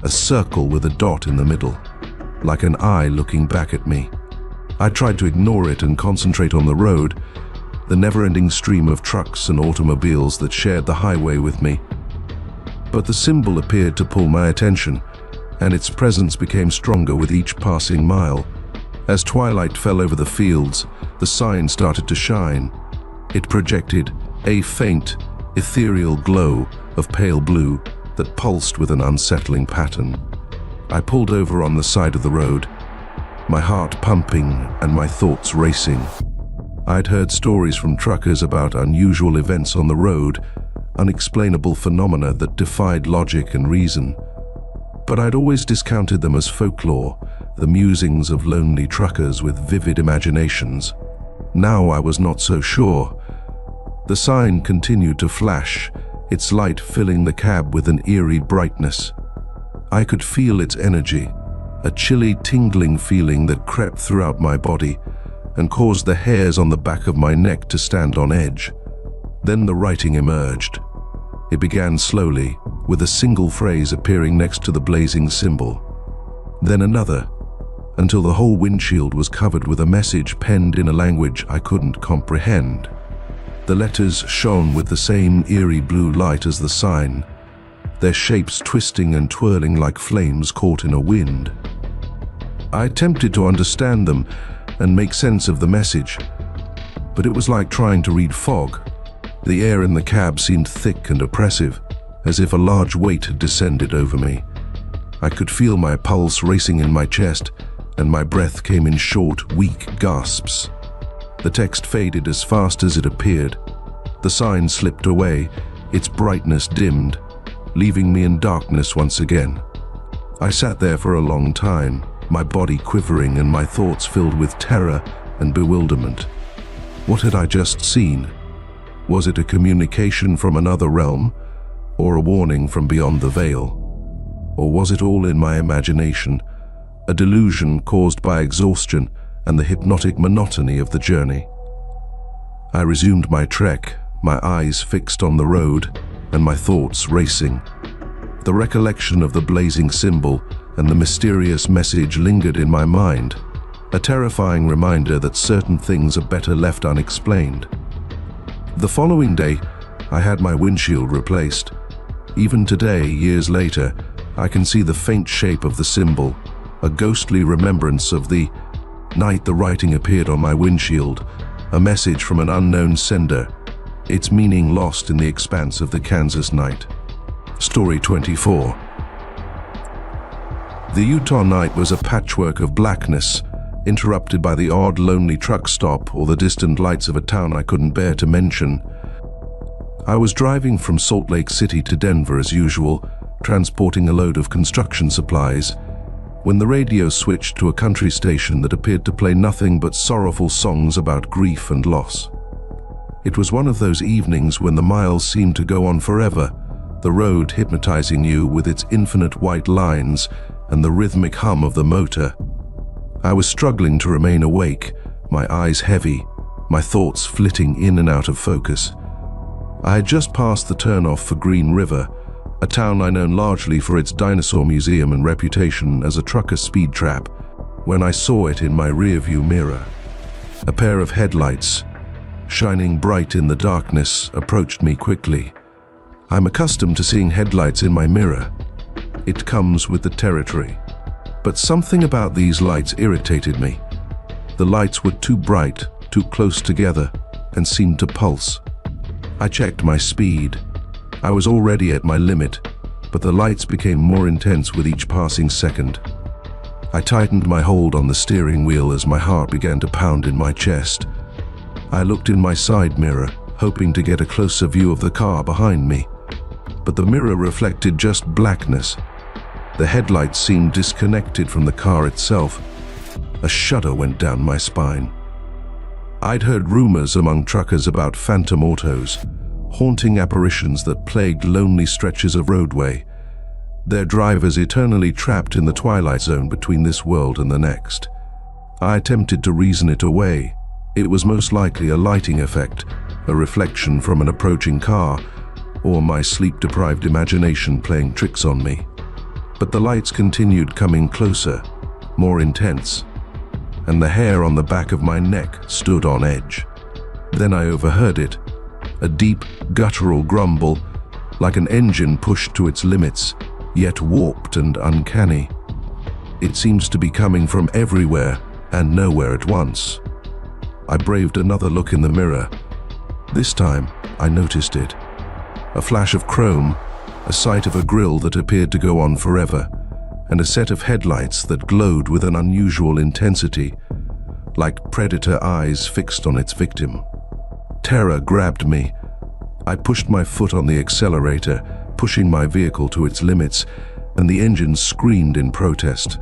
a circle with a dot in the middle, like an eye looking back at me. I tried to ignore it and concentrate on the road, the never-ending stream of trucks and automobiles that shared the highway with me. But the symbol appeared to pull my attention, and its presence became stronger with each passing mile. As twilight fell over the fields, the sign started to shine. It projected a faint, ethereal glow of pale blue that pulsed with an unsettling pattern. I pulled over on the side of the road, my heart pumping and my thoughts racing. I'd heard stories from truckers about unusual events on the road, unexplainable phenomena that defied logic and reason. But I'd always discounted them as folklore, the musings of lonely truckers with vivid imaginations. Now I was not so sure. The sign continued to flash, its light filling the cab with an eerie brightness. I could feel its energy, a chilly, tingling feeling that crept throughout my body and caused the hairs on the back of my neck to stand on edge. Then the writing emerged. It began slowly, with a single phrase appearing next to the blazing symbol. Then another, until the whole windshield was covered with a message penned in a language I couldn't comprehend. The letters shone with the same eerie blue light as the sign, their shapes twisting and twirling like flames caught in a wind. I attempted to understand them and make sense of the message, but it was like trying to read fog. The air in the cab seemed thick and oppressive, as if a large weight had descended over me. I could feel my pulse racing in my chest, and my breath came in short, weak gasps. The text faded as fast as it appeared. The sign slipped away, its brightness dimmed, leaving me in darkness once again. I sat there for a long time, my body quivering and my thoughts filled with terror and bewilderment. What had I just seen? Was it a communication from another realm, or a warning from beyond the veil? Or was it all in my imagination, a delusion caused by exhaustion and the hypnotic monotony of the journey? I resumed my trek, my eyes fixed on the road and my thoughts racing. The recollection of the blazing symbol and the mysterious message lingered in my mind, a terrifying reminder that certain things are better left unexplained. The following day, I had my windshield replaced. Even today, years later, I can see the faint shape of the symbol, a ghostly remembrance of the night the writing appeared on my windshield, a message from an unknown sender, its meaning lost in the expanse of the Kansas night. Story 24. The Utah night was a patchwork of blackness, interrupted by the odd, lonely truck stop or the distant lights of a town I couldn't bear to mention. I was driving from Salt Lake City to Denver as usual, transporting a load of construction supplies, when the radio switched to a country station that appeared to play nothing but sorrowful songs about grief and loss. It was one of those evenings when the miles seemed to go on forever, the road hypnotizing you with its infinite white lines and the rhythmic hum of the motor. I was struggling to remain awake, my eyes heavy, my thoughts flitting in and out of focus. I had just passed the turnoff for Green River, a town I known largely for its dinosaur museum and reputation as a trucker speed trap, when I saw it in my rearview mirror. A pair of headlights, shining bright in the darkness, approached me quickly. I'm accustomed to seeing headlights in my mirror. It comes with the territory. But something about these lights irritated me. The lights were too bright, too close together, and seemed to pulse. I checked my speed. I was already at my limit, but the lights became more intense with each passing second. I tightened my hold on the steering wheel as my heart began to pound in my chest. I looked in my side mirror, hoping to get a closer view of the car behind me. But the mirror reflected just blackness. The headlights seemed disconnected from the car itself. A shudder went down my spine. I'd heard rumors among truckers about phantom autos, haunting apparitions that plagued lonely stretches of roadway, their drivers eternally trapped in the twilight zone between this world and the next. I attempted to reason it away. It was most likely a lighting effect, a reflection from an approaching car, or my sleep-deprived imagination playing tricks on me. But the lights continued coming closer, more intense, and the hair on the back of my neck stood on edge. Then I overheard it, a deep, guttural grumble, like an engine pushed to its limits, yet warped and uncanny. It seems to be coming from everywhere and nowhere at once. I braved another look in the mirror. This time, I noticed it. A flash of chrome, a sight of a grille that appeared to go on forever, and a set of headlights that glowed with an unusual intensity, like predator eyes fixed on its victim. Terror grabbed me. I pushed my foot on the accelerator, pushing my vehicle to its limits, and the engine screamed in protest.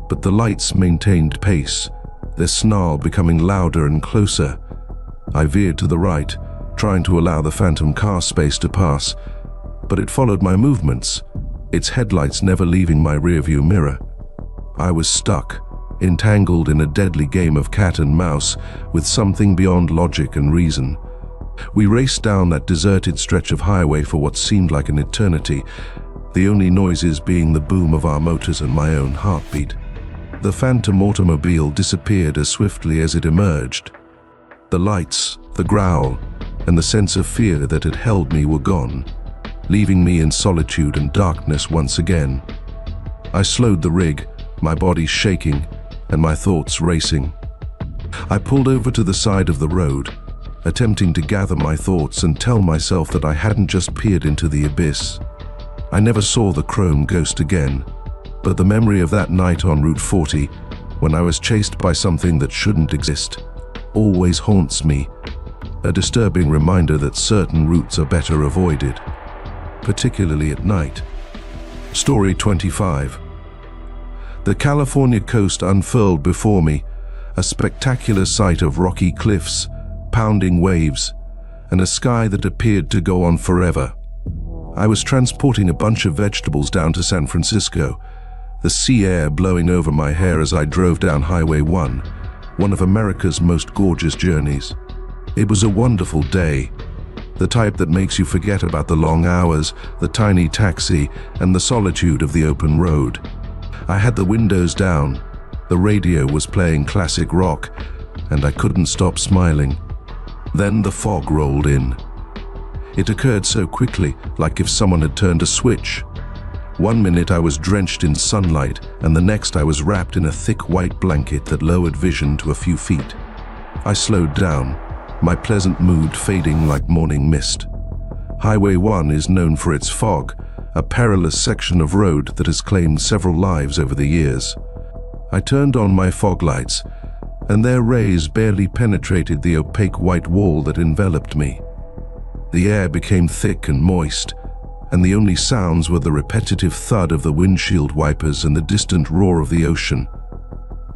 But the lights maintained pace, their snarl becoming louder and closer. I veered to the right, trying to allow the phantom car space to pass, but it followed my movements, its headlights never leaving my rearview mirror. I was stuck, entangled in a deadly game of cat and mouse with something beyond logic and reason. We raced down that deserted stretch of highway for what seemed like an eternity, the only noises being the boom of our motors and my own heartbeat. The phantom automobile disappeared as swiftly as it emerged. The lights, the growl, and the sense of fear that had held me were gone, leaving me in solitude and darkness once again. I slowed the rig, my body shaking and my thoughts racing. I pulled over to the side of the road, attempting to gather my thoughts and tell myself that I hadn't just peered into the abyss. I never saw the chrome ghost again, but the memory of that night on Route 40, when I was chased by something that shouldn't exist, always haunts me, a disturbing reminder that certain routes are better avoided, particularly at night. Story 25. The California coast unfurled before me, a spectacular sight of rocky cliffs, pounding waves, and a sky that appeared to go on forever. I was transporting a bunch of vegetables down to San Francisco, the sea air blowing over my hair as I drove down Highway 1, one of America's most gorgeous journeys. It was a wonderful day, the type that makes you forget about the long hours, the tiny taxi, and the solitude of the open road. I had the windows down, the radio was playing classic rock, and I couldn't stop smiling. Then the fog rolled in. It occurred so quickly, like if someone had turned a switch. One minute I was drenched in sunlight, and the next I was wrapped in a thick white blanket that lowered vision to a few feet. I slowed down, my pleasant mood fading like morning mist. Highway 1 is known for its fog, a perilous section of road that has claimed several lives over the years. I turned on my fog lights, and their rays barely penetrated the opaque white wall that enveloped me. The air became thick and moist, and the only sounds were the repetitive thud of the windshield wipers and the distant roar of the ocean.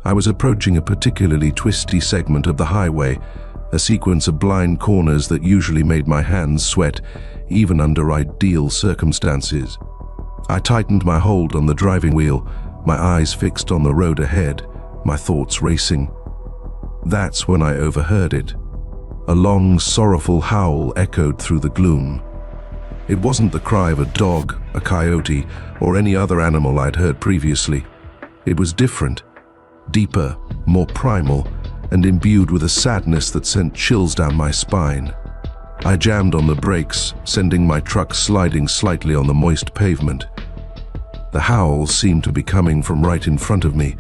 I was approaching a particularly twisty segment of the highway, a sequence of blind corners that usually made my hands sweat, even under ideal circumstances. I tightened my hold on the driving wheel, my eyes fixed on the road ahead, my thoughts racing. That's when I overheard it. A long, sorrowful howl echoed through the gloom. It wasn't the cry of a dog, a coyote, or any other animal I'd heard previously. It was different, deeper, more primal, and imbued with a sadness that sent chills down my spine. I jammed on the brakes, sending my truck sliding slightly on the moist pavement. The howl seemed to be coming from right in front of me,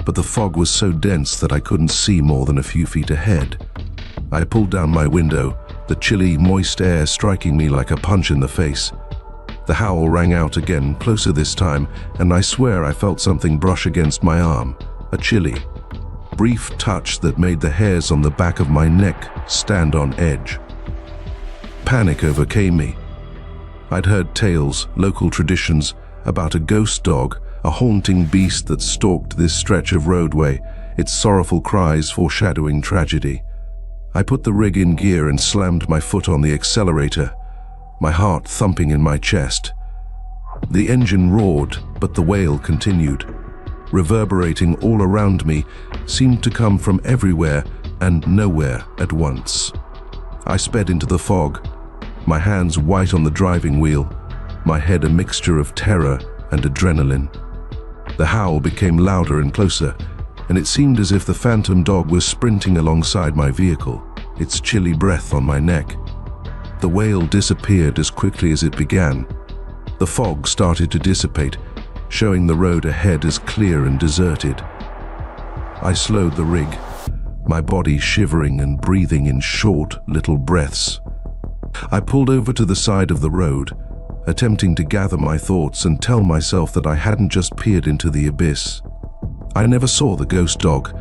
but the fog was so dense that I couldn't see more than a few feet ahead. I pulled down my window, the chilly, moist air striking me like a punch in the face. The howl rang out again, closer this time, and I swear I felt something brush against my arm, a chilly, brief touch that made the hairs on the back of my neck stand on edge. Panic overcame me. I'd heard tales, local traditions, about a ghost dog, a haunting beast that stalked this stretch of roadway, its sorrowful cries foreshadowing tragedy. I put the rig in gear and slammed my foot on the accelerator, my heart thumping in my chest. The engine roared, but the wail continued. Reverberating all around me, seemed to come from everywhere and nowhere at once. I sped into the fog, my hands white on the driving wheel, my head a mixture of terror and adrenaline. The howl became louder and closer, and it seemed as if the phantom dog was sprinting alongside my vehicle, its chilly breath on my neck. The wail disappeared as quickly as it began. The fog started to dissipate, showing the road ahead as clear and deserted. I slowed the rig, my body shivering and breathing in short, little breaths. I pulled over to the side of the road, attempting to gather my thoughts and tell myself that I hadn't just peered into the abyss. I never saw the ghost dog,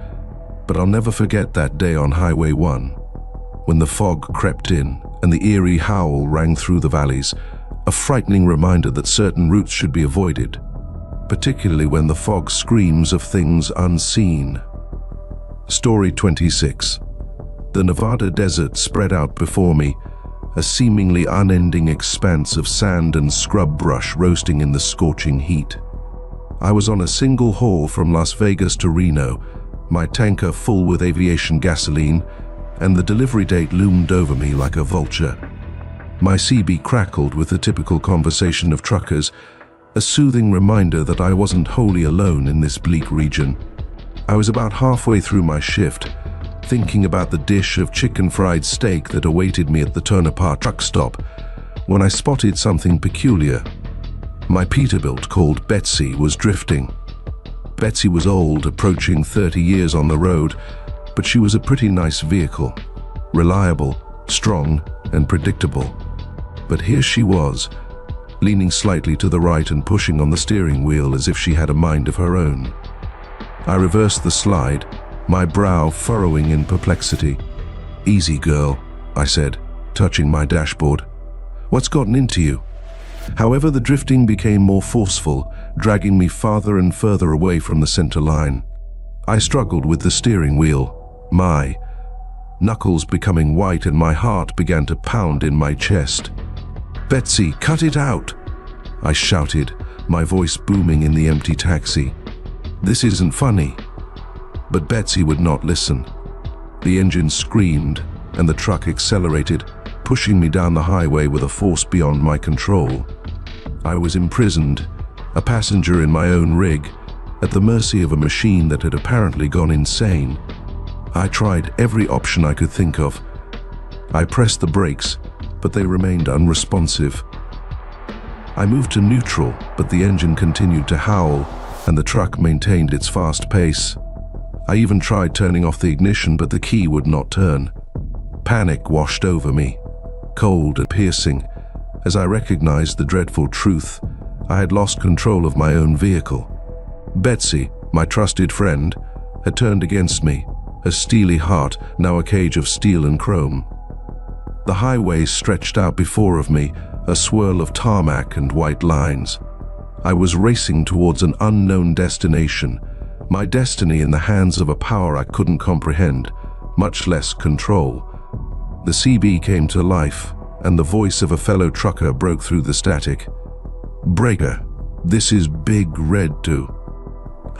but I'll never forget that day on Highway 1, when the fog crept in and the eerie howl rang through the valleys, a frightening reminder that certain routes should be avoided, particularly when the fog screams of things unseen. Story 26. The Nevada desert spread out before me, a seemingly unending expanse of sand and scrub brush roasting in the scorching heat. I was on a single haul from Las Vegas to Reno, my tanker full with aviation gasoline, and the delivery date loomed over me like a vulture. My CB crackled with the typical conversation of truckers, a soothing reminder that I wasn't wholly alone in this bleak region. I was about halfway through my shift, thinking about the dish of chicken fried steak that awaited me at the Tonopah truck stop, when I spotted something peculiar. My Peterbilt called Betsy was drifting. Betsy was old, approaching 30 years on the road, but she was a pretty nice vehicle, reliable, strong, and predictable. But here she was, leaning slightly to the right and pushing on the steering wheel as if she had a mind of her own. I reversed the slide, my brow furrowing in perplexity. "Easy, girl," I said, touching my dashboard. "What's gotten into you?" However, the drifting became more forceful, dragging me farther and further away from the center line. I struggled with the steering wheel, my knuckles becoming white and my heart began to pound in my chest. "Betsy, cut it out!" I shouted, my voice booming in the empty taxi. "This isn't funny." But Betsy would not listen. The engine screamed and the truck accelerated, pushing me down the highway with a force beyond my control. I was imprisoned, a passenger in my own rig, at the mercy of a machine that had apparently gone insane. I tried every option I could think of. I pressed the brakes, but they remained unresponsive. I moved to neutral, but the engine continued to howl, and the truck maintained its fast pace. I even tried turning off the ignition, but the key would not turn. Panic washed over me, cold and piercing, as I recognized the dreadful truth. I had lost control of my own vehicle. Betsy, my trusted friend, had turned against me, her steely heart now a cage of steel and chrome. The highway stretched out before of me, a swirl of tarmac and white lines. I was racing towards an unknown destination, my destiny in the hands of a power I couldn't comprehend, much less control. The CB came to life, and the voice of a fellow trucker broke through the static. "Breaker, this is Big Red 2.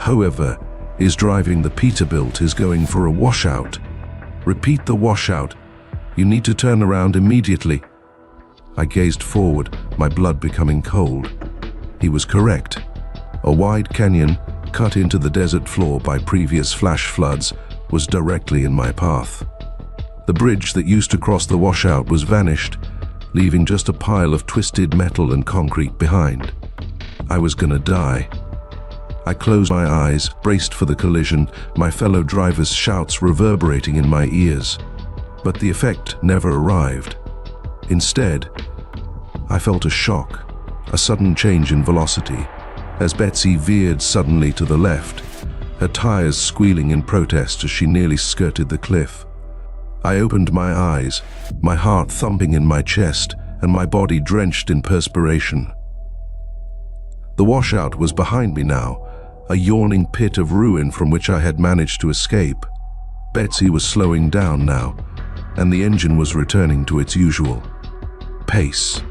Whoever is driving the Peterbilt is going for a washout. Repeat the washout. You need to turn around immediately." I gazed forward, my blood becoming cold. He was correct. A wide canyon, cut into the desert floor by previous flash floods, was directly in my path. The bridge that used to cross the washout was vanished, leaving just a pile of twisted metal and concrete behind. I was gonna die. I closed my eyes, braced for the collision, my fellow drivers' shouts reverberating in my ears. But the effect never arrived. Instead, I felt a shock, a sudden change in velocity, as Betsy veered suddenly to the left, her tires squealing in protest as she nearly skirted the cliff. I opened my eyes, my heart thumping in my chest and my body drenched in perspiration. The washout was behind me now, a yawning pit of ruin from which I had managed to escape. Betsy was slowing down now, and the engine was returning to its usual pace.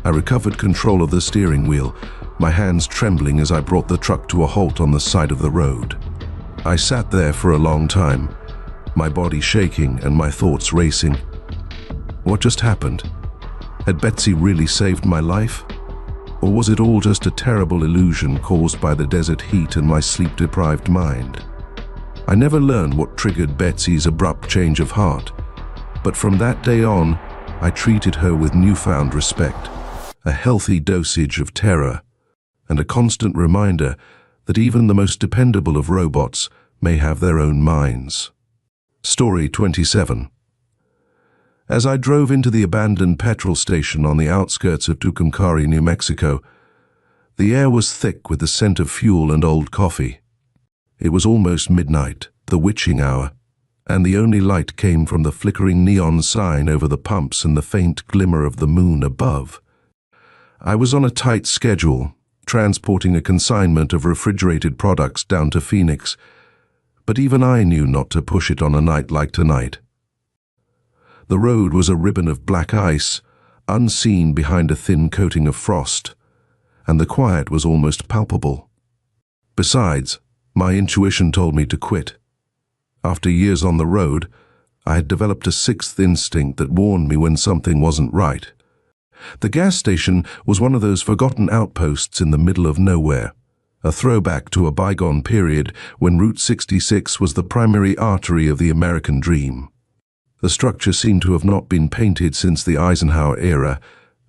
I recovered control of the steering wheel, my hands trembling as I brought the truck to a halt on the side of the road. I sat there for a long time, my body shaking and my thoughts racing. What just happened? Had Betsy really saved my life? Or was it all just a terrible illusion caused by the desert heat and my sleep-deprived mind? I never learned what triggered Betsy's abrupt change of heart, but from that day on, I treated her with newfound respect, a healthy dosage of terror, and a constant reminder that even the most dependable of robots may have their own minds. Story 27. As I drove into the abandoned petrol station on the outskirts of Tucumcari, New Mexico, the air was thick with the scent of fuel and old coffee. It was almost midnight, the witching hour, and the only light came from the flickering neon sign over the pumps and the faint glimmer of the moon above. I was on a tight schedule, transporting a consignment of refrigerated products down to Phoenix, but even I knew not to push it on a night like tonight. The road was a ribbon of black ice, unseen behind a thin coating of frost, and the quiet was almost palpable. Besides, my intuition told me to quit. After years on the road, I had developed a sixth instinct that warned me when something wasn't right. The gas station was one of those forgotten outposts in the middle of nowhere, a throwback to a bygone period when Route 66 was the primary artery of the American dream. The structure seemed to have not been painted since the Eisenhower era,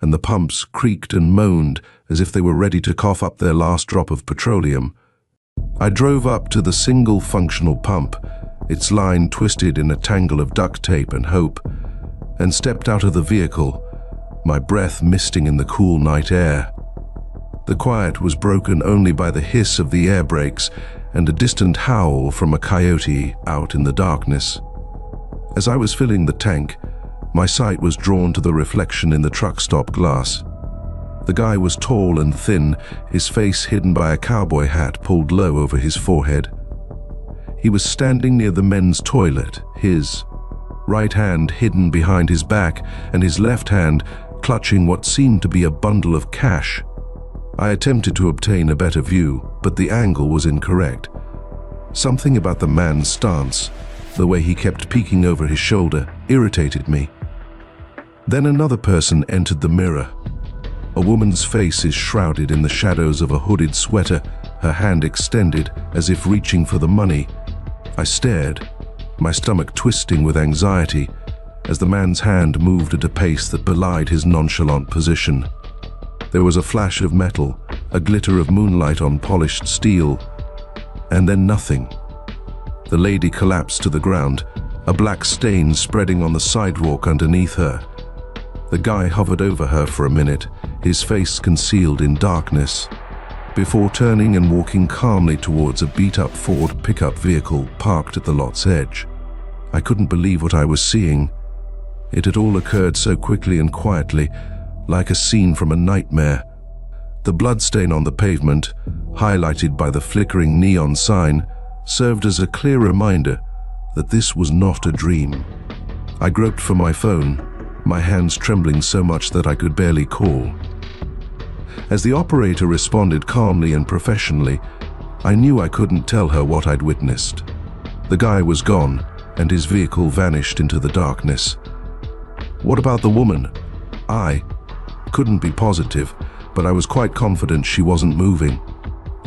and the pumps creaked and moaned as if they were ready to cough up their last drop of petroleum. I drove up to the single functional pump, its line twisted in a tangle of duct tape and hope, and stepped out of the vehicle, my breath misting in the cool night air. The quiet was broken only by the hiss of the air brakes and a distant howl from a coyote out in the darkness. As I was filling the tank, my sight was drawn to the reflection in the truck stop glass. The guy was tall and thin, his face hidden by a cowboy hat pulled low over his forehead. He was standing near the men's toilet, his right hand hidden behind his back and his left hand clutching what seemed to be a bundle of cash. I attempted to obtain a better view, but the angle was incorrect. Something about the man's stance, the way he kept peeking over his shoulder, irritated me. Then another person entered the mirror. A woman's face is shrouded in the shadows of a hooded sweater, her hand extended as if reaching for the money. I stared, my stomach twisting with anxiety, as the man's hand moved at a pace that belied his nonchalant position. There was a flash of metal, a glitter of moonlight on polished steel, and then nothing. The lady collapsed to the ground, a black stain spreading on the sidewalk underneath her. The guy hovered over her for a minute, his face concealed in darkness, before turning and walking calmly towards a beat-up Ford pickup vehicle parked at the lot's edge. I couldn't believe what I was seeing. It had all occurred so quickly and quietly, like a scene from a nightmare. The bloodstain on the pavement, highlighted by the flickering neon sign, served as a clear reminder that this was not a dream. I groped for my phone, my hands trembling so much that I could barely call. As the operator responded calmly and professionally, I knew I couldn't tell her what I'd witnessed. The guy was gone, and his vehicle vanished into the darkness. What about the woman? I couldn't be positive, but I was quite confident she wasn't moving.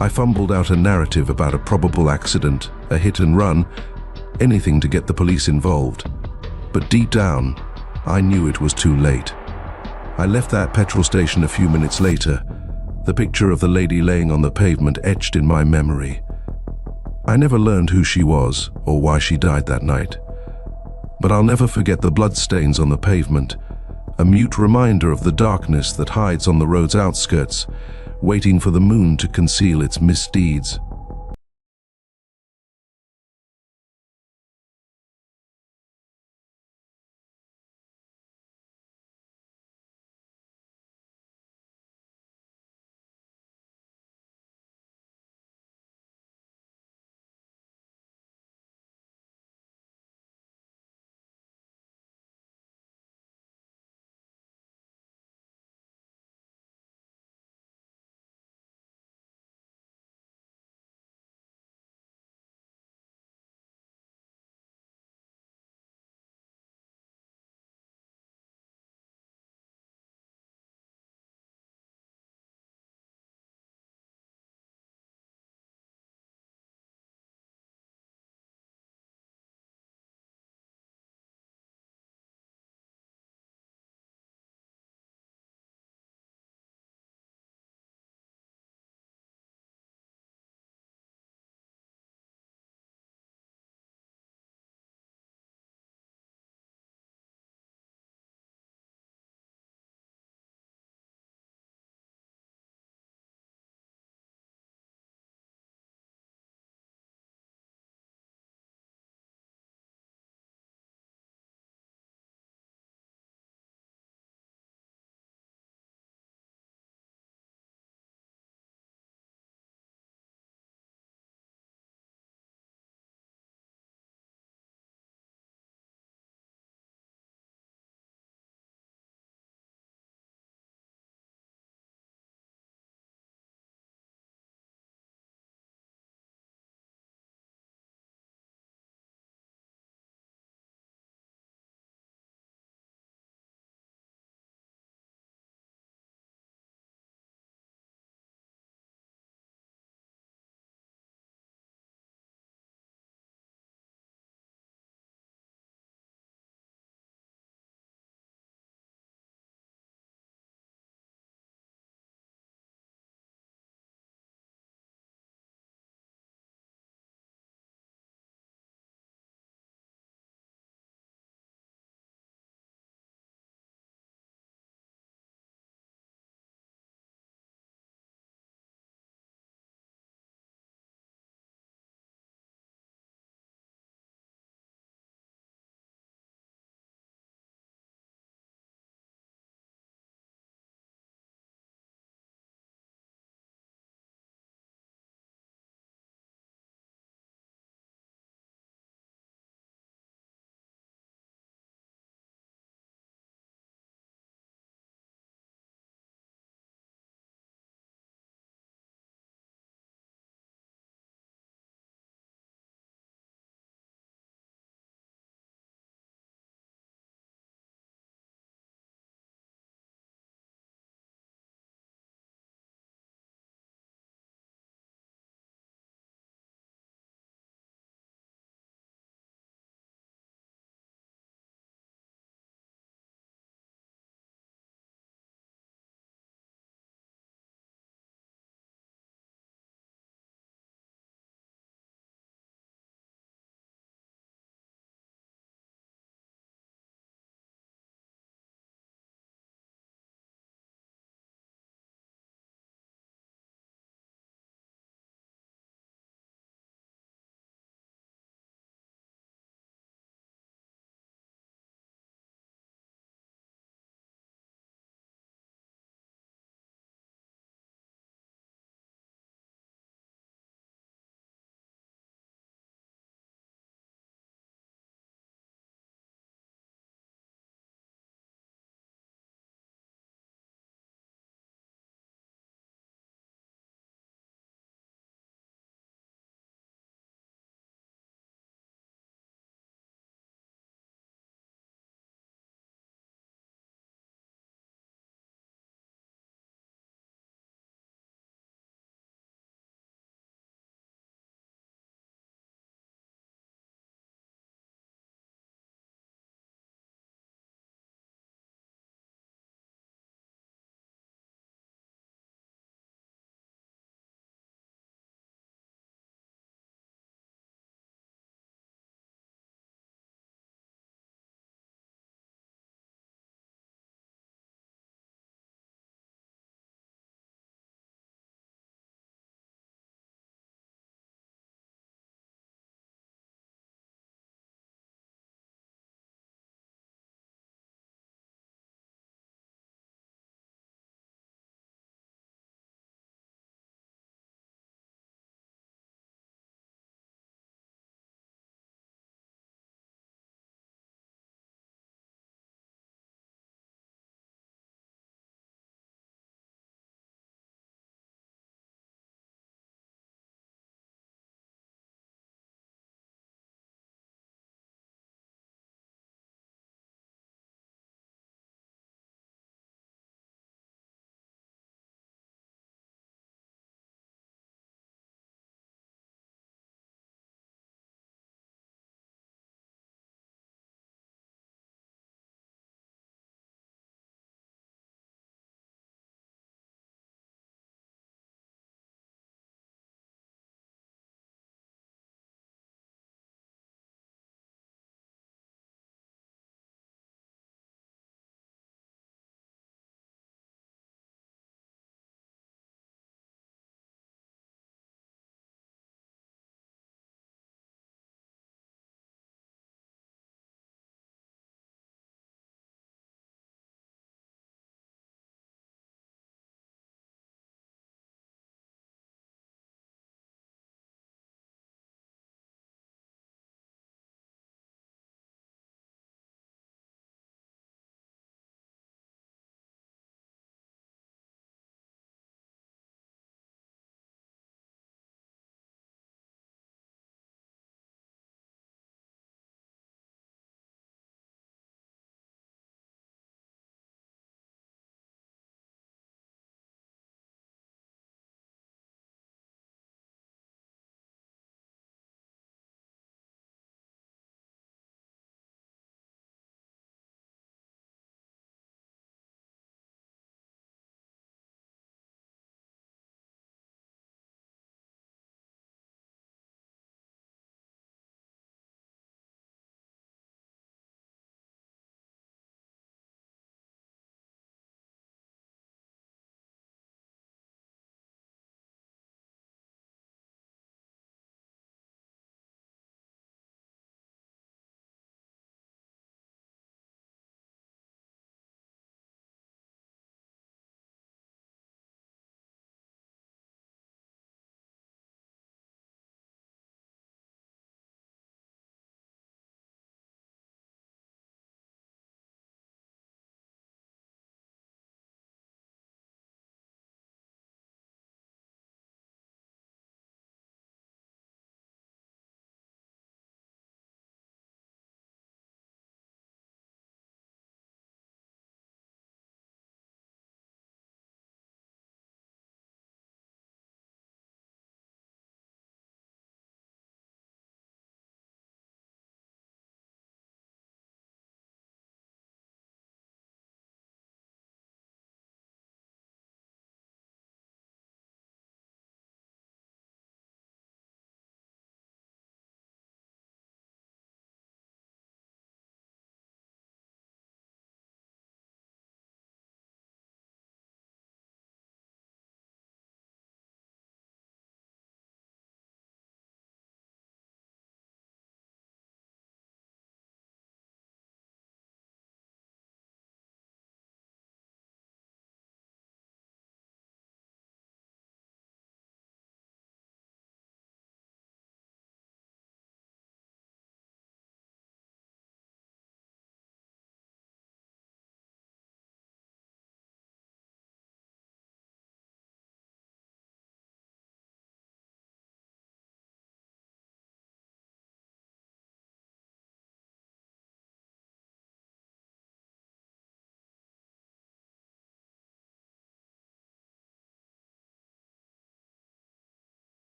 I fumbled out a narrative about a probable accident, a hit and run, anything to get the police involved. But deep down, I knew it was too late. I left that petrol station a few minutes later, the picture of the lady laying on the pavement etched in my memory. I never learned who she was or why she died that night. But I'll never forget the bloodstains on the pavement, a mute reminder of the darkness that hides on the road's outskirts, waiting for the moon to conceal its misdeeds.